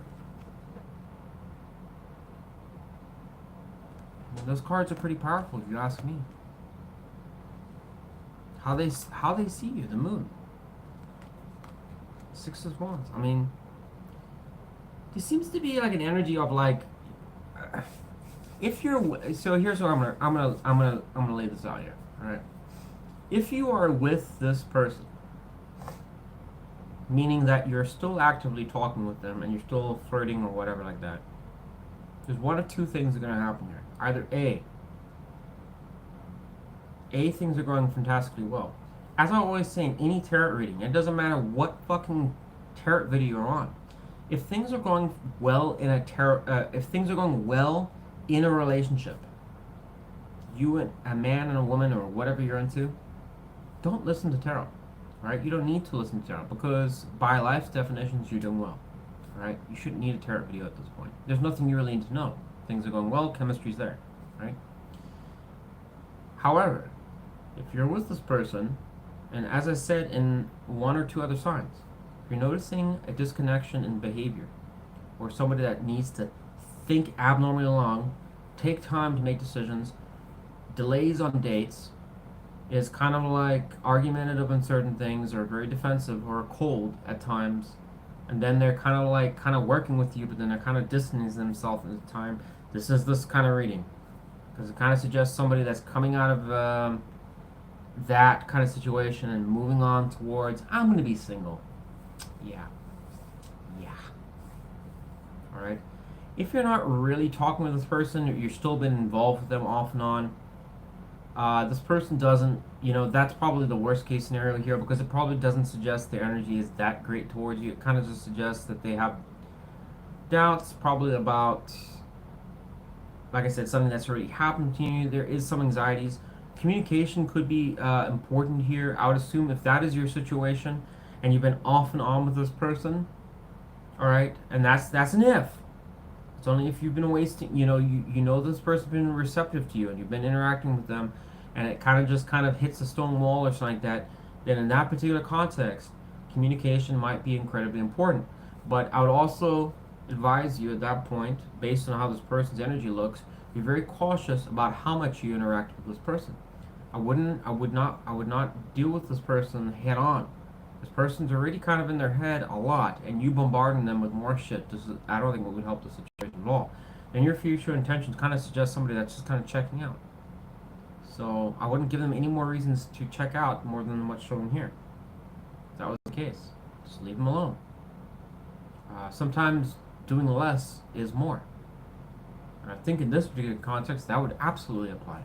I mean, those cards are pretty powerful, if you ask me. How they see you, the Moon. Six of Wands. I mean, there seems to be like an energy of like, if you're so here's what I'm gonna lay this out here. All right. If you are with this person, meaning that you're still actively talking with them and you're still flirting or whatever like that, there's one of two things that are going to happen here. Either A, things are going fantastically well. As I'm always saying, any tarot reading, it doesn't matter what fucking tarot video you're on. If things are going well in a tarot, if things are going well in a relationship, you and a man and a woman or whatever you're into, don't listen to tarot. Right? You don't need to listen to tarot because by life's definitions, you're doing well. Right? You shouldn't need a tarot video at this point. There's nothing you really need to know. Things are going well, chemistry's there. Right? However, if you're with this person, and as I said in one or two other signs, if you're noticing a disconnection in behavior, or somebody that needs to think abnormally long, take time to make decisions, delays on dates, is kind of like argumentative on certain things, or very defensive, or cold at times, and then they're kind of working with you, but then they're kind of distancing themselves at the time. This is this kind of reading, because it kind of suggests somebody that's coming out of that kind of situation and moving on towards, I'm going to be single. Yeah. All right. If you're not really talking with this person, or you're still been involved with them off and on, this person doesn't, that's probably the worst case scenario here, because it probably doesn't suggest their energy is that great towards you. It kind of just suggests that they have doubts, probably about, like I said, something that's already happened to you. There is some anxieties. Communication could be important here. I would assume if that is your situation and you've been off and on with this person, all right, and that's an if. It's only if you've been wasting, you know this person's been receptive to you and you've been interacting with them, and it kind of hits a stone wall or something like that, then in that particular context, communication might be incredibly important. But I would also advise you at that point, based on how this person's energy looks, be very cautious about how much you interact with this person. I would not deal with this person head on. This person's already kind of in their head a lot, and you bombarding them with more shit, I don't think it would help the situation at all. And your future intentions kind of suggest somebody that's just kind of checking out. So I wouldn't give them any more reasons to check out more than what's shown here. If that was the case, just leave them alone. Sometimes doing less is more. And I think in this particular context, that would absolutely apply.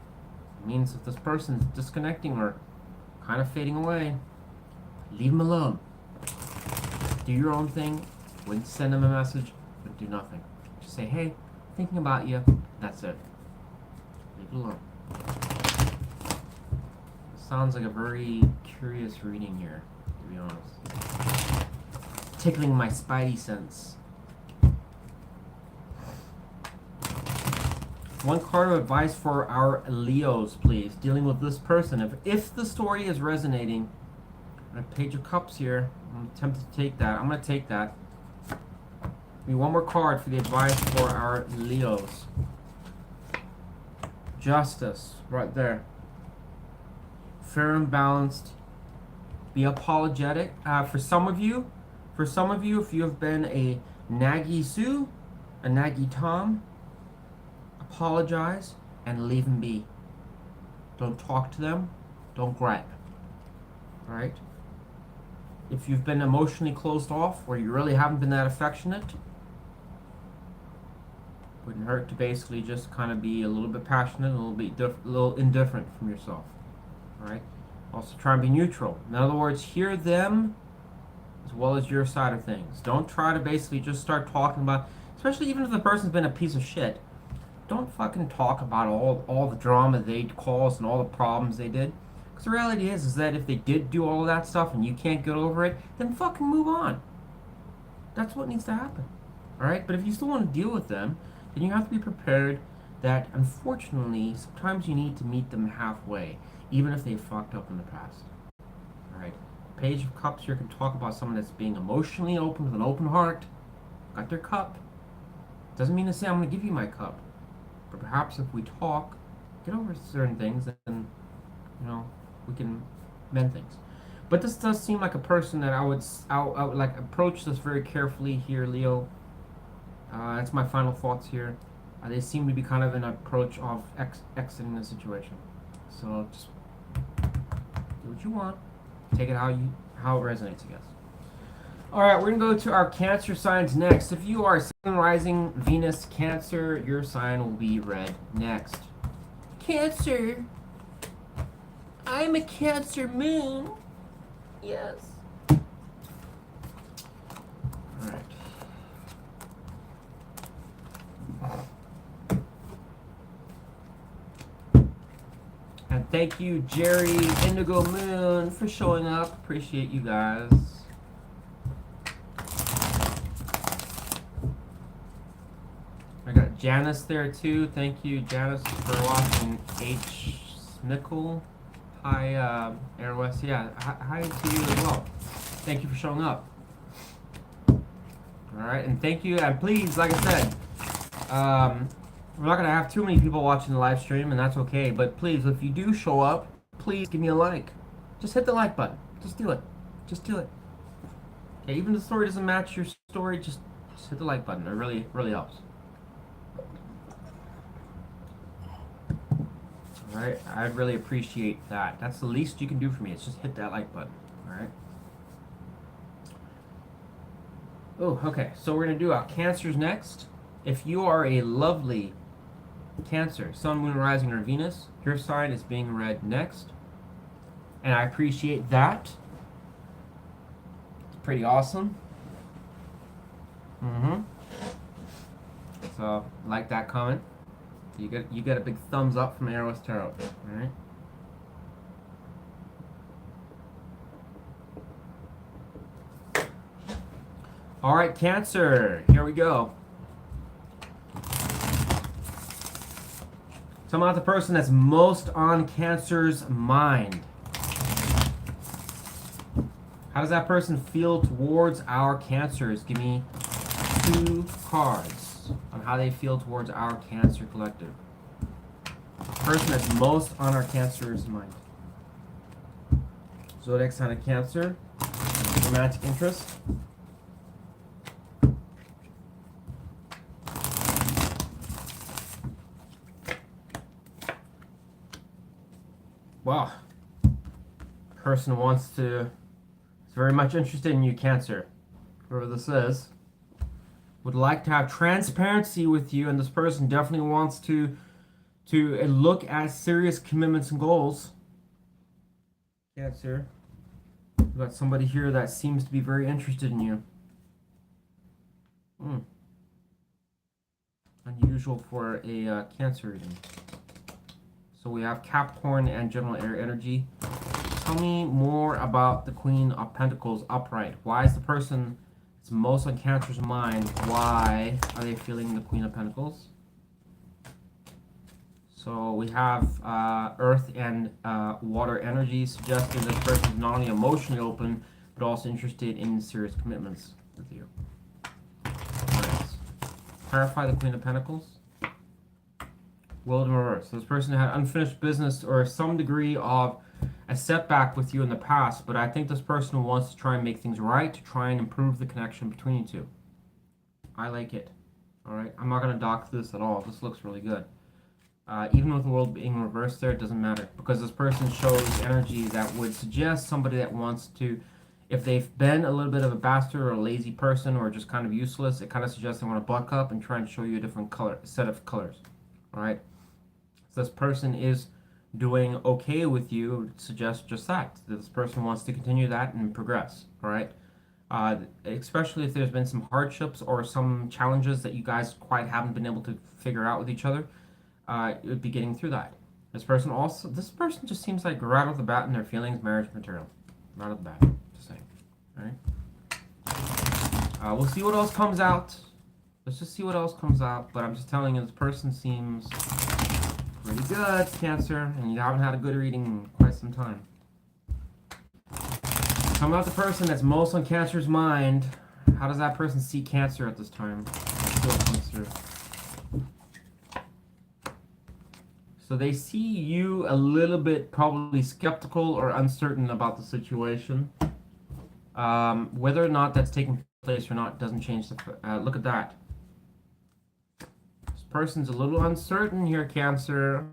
It means if this person's disconnecting or kind of fading away, leave them alone. Do your own thing. Wouldn't send them a message, but do nothing. Just say, hey, thinking about you. That's it. Leave it alone. Sounds like a very curious reading here, to be honest. Tickling my spidey sense. One card of advice for our Leos, please, dealing with this person. If the story is resonating, a Page of Cups here. I'm tempted to take that. I'm going to take that. Give me one more card for the advice for our Leos. Justice, right there. Fair and balanced. Be apologetic. For some of you, if you have been a naggy Sue, a naggy Tom, apologize and leave them be. Don't talk to them. Don't gripe. Alright? If you've been emotionally closed off, or you really haven't been that affectionate, wouldn't hurt to basically just kind of be a little bit passionate, a little indifferent from yourself. Alright? Also try and be neutral. In other words, hear them as well as your side of things. Don't try to basically just start talking about, especially even if the person's been a piece of shit, don't fucking talk about all the drama they caused and all the problems they did. Because the reality is that if they did do all of that stuff and you can't get over it, then fucking move on. That's what needs to happen. Alright? But if you still want to deal with them, then you have to be prepared that, unfortunately, sometimes you need to meet them halfway, even if they fucked up in the past. Alright? Page of Cups here can talk about someone that's being emotionally open with an open heart, got their cup. Doesn't mean to say I'm going to give you my cup. But perhaps if we talk, get over certain things, then, you know, we can mend things. But this does seem like a person that I would like approach this very carefully here, Leo. That's my final thoughts here. They seem to be kind of an approach of exiting the situation. So just do what you want. Take it how it resonates, I guess. Alright, we're going to go to our Cancer signs next. If you are Sun, Rising, Venus, Cancer, your sign will be red next. Cancer. I'm a Cancer moon. Yes. Alright. And thank you, Jerry Indigo Moon, for showing up. Appreciate you guys. I got Janice there too. Thank you, Janice, for watching. H. Snickle. Hi, Airwest. Yeah, hi to you as well. Thank you for showing up. Alright, and thank you. And please, like I said, we're not going to have too many people watching the live stream, and that's okay. But please, if you do show up, please give me a like. Just hit the like button. Just do it. Just do it. Okay, even if the story doesn't match your story, just hit the like button. It really, really helps. Alright, I'd really appreciate that. That's the least you can do for me. It's just hit that like button. Alright. Oh, okay. So we're going to do our Cancers next. If you are a lovely Cancer, Sun, Moon, Rising, or Venus, your sign is being read next. And I appreciate that. It's pretty awesome. So, like that comment. You get a big thumbs up from Aries Tarot. Alright? Alright, Cancer. Here we go. Talking about the person that's most on Cancer's mind. How does that person feel towards our Cancers? Give me 2 cards on how they feel towards our Cancer collective. The person that's most on our Cancer's mind. Zodiac sign of Cancer. Romantic interest. Wow. Person is very much interested in you, Cancer. Whoever this is. Would like to have transparency with you, and this person definitely wants to look at serious commitments and goals. Cancer. We've got somebody here that seems to be very interested in you. Unusual. usual for a Cancer reading. So we have Capricorn and general air energy. Tell me more about the Queen of Pentacles upright. Why is the person that's most on Cancer's mind, why are they feeling the Queen of Pentacles? So we have earth and water energy suggesting this person is not only emotionally open, but also interested in serious commitments with you. Nice. Clarify the Queen of Pentacles. World in reverse. So this person had unfinished business or some degree of a setback with you in the past, but I think this person wants to try and make things right, to try and improve the connection between you two. I like it. Alright, I'm not going to dock this at all. This looks really good. Even with the world being reversed there, it doesn't matter. Because this person shows energy that would suggest somebody that wants to, if they've been a little bit of a bastard or a lazy person or just kind of useless, it kind of suggests they want to buck up and try and show you a different set of colors. Alright? So this person is doing okay with you. It would suggest just that. This person wants to continue that and progress. Alright? Especially if there's been some hardships or some challenges that you guys quite haven't been able to figure out with each other. It would be getting through that. This person just seems like right off the bat in their feelings, marriage material. Right off the bat, just saying. Alright? We'll see what else comes out. Let's just see what else comes out. But I'm just telling you, this person seems pretty good, Cancer, and you haven't had a good reading in quite some time. Talking about the person that's most on Cancer's mind, how does that person see Cancer at this time? Still comes through. So they see you a little bit probably skeptical or uncertain about the situation. Whether or not that's taking place or not doesn't change the... look at that. This person's a little uncertain here, Cancer.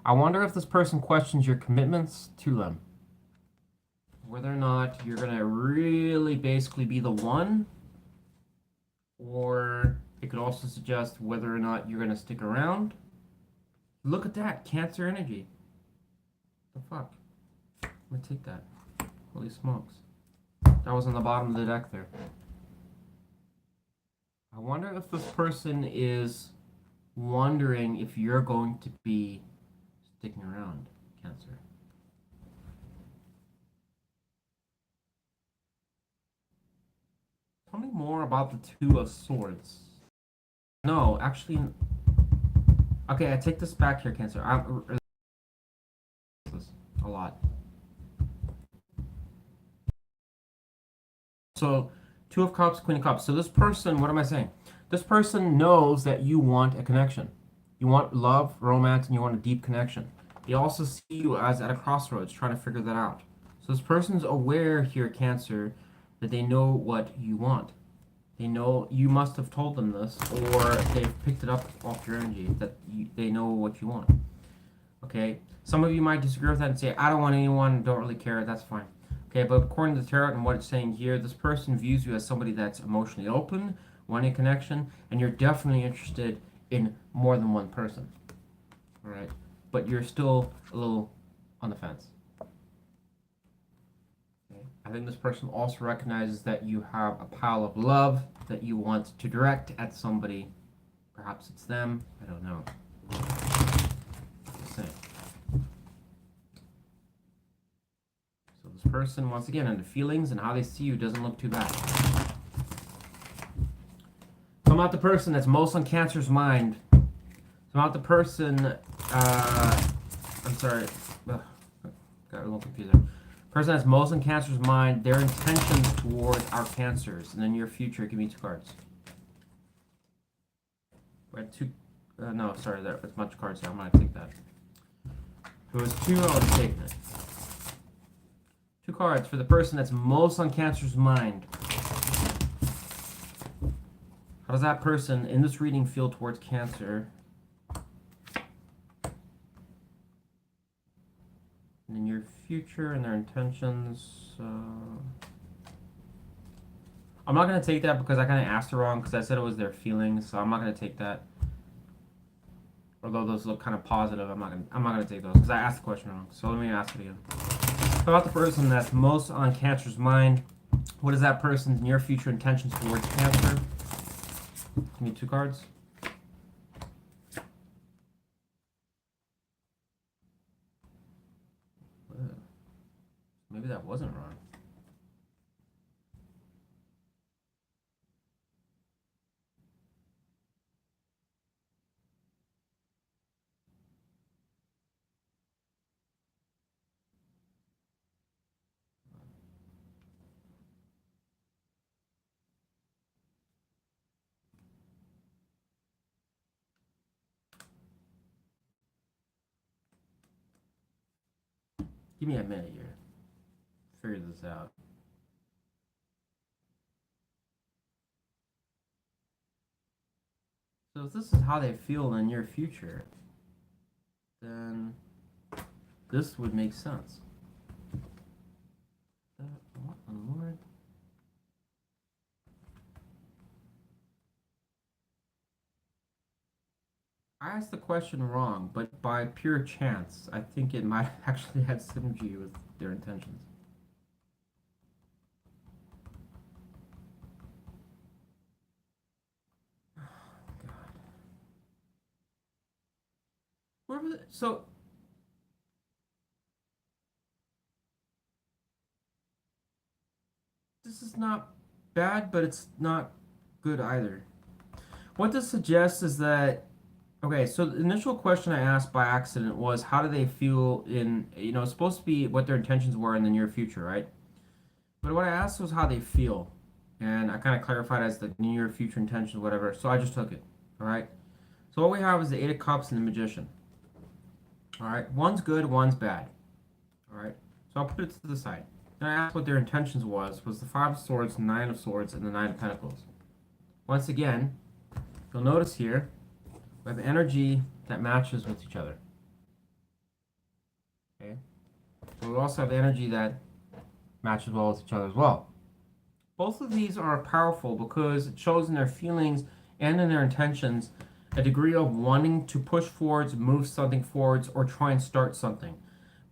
I wonder if this person questions your commitments to them. Whether or not you're going to really basically be the one. Or it could also suggest whether or not you're going to stick around. Look at that, Cancer energy. What the fuck? I'm gonna take that. Holy smokes. That was on the bottom of the deck there. I wonder if this person is wondering if you're going to be sticking around, Cancer. Tell me more about the Two of Swords. No, actually... Okay, I take this back here, Cancer. A lot. So, Two of Cups, Queen of Cups. So this person, what am I saying? This person knows that you want a connection. You want love, romance, and you want a deep connection. They also see you as at a crossroads, trying to figure that out. So this person's aware here, Cancer, that they know what you want. They know you must have told them this, or they've picked it up off your energy, that they know what you want. Okay? Some of you might disagree with that and say, I don't want anyone, don't really care, that's fine. Okay, but according to the tarot and what it's saying here, this person views you as somebody that's emotionally open, wanting connection, and you're definitely interested in more than one person. Alright? But you're still a little on the fence. I think this person also recognizes that you have a pile of love that you want to direct at somebody. Perhaps it's them. I don't know. Just saying. So this person, once again, and the feelings and how they see you doesn't look too bad. So I'm not the person that's most on Cancer's mind. So I'm not the person... I'm sorry. Ugh, got a little confused there. Person that's most in Cancer's mind, their intentions toward our Cancers, and in your future, give me 2 cards. We had 2. No, sorry, there's a bunch of cards here. I'm gonna take that. If it was 2, I would have taken it. 2 cards for the person that's most on Cancer's mind. How does that person in this reading feel towards Cancer? And in your future and their intentions. I'm not going to take that because I kind of asked it wrong because I said it was their feelings, so I'm not going to take that. Although those look kind of positive, I'm not going to take those because I asked the question wrong. So let me ask it again. About the person that's most on Cancer's mind, what is that person's near future intentions towards Cancer? Give me 2 cards. wasn't wrong. Give me a minute here. Figure this out. So if this is how they feel in the near future, then this would make sense. What in the Lord? I asked the question wrong, but by pure chance, I think it might actually have synergy with their intentions. Oh, God. Where was it? So, this is not bad, but it's not good either. What this suggests is that, okay, so the initial question I asked by accident was how do they feel in, it's supposed to be what their intentions were in the near future, right? But what I asked was how they feel. And I kind of clarified as the near future intentions, whatever. So I just took it, all right? So what we have is the Eight of Cups and the Magician. All right, one's good, one's bad. All right, so I'll put it to the side. Then I asked what their intentions was the Five of Swords, Nine of Swords, and the Nine of Pentacles. Once again, you'll notice here, we have energy that matches with each other. Okay, but we also have energy that matches well with each other as well. Both of these are powerful because it shows in their feelings and in their intentions a degree of wanting to push forwards, move something forwards, or try and start something.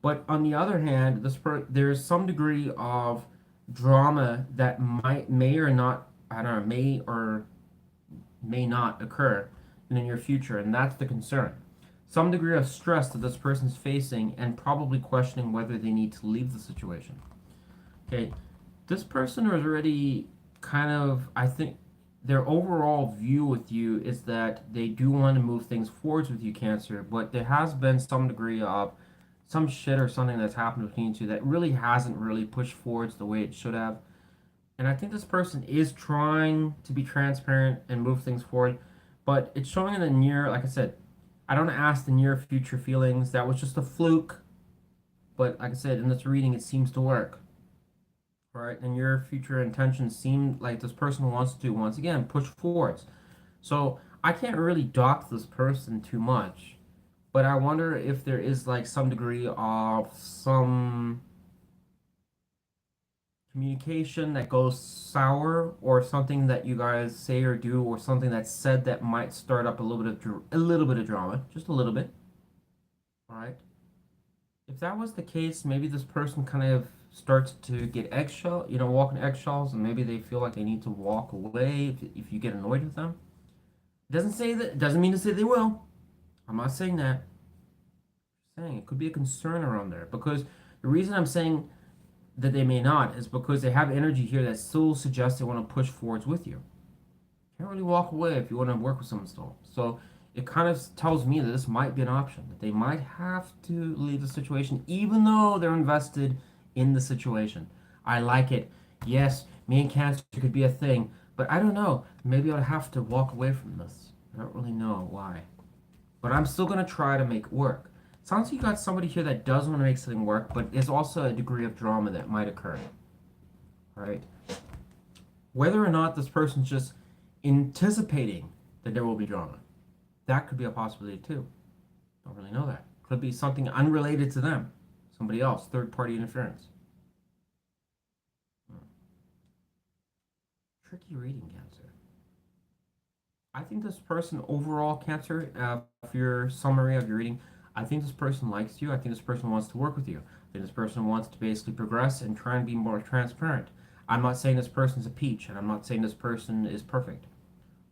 But on the other hand, there's some degree of drama that may or not, I don't know, may or may not occur in the near future, and that's the concern. Some degree of stress that this person's facing and probably questioning whether they need to leave the situation. Okay, this person is already kind of, I think, their overall view with you is that they do want to move things forwards with you, Cancer, but there has been some degree of some shit or something that's happened between you two that really hasn't really pushed forwards the way it should have. And I think this person is trying to be transparent and move things forward, but it's showing in the near, like I said, I don't ask the near future feelings. That was just a fluke. But like I said, in this reading, it seems to work. Right, and your future intentions seem like this person wants to once again push forwards. So I can't really dock this person too much, but I wonder if there is like some degree of some communication that goes sour, or something that you guys say or do, or something that's said that might start up a little bit of drama, just a little bit. All right. If that was the case, maybe this person kind of starts to get walking eggshells, and maybe they feel like they need to walk away if you get annoyed with them. It doesn't say that. It doesn't mean to say they will. I'm not saying that. I'm saying it could be a concern around there, because the reason I'm saying that they may not is because they have energy here that still suggests they want to push forwards with you. Can't really walk away if you want to work with someone still. So it kind of tells me that this might be an option, that they might have to leave the situation even though they're invested in the situation. I like it. Yes, me and Cancer could be a thing, but I don't know. Maybe I'll have to walk away from this. I don't really know why. But I'm still going to try to make it work. Sounds like you got somebody here that does want to make something work, but there's also a degree of drama that might occur. All right? Whether or not this person's just anticipating that there will be drama, that could be a possibility too. Don't really know that. Could be something unrelated to them. Somebody else, third-party interference. Tricky reading, Cancer. I think this person overall, Cancer, for your summary of your reading, I think this person likes you. I think this person wants to work with you. I think this person wants to basically progress and try and be more transparent. I'm not saying this person's a peach, and I'm not saying this person is perfect.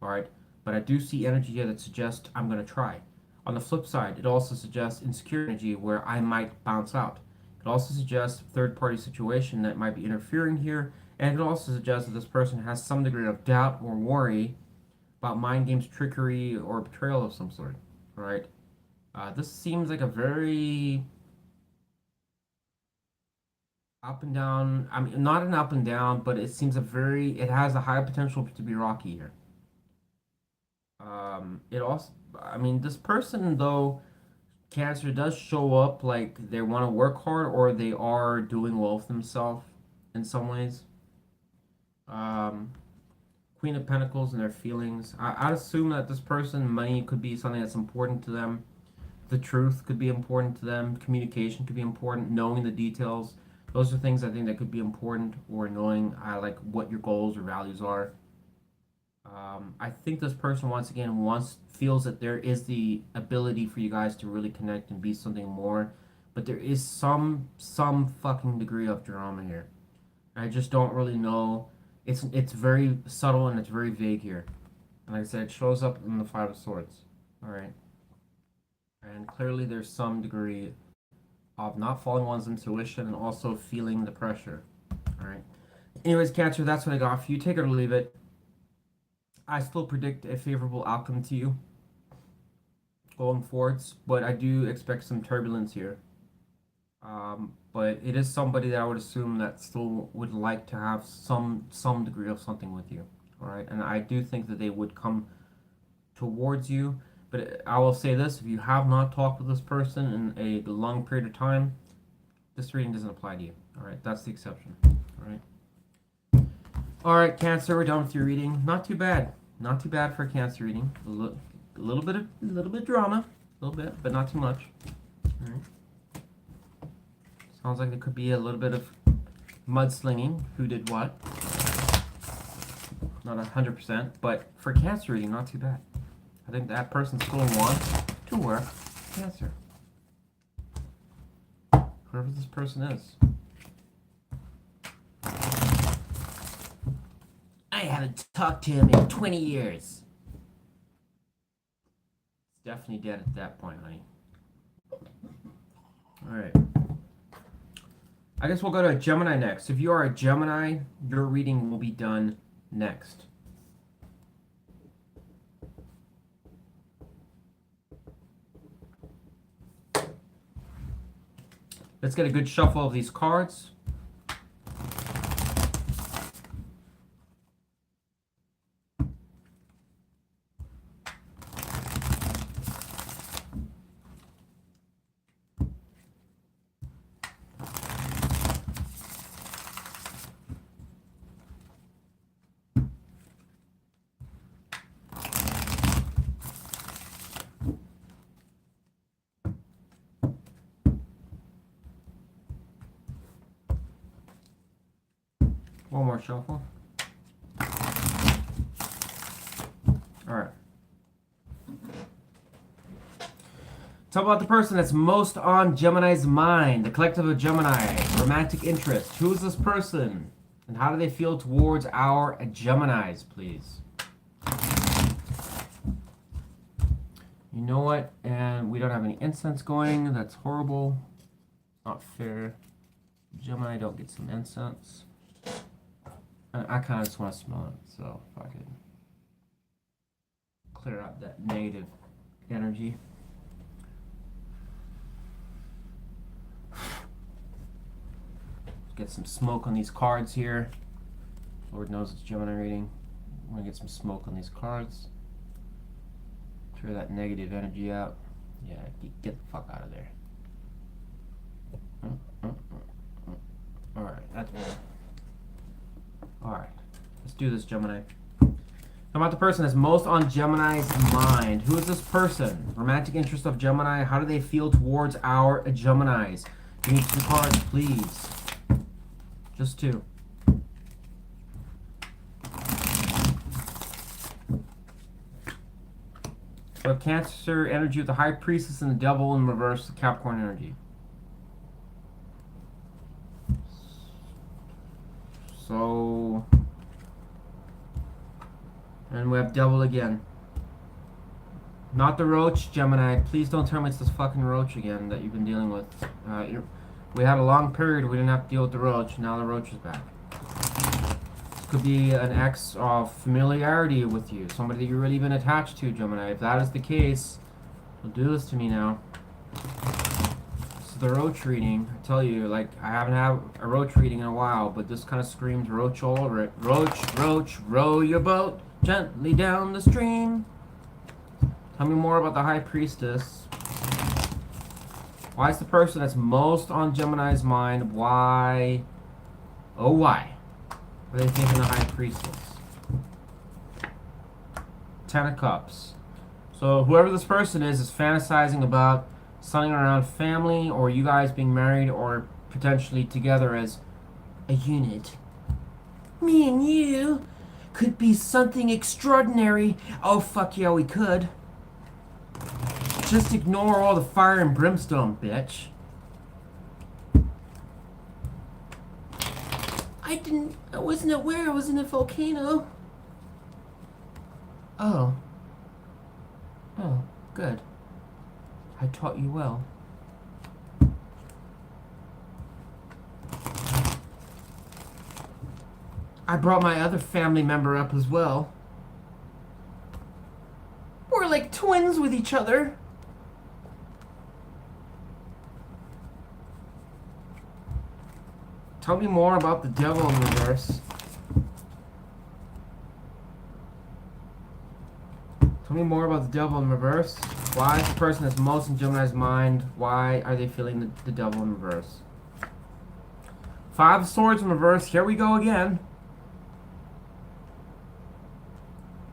All right? But I do see energy here that suggests I'm going to try. On the flip side, it also suggests insecure energy where I might bounce out. It It also suggests a third-party situation that might be interfering here, and it also suggests that this person has some degree of doubt or worry about mind games, trickery, or betrayal of some sort. All right. This seems like a very up and down. I mean, not an up and down, but it seems it has a high potential to be rocky here. It also, I mean, this person though, Cancer, does show up like they want to work hard or they are doing well with themselves in some ways. Queen of Pentacles and their feelings. I'd assume that this person, money could be something that's important to them. The truth could be important to them. Communication could be important. Knowing the details. Those are things I think that could be important, or knowing like what your goals or values are. I think this person once again feels that there is the ability for you guys to really connect and be something more, but there is some fucking degree of drama here. I just don't really know. It's very subtle and it's very vague here. And like I said, it shows up in the Five of Swords. All right. And clearly there's some degree of not following one's intuition and also feeling the pressure. All right. Anyways, Cancer, that's what I got for you. Take it or leave it. I still predict a favorable outcome to you going forwards, but I do expect some turbulence here. But it is somebody that I would assume that still would like to have some degree of something with you. All right. And I do think that they would come towards you. But I will say this, if you have not talked with this person in a long period of time, this reading doesn't apply to you. All right, that's the exception. All right. All right, Cancer, we're done with your reading. Not too bad. Not too bad for a Cancer reading. A little bit drama, a little bit, but not too much. All right. Sounds like there could be a little bit of mudslinging. Who did what? Not 100%, but for Cancer reading, not too bad. I think that person still wants to work Cancer. Whoever this person is. I haven't talked to him in 20 years. It's definitely dead at that point, honey. Alright. I guess we'll go to a Gemini next. If you are a Gemini, your reading will be done next. Let's get a good shuffle of these cards. One more shuffle. Alright. Talk about the person that's most on Gemini's mind. The collective of Gemini. Romantic interest. Who is this person? And how do they feel towards our Geminis, please? You know what? And we don't have any incense going. That's horrible. Not fair. Gemini, don't get some incense. I kind of just want to smell it, so if I could clear out that negative energy. Get some smoke on these cards here. Lord knows it's Gemini reading. I'm going to get some smoke on these cards. Clear that negative energy out. Yeah, get the fuck out of there. Alright, that's better. Alright, let's do this, Gemini. Talk about the person that's most on Gemini's mind. Who is this person? Romantic interest of Gemini. How do they feel towards our Geminis? Give me 2 cards, please. Just 2. So Cancer energy with the High Priestess and the Devil in reverse, the Capricorn energy. So, and we have Devil again. Not the Roach, Gemini. Please don't tell me it's this fucking Roach again that you've been dealing with. We had a long period we didn't have to deal with the roach. Now the roach is back. This could be an ex of familiarity with you. Somebody that you're really been attached to, Gemini. If that is the case, don't do this to me now. This is the roach reading. I tell you, like, I haven't had a roach reading in a while, but this kind of screams roach all over it. Roach, roach, row your boat gently down the stream. Tell me more about the High Priestess. Why is the person that's most on Gemini's mind? Why? Oh, why? What are they thinking of the High Priestess? Ten of Cups. So whoever this person is fantasizing about something around family, or you guys being married, or potentially together as a unit. Me and you could be something extraordinary. Oh, fuck yeah, we could. Just ignore all the fire and brimstone, bitch. I wasn't aware I was in a volcano. Oh. Oh, good. I taught you well. I brought my other family member up as well. We're like twins with each other. Tell me more about the devil in reverse. Tell me more about the devil in reverse. Why is the person that's most in Gemini's mind? Why are they feeling the devil in reverse? Five of Swords in reverse. Here we go again.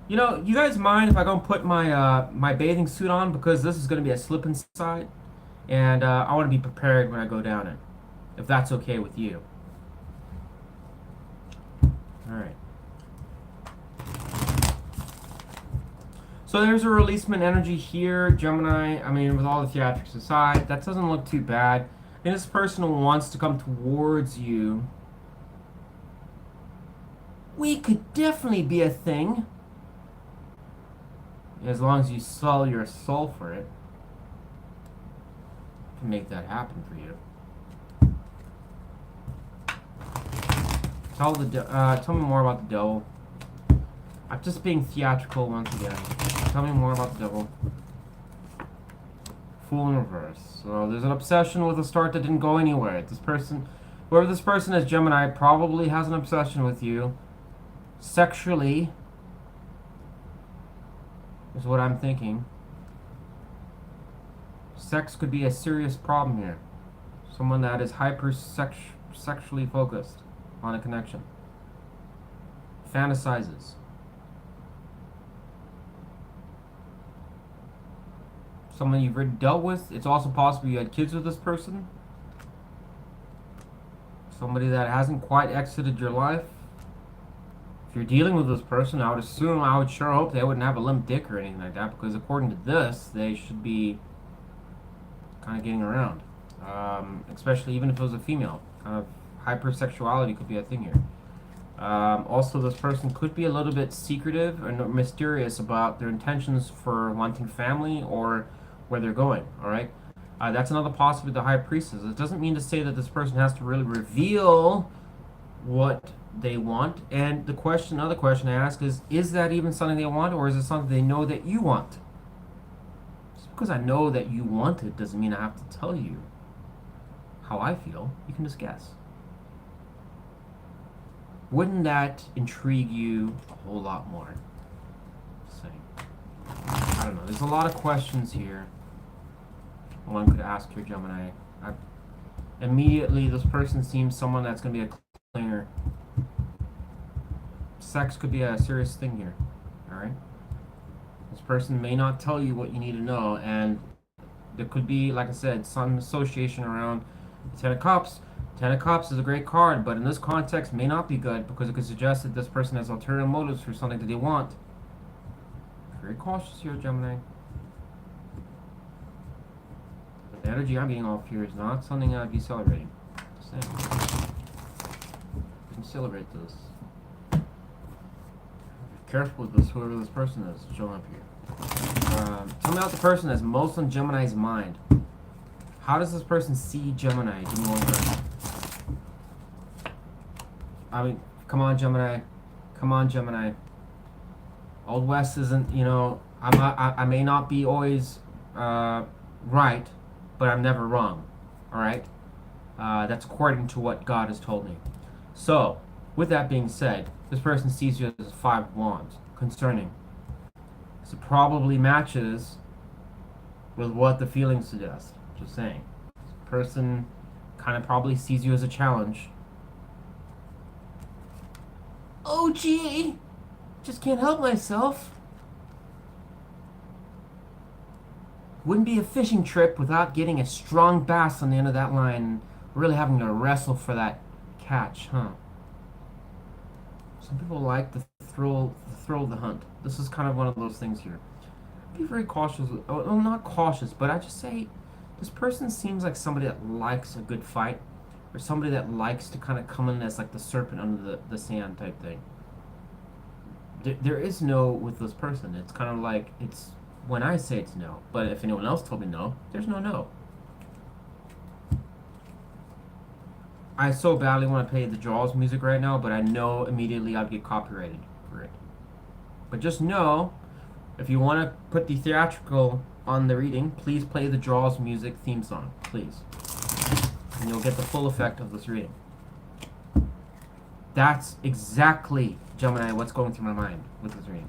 You know, you guys mind if I go and put my my bathing suit on, because this is going to be a slip inside, and I want to be prepared when I go down it, if that's okay with you. All right. So there's a releasement energy here, Gemini. I mean, with all the theatrics aside, that doesn't look too bad. I think this person wants to come towards you. We could definitely be a thing. As long as you sell your soul for it. To make that happen for you. Tell me more about the devil. I'm just being theatrical once again. Tell me more about the devil. Fool in reverse. So there's an obsession with a start that didn't go anywhere. This person, whoever this person is, Gemini, probably has an obsession with you. Sexually. Is what I'm thinking. Sex could be a serious problem here. Someone that is sexually focused on a connection. Fantasizes. Someone you've already dealt with. It's also possible you had kids with this person. Somebody that hasn't quite exited your life. If you're dealing with this person, I would sure hope they wouldn't have a limp dick or anything like that, because according to this, they should be kind of getting around. Especially even if it was a female. Kind of hypersexuality could be a thing here. Also, this person could be a little bit secretive and mysterious about their intentions for wanting family or where they're going, alright? That's another possibility with the High Priestess. It doesn't mean to say that this person has to really reveal what they want. And the other question I ask is that even something they want, or is it something they know that you want? Just because I know that you want it doesn't mean I have to tell you how I feel. You can just guess. Wouldn't that intrigue you a whole lot more? Just saying. I don't know. There's a lot of questions here one could ask your Gemini. Immediately, this person seems someone that's going to be a clinger. Sex could be a serious thing here. Alright? This person may not tell you what you need to know, and there could be, like I said, some association around the Ten of Cups. Ten of Cups is a great card, but in this context may not be good, because it could suggest that this person has ulterior motives for something that they want. Very cautious here, Gemini. The energy I'm getting off here is not something I'd be celebrating. Just saying. You can celebrate this. Be careful with this, whoever this person is showing up here. Tell me about the person that's most on Gemini's mind. How does this person see Gemini? Give me one word. I mean, come on, Gemini. Come on, Gemini. Old West isn't, you know, I may not be always right, but I'm never wrong. All right? That's according to what God has told me. So, with that being said, this person sees you as 5 of Wands. Concerning. So it probably matches with what the feelings suggest. Just saying. This person kind of probably sees you as a challenge. Oh, gee! Just can't help myself. Wouldn't be a fishing trip without getting a strong bass on the end of that line and really having to wrestle for that catch, huh? Some people like the thrill of the hunt. This is kind of one of those things here. Be very cautious. Well, not cautious, but I just say this person seems like somebody that likes a good fight, or somebody that likes to kind of come in as like the serpent under the sand type thing. There is no with this person. It's kind of like it's when I say it's no, but if anyone else told me no, there's no. I so badly want to play the Jaws music right now, but I know immediately I'd get copyrighted for it. But just know, if you want to put the theatrical on the reading, please play the Jaws music theme song, please. And you'll get the full effect of this reading. That's exactly, Gemini, what's going through my mind with this reading.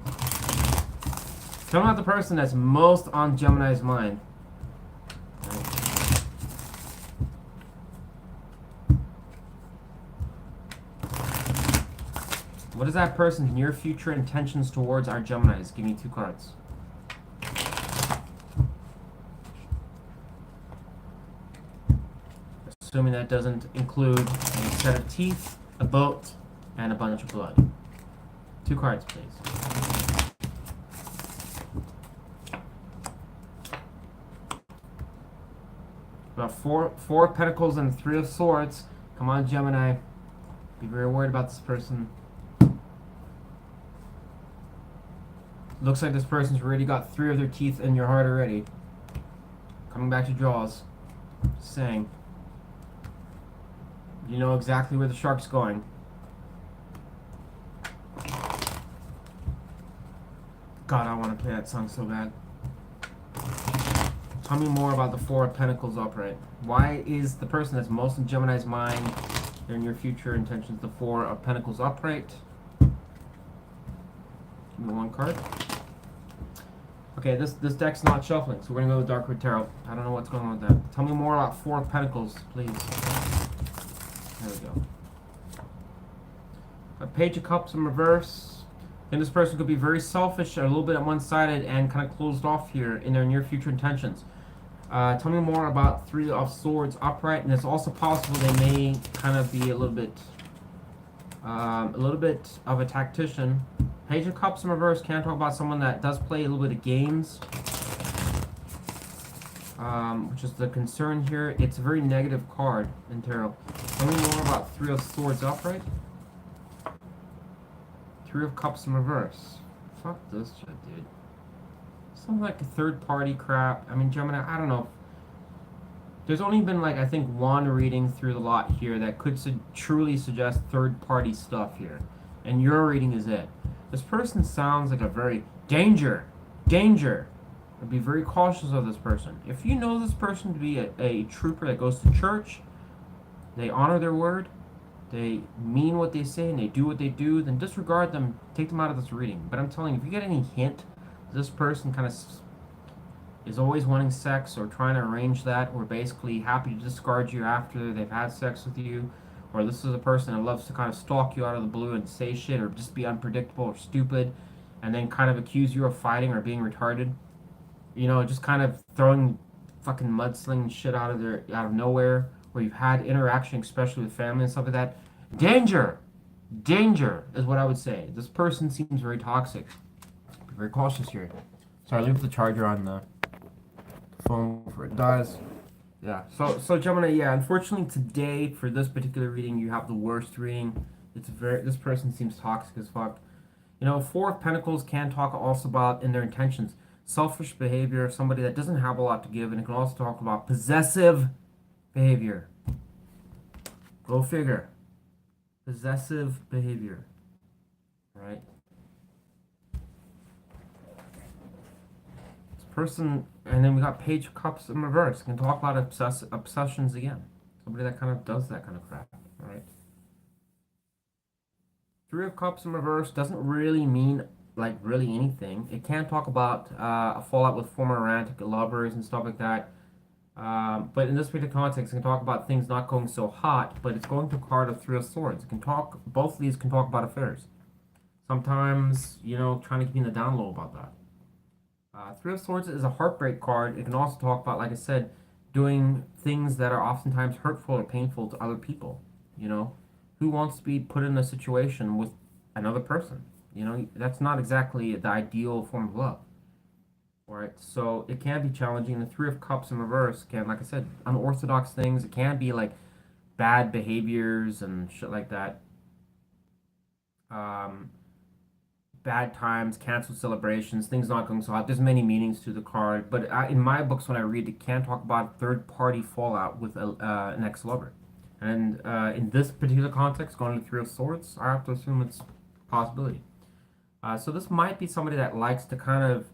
Tell me about the person that's most on Gemini's mind. What is that person's near future intentions towards our Geminis? Give me 2 cards. Assuming that doesn't include a set of teeth, a boat, and a bunch of blood. 2 cards, please. About four of Pentacles and 3 of Swords. Come on, Gemini. Be very worried about this person. Looks like this person's already got 3 of their teeth in your heart already. Coming back to Jaws. Just saying. You know exactly where the shark's going. God, I want to play that song so bad. Tell me more about the 4 of Pentacles upright. Why is the person that's most in Gemini's mind, their near future intentions, the 4 of Pentacles upright? Give me 1 card. Okay, this deck's not shuffling, so we're gonna go with Dark Root Tarot. I don't know what's going on with that. Tell me more about 4 of Pentacles, please. There we go. A Page of Cups in reverse. And this person could be very selfish, or a little bit one-sided, and kind of closed off here in their near future intentions. Tell me more about 3 of Swords upright, and it's also possible they may kind of be a little bit of a tactician. Page of Cups in reverse can talk about someone that does play a little bit of games, which is the concern here. It's a very negative card in tarot. Tell me more about 3 of Swords upright. 3 of Cups in reverse. Fuck this shit, dude. Something like a third-party crap. I mean, Gemini, I don't know. There's only been, like, I think 1 reading through the lot here that could truly suggest third-party stuff here. And your reading is it. This person sounds like a very... Danger! Be very cautious of this person. If you know this person to be a trooper that goes to church, they honor their word, they mean what they say, and they do what they do, then disregard them, take them out of this reading. But I'm telling you, if you get any hint this person kind of is always wanting sex or trying to arrange that, or basically happy to discard you after they've had sex with you, or this is a person that loves to kind of stalk you out of the blue and say shit or just be unpredictable or stupid and then kind of accuse you of fighting or being retarded, you know, just kind of throwing fucking mudslinging shit out of nowhere, where you've had interaction, especially with family and stuff like that. Danger is what I would say. This person seems very toxic. Be very cautious here. Sorry, leave the charger on the phone before it dies. Yeah, so Gemini, yeah, unfortunately today for this particular reading you have the worst reading. This person seems toxic as fuck. You know, 4 of Pentacles can talk also about in their intentions. selfish behavior, somebody that doesn't have a lot to give, and it can also talk about possessive behavior. Go figure. Possessive behavior, right? This person, and then we got Page of Cups in reverse. Can talk about obsessions again. Somebody that kind of does that kind of crap, right? Three of Cups in reverse doesn't really mean like really anything. It can talk about a fallout with former romantic lovers and stuff like that. But in this particular context, it can talk about things not going so hot, but it's going to card of Three of Swords. It can talk, both of these can talk about affairs. Sometimes, you know, trying to keep you in the down low about that. Three of Swords is a heartbreak card. It can also talk about, like I said, doing things that are oftentimes hurtful or painful to other people. You know, who wants to be put in a situation with another person? You know, that's not exactly the ideal form of love. Right, so it can be challenging. The Three of Cups in reverse can, like I said, unorthodox things. It can be like bad behaviors and shit like that. Bad times, canceled celebrations, things not going so hot. There's many meanings to the card, but in my books, when I read, it can talk about third-party fallout with an ex-lover. And in this particular context, going to Three of Swords, I have to assume it's a possibility. So this might be somebody that likes to kind of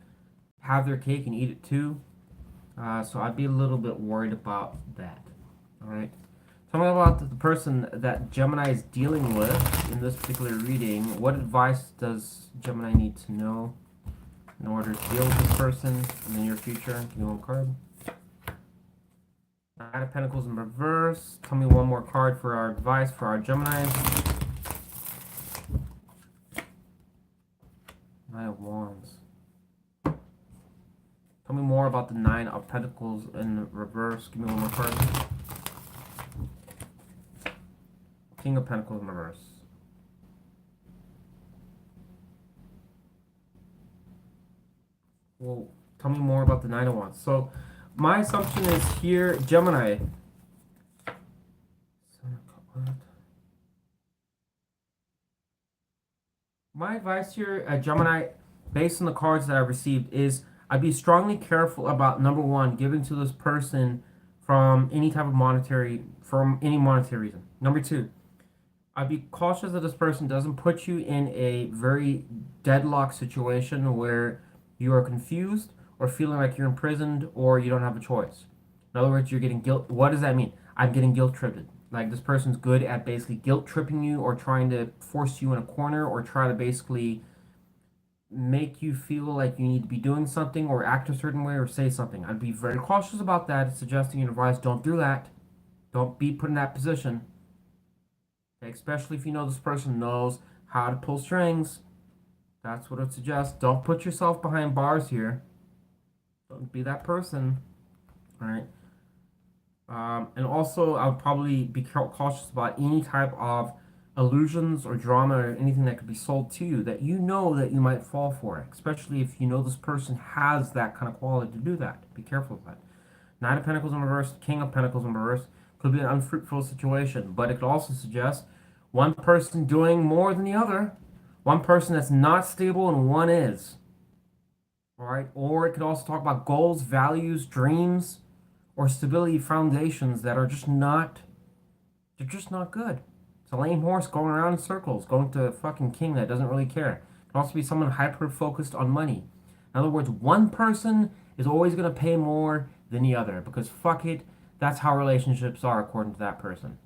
have their cake and eat it too. So I'd be a little bit worried about that. All right. Tell me about the person that Gemini is dealing with in this particular reading. What advice does Gemini need to know in order to deal with this person in the near future? Give me one card. Nine of Pentacles in reverse. Tell me one more card for our advice for our Gemini. Nine of Wands. Tell me more about the Nine of Pentacles in reverse. Give me one more card. King of Pentacles in reverse. Well, tell me more about the Nine of Wands. So, my assumption is here, Gemini. My advice here, Gemini, based on the cards that I've received, is I'd be strongly careful about, number one, giving to this person from any type of monetary reason. Number two, I'd be cautious that this person doesn't put you in a very deadlock situation where you are confused or feeling like you're imprisoned or you don't have a choice. In other words, you're getting guilt. What does that mean? I'm getting guilt tripped. Like this person's good at basically guilt tripping you or trying to force you in a corner or try to basically make you feel like you need to be doing something or act a certain way or say something. I'd be very cautious about that. Suggesting and advise, don't do that. Don't be put in that position. Okay, especially if you know this person knows how to pull strings. That's what I'd suggest. Don't put yourself behind bars here. Don't be that person. All right. And also, I would probably be cautious about any type of illusions or drama or anything that could be sold to you that you know that you might fall for it, especially if you know this person has that kind of quality to do that. Be careful of that. Nine of Pentacles in reverse, King of Pentacles in reverse could be an unfruitful situation, but it could also suggest one person doing more than the other, one person that's not stable and one is. All right, or it could also talk about goals, values, dreams, or stability foundations that are just not, they're just not good. It's a lame horse going around in circles, going to a fucking king that doesn't really care. It can also be someone hyper-focused on money. In other words, one person is always going to pay more than the other because fuck it, that's how relationships are according to that person.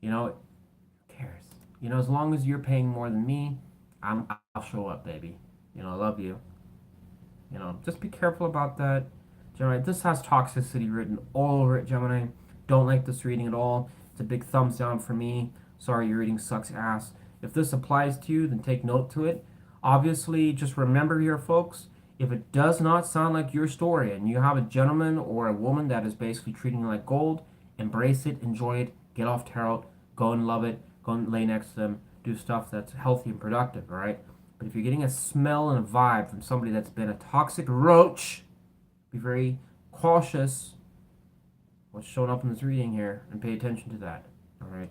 You know, who cares? You know, as long as you're paying more than me, I'll show up, baby. You know, I love you. You know, just be careful about that. Gemini, this has toxicity written all over it, Gemini. Don't like this reading at all. It's a big thumbs down for me. Sorry, your reading sucks ass. If this applies to you, then take note to it. Obviously, just remember here, folks, if it does not sound like your story and you have a gentleman or a woman that is basically treating you like gold, embrace it, enjoy it, get off tarot, go and love it, go and lay next to them, do stuff that's healthy and productive, all right? But if you're getting a smell and a vibe from somebody that's been a toxic roach, be very cautious what's showing up in this reading here and pay attention to that, all right?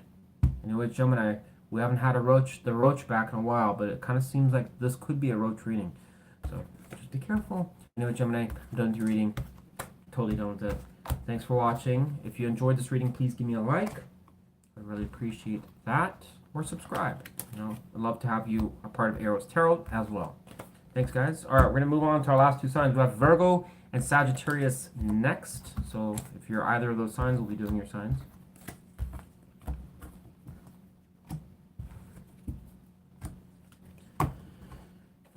Anyway, Gemini, we haven't had the roach back in a while, but it kind of seems like this could be a roach reading. So just be be careful. Anyway, Gemini, I'm done with your reading. Totally done with it. Thanks for watching. If you enjoyed this reading, please give me a like. I really appreciate that. Or subscribe. You know, I'd love to have you a part of Eros Tarot as well. Thanks, guys. All right, we're going to move on to our last two signs. We have Virgo and Sagittarius next. So if you're either of those signs, we'll be doing your signs.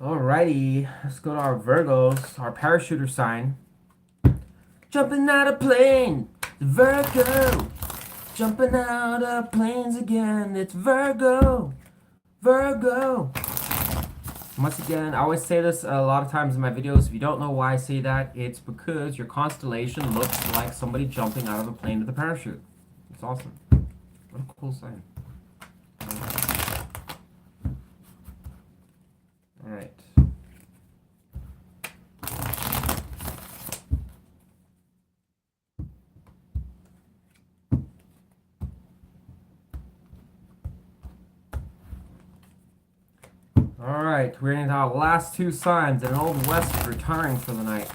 Alrighty, let's go to our Virgos, our parachuter sign. Jumping out of plane, Virgo. Jumping out of planes again, it's Virgo. Virgo. Once again, I always say this a lot of times in my videos. If you don't know why I say that, it's because your constellation looks like somebody jumping out of a plane with a parachute. It's awesome. What a cool sign. Alright. Alright, we're into our last two signs, and Old West retiring for the night.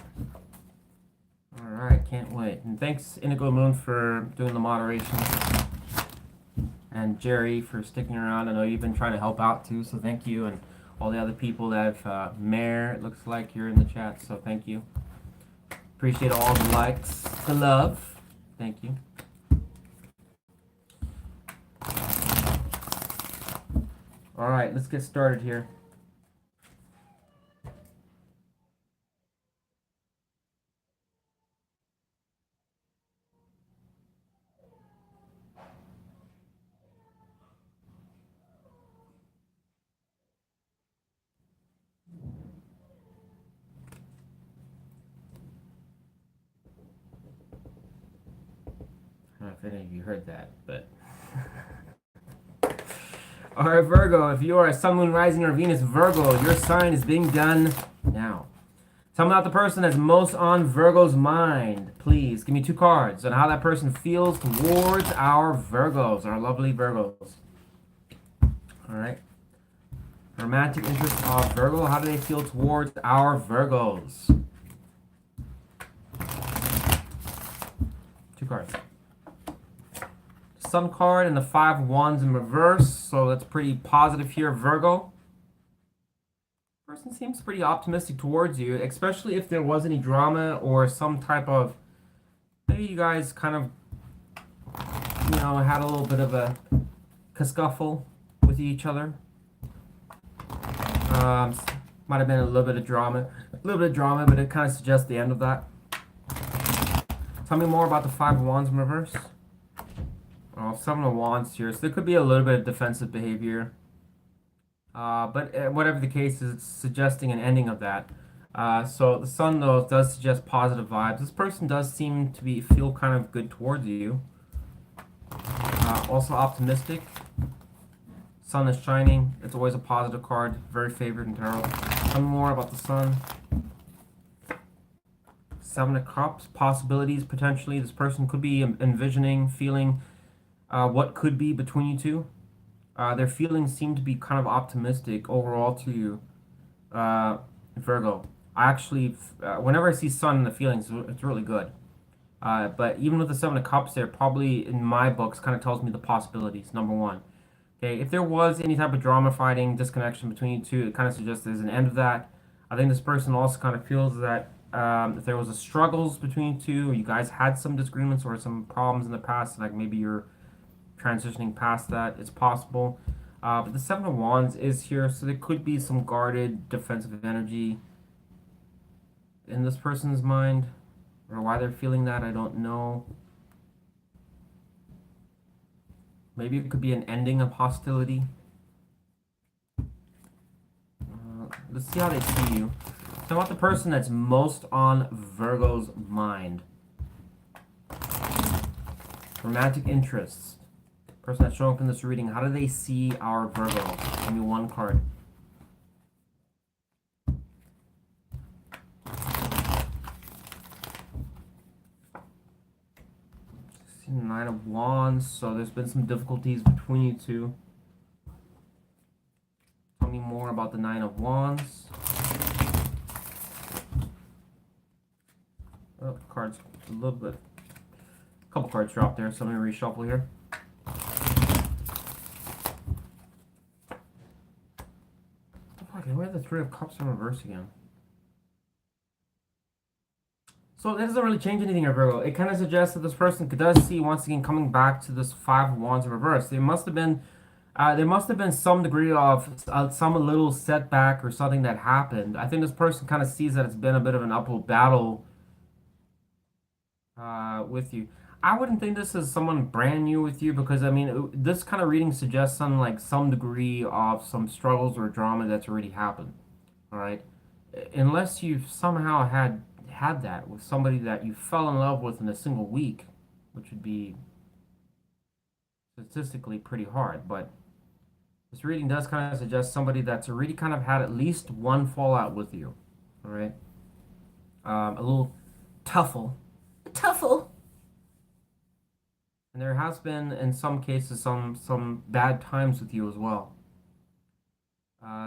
Alright, can't wait. And thanks, Indigo Moon, for doing the moderation. And Jerry for sticking around. I know you've been trying to help out too, so thank you. And all the other people that have, Mare, it looks like you're in the chat, so thank you. Appreciate all the likes, the love. Thank you. Alright, let's get started here. I don't know if any of you heard that, but... Alright, Virgo, if you are a Sun, Moon, Rising, or Venus Virgo, your sign is being done now. Tell me about the person that's most on Virgo's mind. Please, give me two cards on how that person feels towards our Virgos, our lovely Virgos. Alright. Romantic interest of Virgo, how do they feel towards our Virgos? Two cards. Sun card and the Five of Wands in reverse, so that's pretty positive here, Virgo. Person seems pretty optimistic towards you, especially if there was any drama or some type of, maybe you guys kind of, you know, had a little bit of a scuffle with each other. Might have been a little bit of drama, but it kind of suggests the end of that. Tell me more about the Five of Wands in reverse. Oh, Seven of Wands here, so there could be a little bit of defensive behavior. But whatever the case is, it's suggesting an ending of that. So the Sun, though, does suggest positive vibes. This person does seem to feel kind of good towards you. Also optimistic. Sun is shining. It's always a positive card. Very favored in tarot. Tell me more about the Sun. Seven of Cups. Possibilities, potentially. This person could be envisioning, feeling what could be between you two. Their feelings seem to be kind of optimistic overall to you, Virgo. I actually, whenever I see Sun in the feelings, it's really good. But even with the Seven of Cups there, probably in my books kind of tells me the possibilities, number one. Okay, if there was any type of drama, fighting, disconnection between you two, it kind of suggests there's an end of that. I think this person also kind of feels that if there was a struggles between you two, or you guys had some disagreements or some problems in the past, like maybe you're transitioning past that, it's possible. But the Seven of Wands is here, so there could be some guarded defensive energy in this person's mind, or why they're feeling that, I don't know. Maybe it could be an ending of hostility. Let's see how they see you. So I want the person that's most on Virgo's mind. Romantic interests. Person that's showing up in this reading, how do they see our Virgo? Give me one card. See the Nine of Wands, so there's been some difficulties between you two. Tell me more about the Nine of Wands. Oh, cards a little bit. A couple cards dropped there, so let me reshuffle here. Okay, we have the Three of Cups in reverse again. So that doesn't really change anything, Virgo. It kind of suggests that this person does see once again coming back to this Five of Wands in reverse. There must have been some degree of some little setback or something that happened. I think this person kind of sees that it's been a bit of an uphill battle with you. I wouldn't think this is someone brand new with you because I mean this kind of reading suggests some degree of some struggles or drama that's already happened. All right, unless you've somehow had that with somebody that you fell in love with in a single week, which would be statistically pretty hard. But this reading does kind of suggest somebody that's already kind of had at least one fallout with you. All right, a little tuffle. And there has been, in some cases, some bad times with you as well.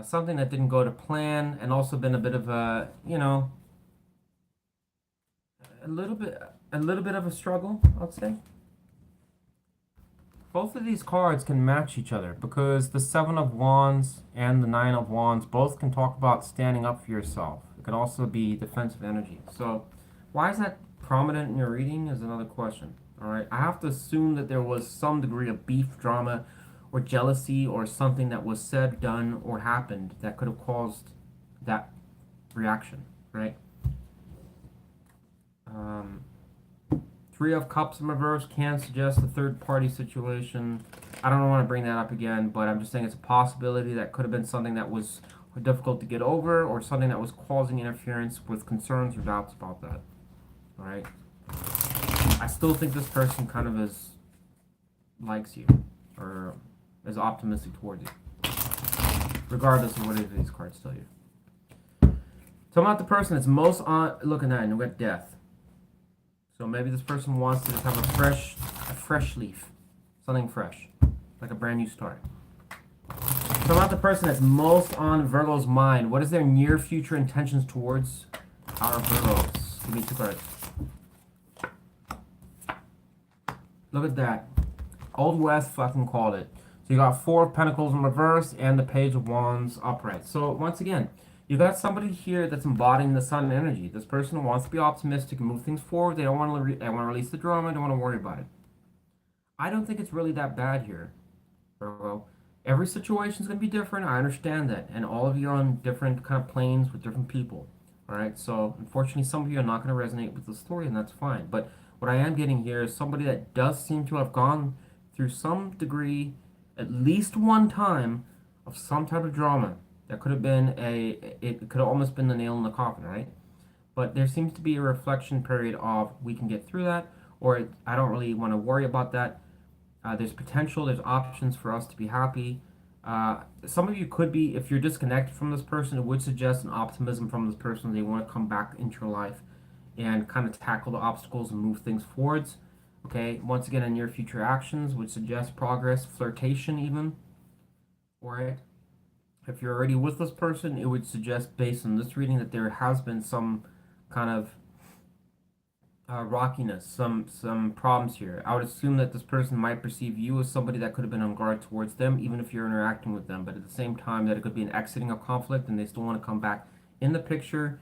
Something that didn't go to plan, and also been a bit of a, a little bit of a struggle, I'd say. Both of these cards can match each other because the Seven of Wands and the Nine of Wands both can talk about standing up for yourself. It can also be defensive energy. So, why is that prominent in your reading is another question. All right, I have to assume that there was some degree of beef, drama, or jealousy, or something that was said, done, or happened that could have caused that reaction, right? Three of Cups in reverse can suggest a third-party situation. I don't want to bring that up again, but I'm just saying it's a possibility that could have been something that was difficult to get over, or something that was causing interference with concerns or doubts about that. All right. I still think this person kind of likes you, or is optimistic towards you, regardless of what any of these cards tell you. So I'm not the person that's most on. Look at that, and we got Death. So maybe this person wants to just have a fresh leaf, something fresh, like a brand new start. So I'm not the person that's most on Virgo's mind. What is their near future intentions towards our Virgos? Give me two cards. Look at that. Old West fucking called it. So you got Four of Pentacles in reverse and the Page of Wands upright. So once again, you got somebody here that's embodying the sun energy. This person wants to be optimistic and move things forward. They don't want to they want to release the drama. They don't want to worry about it. I don't think it's really that bad here, Virgo. Every situation is going to be different. I understand that. And all of you are on different kind of planes with different people. All right. So unfortunately, some of you are not going to resonate with the story, and that's fine. But what I am getting here is somebody that does seem to have gone through some degree, at least one time, of some type of drama. That could have been it could have almost been the nail in the coffin, right? But there seems to be a reflection period of we can get through that, or I don't really want to worry about that. There's potential, there's options for us to be happy. Some of you could be, if you're disconnected from this person, it would suggest an optimism from this person. They want to come back into your life and kind of tackle the obstacles and move things forwards. Okay, once again, in your future actions would suggest progress, flirtation even. Alright. If you're already with this person, it would suggest, based on this reading, that there has been some kind of rockiness, some problems here. I would assume that this person might perceive you as somebody that could have been on guard towards them, even if you're interacting with them. But at the same time, that it could be an exiting of conflict, and they still want to come back in the picture.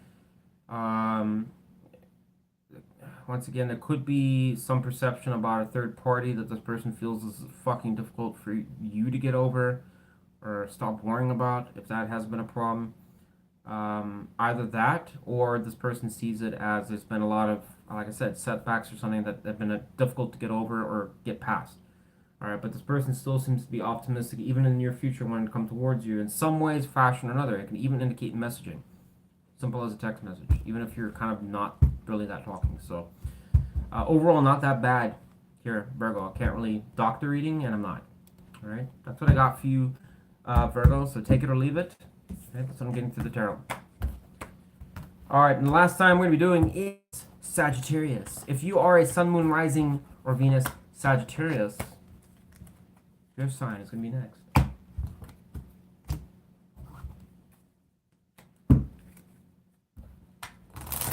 Once again, there could be some perception about a third party that this person feels is fucking difficult for you to get over or stop worrying about, if that has been a problem. Either that, or this person sees it as there's been a lot of, like I said, setbacks or something that have been difficult to get over or get past. All right, but this person still seems to be optimistic, even in the near future, when it comes towards you in some ways, fashion, or another. It can even indicate messaging, simple as a text message, even if you're kind of not really that talking. So overall, not that bad here, Virgo. I can't really doctor reading, and I'm not. All right, that's what I got for you, Virgo. So take it or leave it. Okay, that's what I'm getting through the tarot. All right, and the last time we're going to be doing is Sagittarius. If you are a Sun, Moon, Rising, or Venus Sagittarius, your sign is going to be next.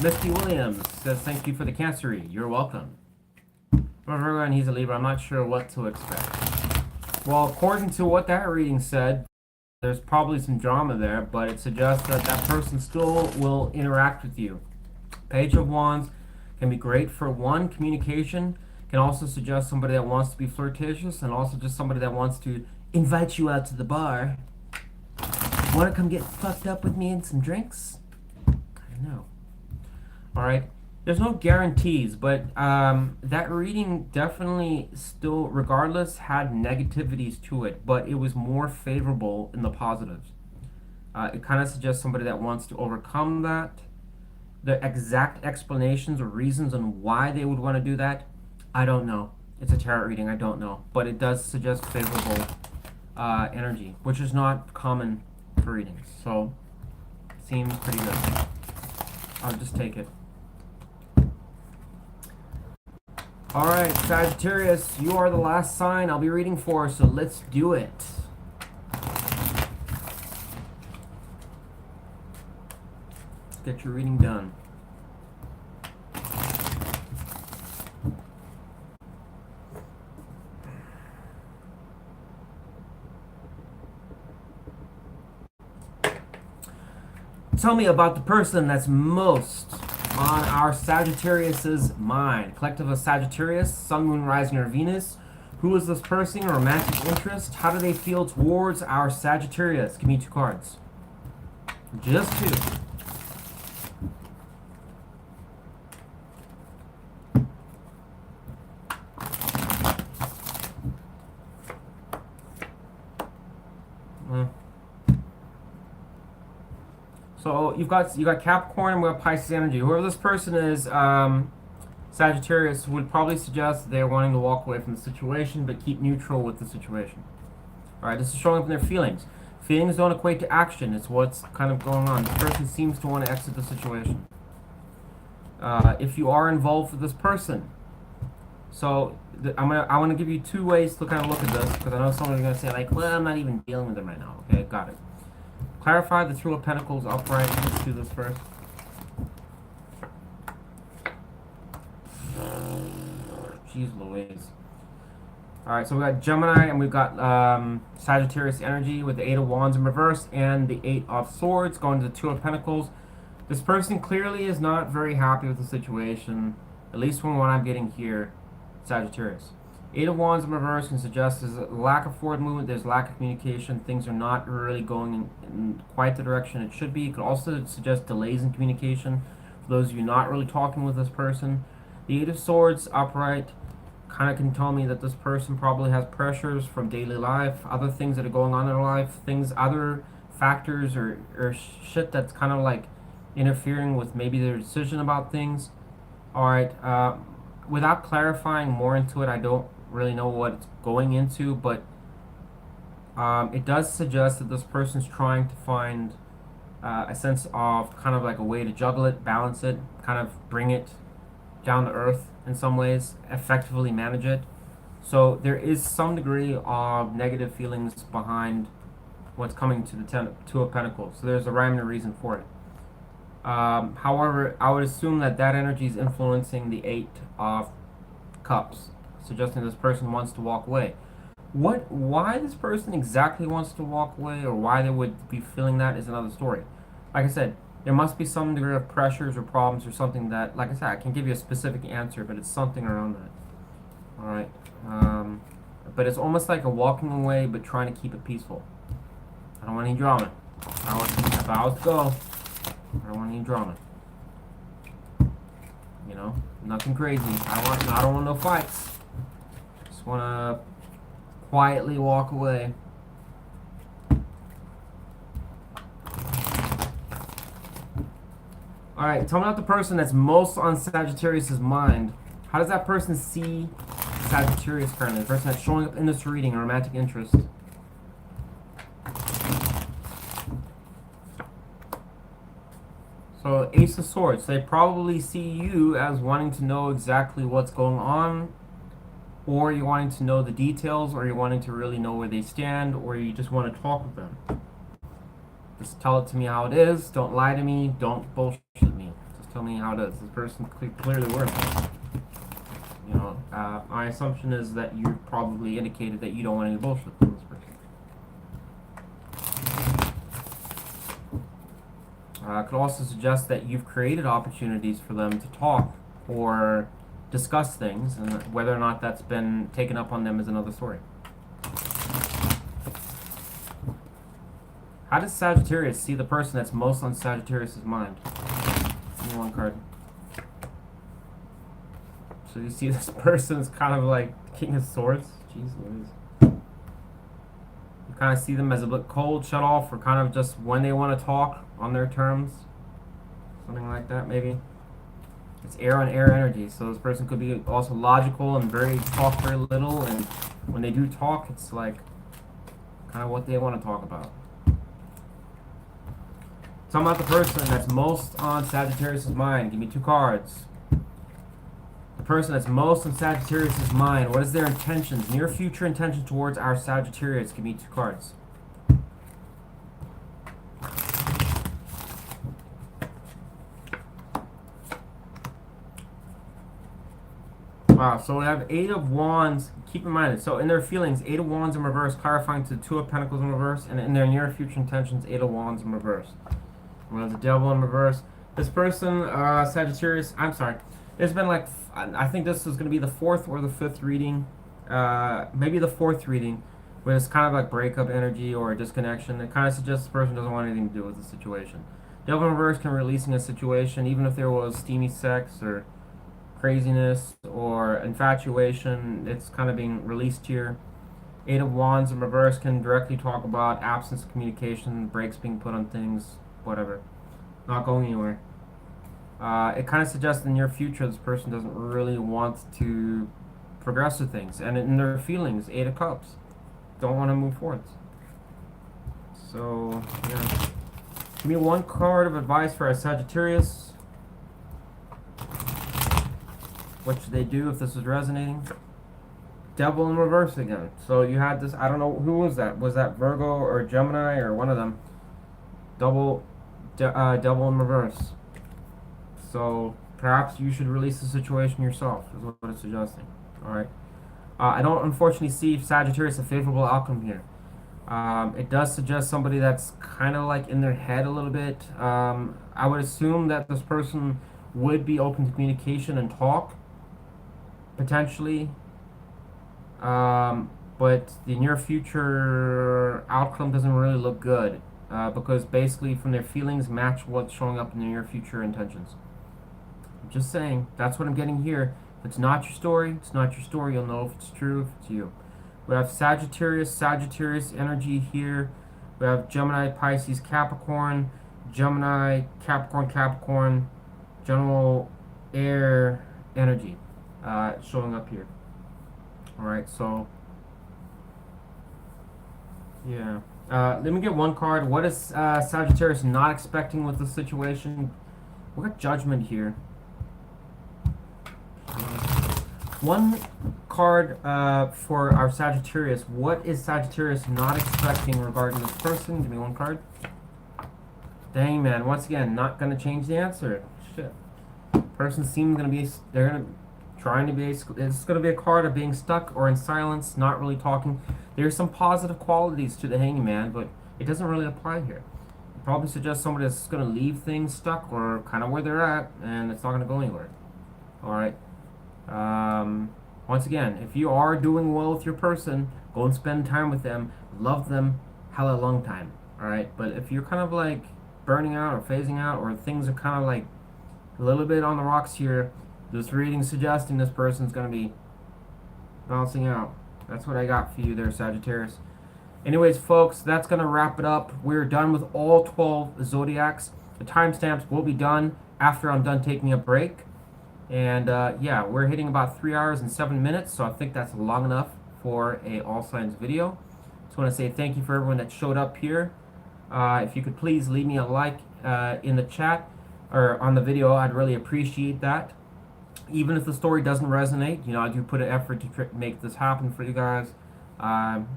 Misty Williams says, thank you for the Cancery. You're welcome. Virgo and he's a Libra. I'm not sure what to expect. Well, according to what that reading said, there's probably some drama there, but it suggests that that person still will interact with you. Page of Wands can be great for one, communication. Can also suggest somebody that wants to be flirtatious, and also just somebody that wants to invite you out to the bar. Want to come get fucked up with me and some drinks? I know. Alright. There's no guarantees, but that reading definitely still, regardless, had negativities to it, but it was more favorable in the positives. It kind of suggests somebody that wants to overcome that. The exact explanations or reasons on why they would want to do that, I don't know. It's a tarot reading, I don't know. But it does suggest favorable energy, which is not common for readings. So, seems pretty good. I'll just take it. Alright, Sagittarius, you are the last sign I'll be reading for, so let's do it. Let's get your reading done. Tell me about the person that's most on our Sagittarius's mind. Collective of Sagittarius, Sun, Moon, Rising, or Venus. Who is this person? Romantic interest. How do they feel towards our Sagittarius? Give me 2 cards. Just 2. So you got Capricorn and we have Pisces energy. Whoever this person is, Sagittarius, would probably suggest they're wanting to walk away from the situation, but keep neutral with the situation. All right, this is showing up in their feelings. Feelings don't equate to action. It's what's kind of going on. This person seems to want to exit the situation. If you are involved with this person, so I want to give you 2 ways to kind of look at this, because I know someone's going to say like, well, I'm not even dealing with them right now. Okay, got it. Clarify the 2 of Pentacles upright. Let's do this first. Jeez Louise. Alright, so we got Gemini and we've got Sagittarius energy with the 8 of Wands in reverse and the 8 of Swords going to the 2 of Pentacles. This person clearly is not very happy with the situation, at least from what I'm getting here, Sagittarius. 8 of Wands in reverse can suggest there's a lack of forward movement, there's lack of communication, things are not really going in quite the direction it should be. It could also suggest delays in communication for those of you not really talking with this person. The 8 of Swords upright kind of can tell me that this person probably has pressures from daily life, other things that are going on in their life, other factors or shit that's kind of like interfering with maybe their decision about things. Alright, without clarifying more into it, I don't really know what it's going into, but it does suggest that this person's trying to find a sense of kind of like a way to juggle it, balance it, kind of bring it down to earth in some ways, effectively manage it. So there is some degree of negative feelings behind what's coming to the 2 of Pentacles. So there's a rhyme and a reason for it. However, I would assume that energy is influencing the 8 of Cups, suggesting this person wants to walk away. Why this person exactly wants to walk away, or why they would be feeling that, is another story. Like I said, there must be some degree of pressures or problems or something that, like I said, I can give you a specific answer, but it's something around that. Alright. But it's almost like a walking away, but trying to keep it peaceful. I don't want any drama. If I was to go, I don't want any drama. You know, nothing crazy. I don't want no fights. Just want to quietly walk away. Alright, tell me about the person that's most on Sagittarius' mind. How does that person see Sagittarius currently? The person that's showing up in this reading, a romantic interest. So, Ace of Swords. They probably see you as wanting to know exactly what's going on, or you're wanting to know the details, or you're wanting to really know where they stand, or you just want to talk with them. Just tell it to me how it is. Don't lie to me. Don't bullshit me. Just Tell me how does this person clearly work? You know, my assumption is that you probably indicated that you don't want any bullshit from this person. Could also suggest that you've created opportunities for them to talk or discuss things, and whether or not that's been taken up on them is another story. How does Sagittarius see the person that's most on Sagittarius' mind? Give me one card. So you see this person is kind of like King of Swords. Jeez Louise. You kind of see them as a bit cold, shut off, or kind of just when they want to talk on their terms. Something like that, maybe. It's air on air energy, so this person could be also logical and talk very little, and when they do talk, it's like kind of what they want to talk about. Talking about the person that's most on Sagittarius' mind. Give me 2 cards. The person that's most on Sagittarius' mind. What is their intentions? Near future intentions towards our Sagittarius. Give me 2 cards. Wow, so we have 8 of Wands. Keep in mind, so in their feelings, 8 of Wands in reverse, clarifying to 2 of Pentacles in reverse, and in their near future intentions, 8 of Wands in reverse. We have the Devil in reverse. This person, Sagittarius, I'm sorry, there's been like, I think this is going to be the 4th or the 5th reading, maybe the 4th reading, where it's kind of like breakup energy or a disconnection. It kind of suggests the person doesn't want anything to do with the situation. Devil in reverse can releasing a situation, even if there was steamy sex or craziness or infatuation, it's kind of being released here. 8 of Wands in reverse can directly talk about absence of communication, brakes being put on things, whatever, not going anywhere. It kind of suggests in the near future this person doesn't really want to progress with things, and in their feelings, 8 of Cups, don't want to move forwards. So yeah, give me 1 card of advice for a Sagittarius. What should they do if this is resonating? Devil in reverse again. So you had this, I don't know, who was that? Was that Virgo or Gemini or one of them? Devil in reverse. So perhaps you should release the situation yourself, is what it's suggesting. Alright. I don't unfortunately see Sagittarius a favorable outcome here. It does suggest somebody that's kind of like in their head a little bit. I would assume that this person would be open to communication and talk, potentially. But the near future outcome doesn't really look good, because basically from their feelings match what's showing up in their near future intentions. I'm just saying, that's what I'm getting here. If it's not your story, it's not your story. You'll know if it's true, if it's you. We have Sagittarius energy here. We have Gemini, Pisces, Capricorn, Gemini, Capricorn, general air energy showing up here. Alright, so yeah. Let me get 1 card. What is Sagittarius not expecting with the situation? We got Judgment here. 1 card for our Sagittarius. What is Sagittarius not expecting regarding this person? Give me 1 card. Dang, man. Once again, not going to change the answer. Shit. Person seems going to be, they're going to trying to be, it's going to be a card of being stuck or in silence, not really talking. There's some positive qualities to the Hangman, but it doesn't really apply here. It probably suggests somebody that's going to leave things stuck or kind of where they're at, and it's not going to go anywhere. Alright. Once again, if you are doing well with your person, go and spend time with them, love them, hella long time. Alright, but if you're kind of like burning out or phasing out, or things are kind of like a little bit on the rocks here, this reading suggesting this person's going to be bouncing out. That's what I got for you there, Sagittarius. Anyways, folks, that's going to wrap it up. We're done with all 12 zodiacs. The timestamps will be done after I'm done taking a break. And yeah, we're hitting about 3 hours and 7 minutes, so I think that's long enough for a all signs video. Just want to say thank you for everyone that showed up here. If you could please leave me a like in the chat or on the video, I'd really appreciate that. Even if the story doesn't resonate, you know, I do put an effort to make this happen for you guys,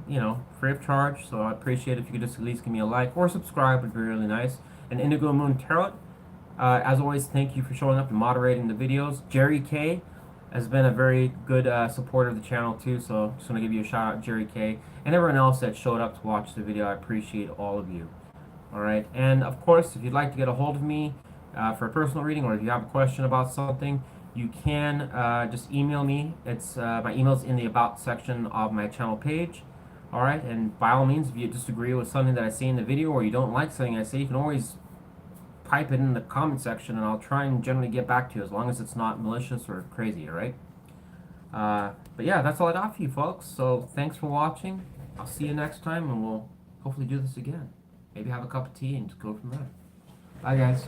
you know, free of charge. So I'd appreciate it if you could just at least give me a like or subscribe. Would be really nice. And Indigo Moon Tarot, As always, thank you for showing up and moderating the videos. Jerry K has been a very good supporter of the channel too, so just want to give you a shout out, Jerry K, and everyone else that showed up to watch the video. I appreciate all of you. Alright, and of course, if you'd like to get a hold of me for a personal reading, or if you have a question about something, you can just email me. It's my email's in the About section of my channel page. Alright, and by all means, if you disagree with something that I say in the video, or you don't like something I say, you can always type it in the comment section, and I'll try and generally get back to you, as long as it's not malicious or crazy, alright? But yeah, that's all I got for you folks, so thanks for watching. I'll see you next time, and we'll hopefully do this again. Maybe have a cup of tea and just go from there. Bye, guys.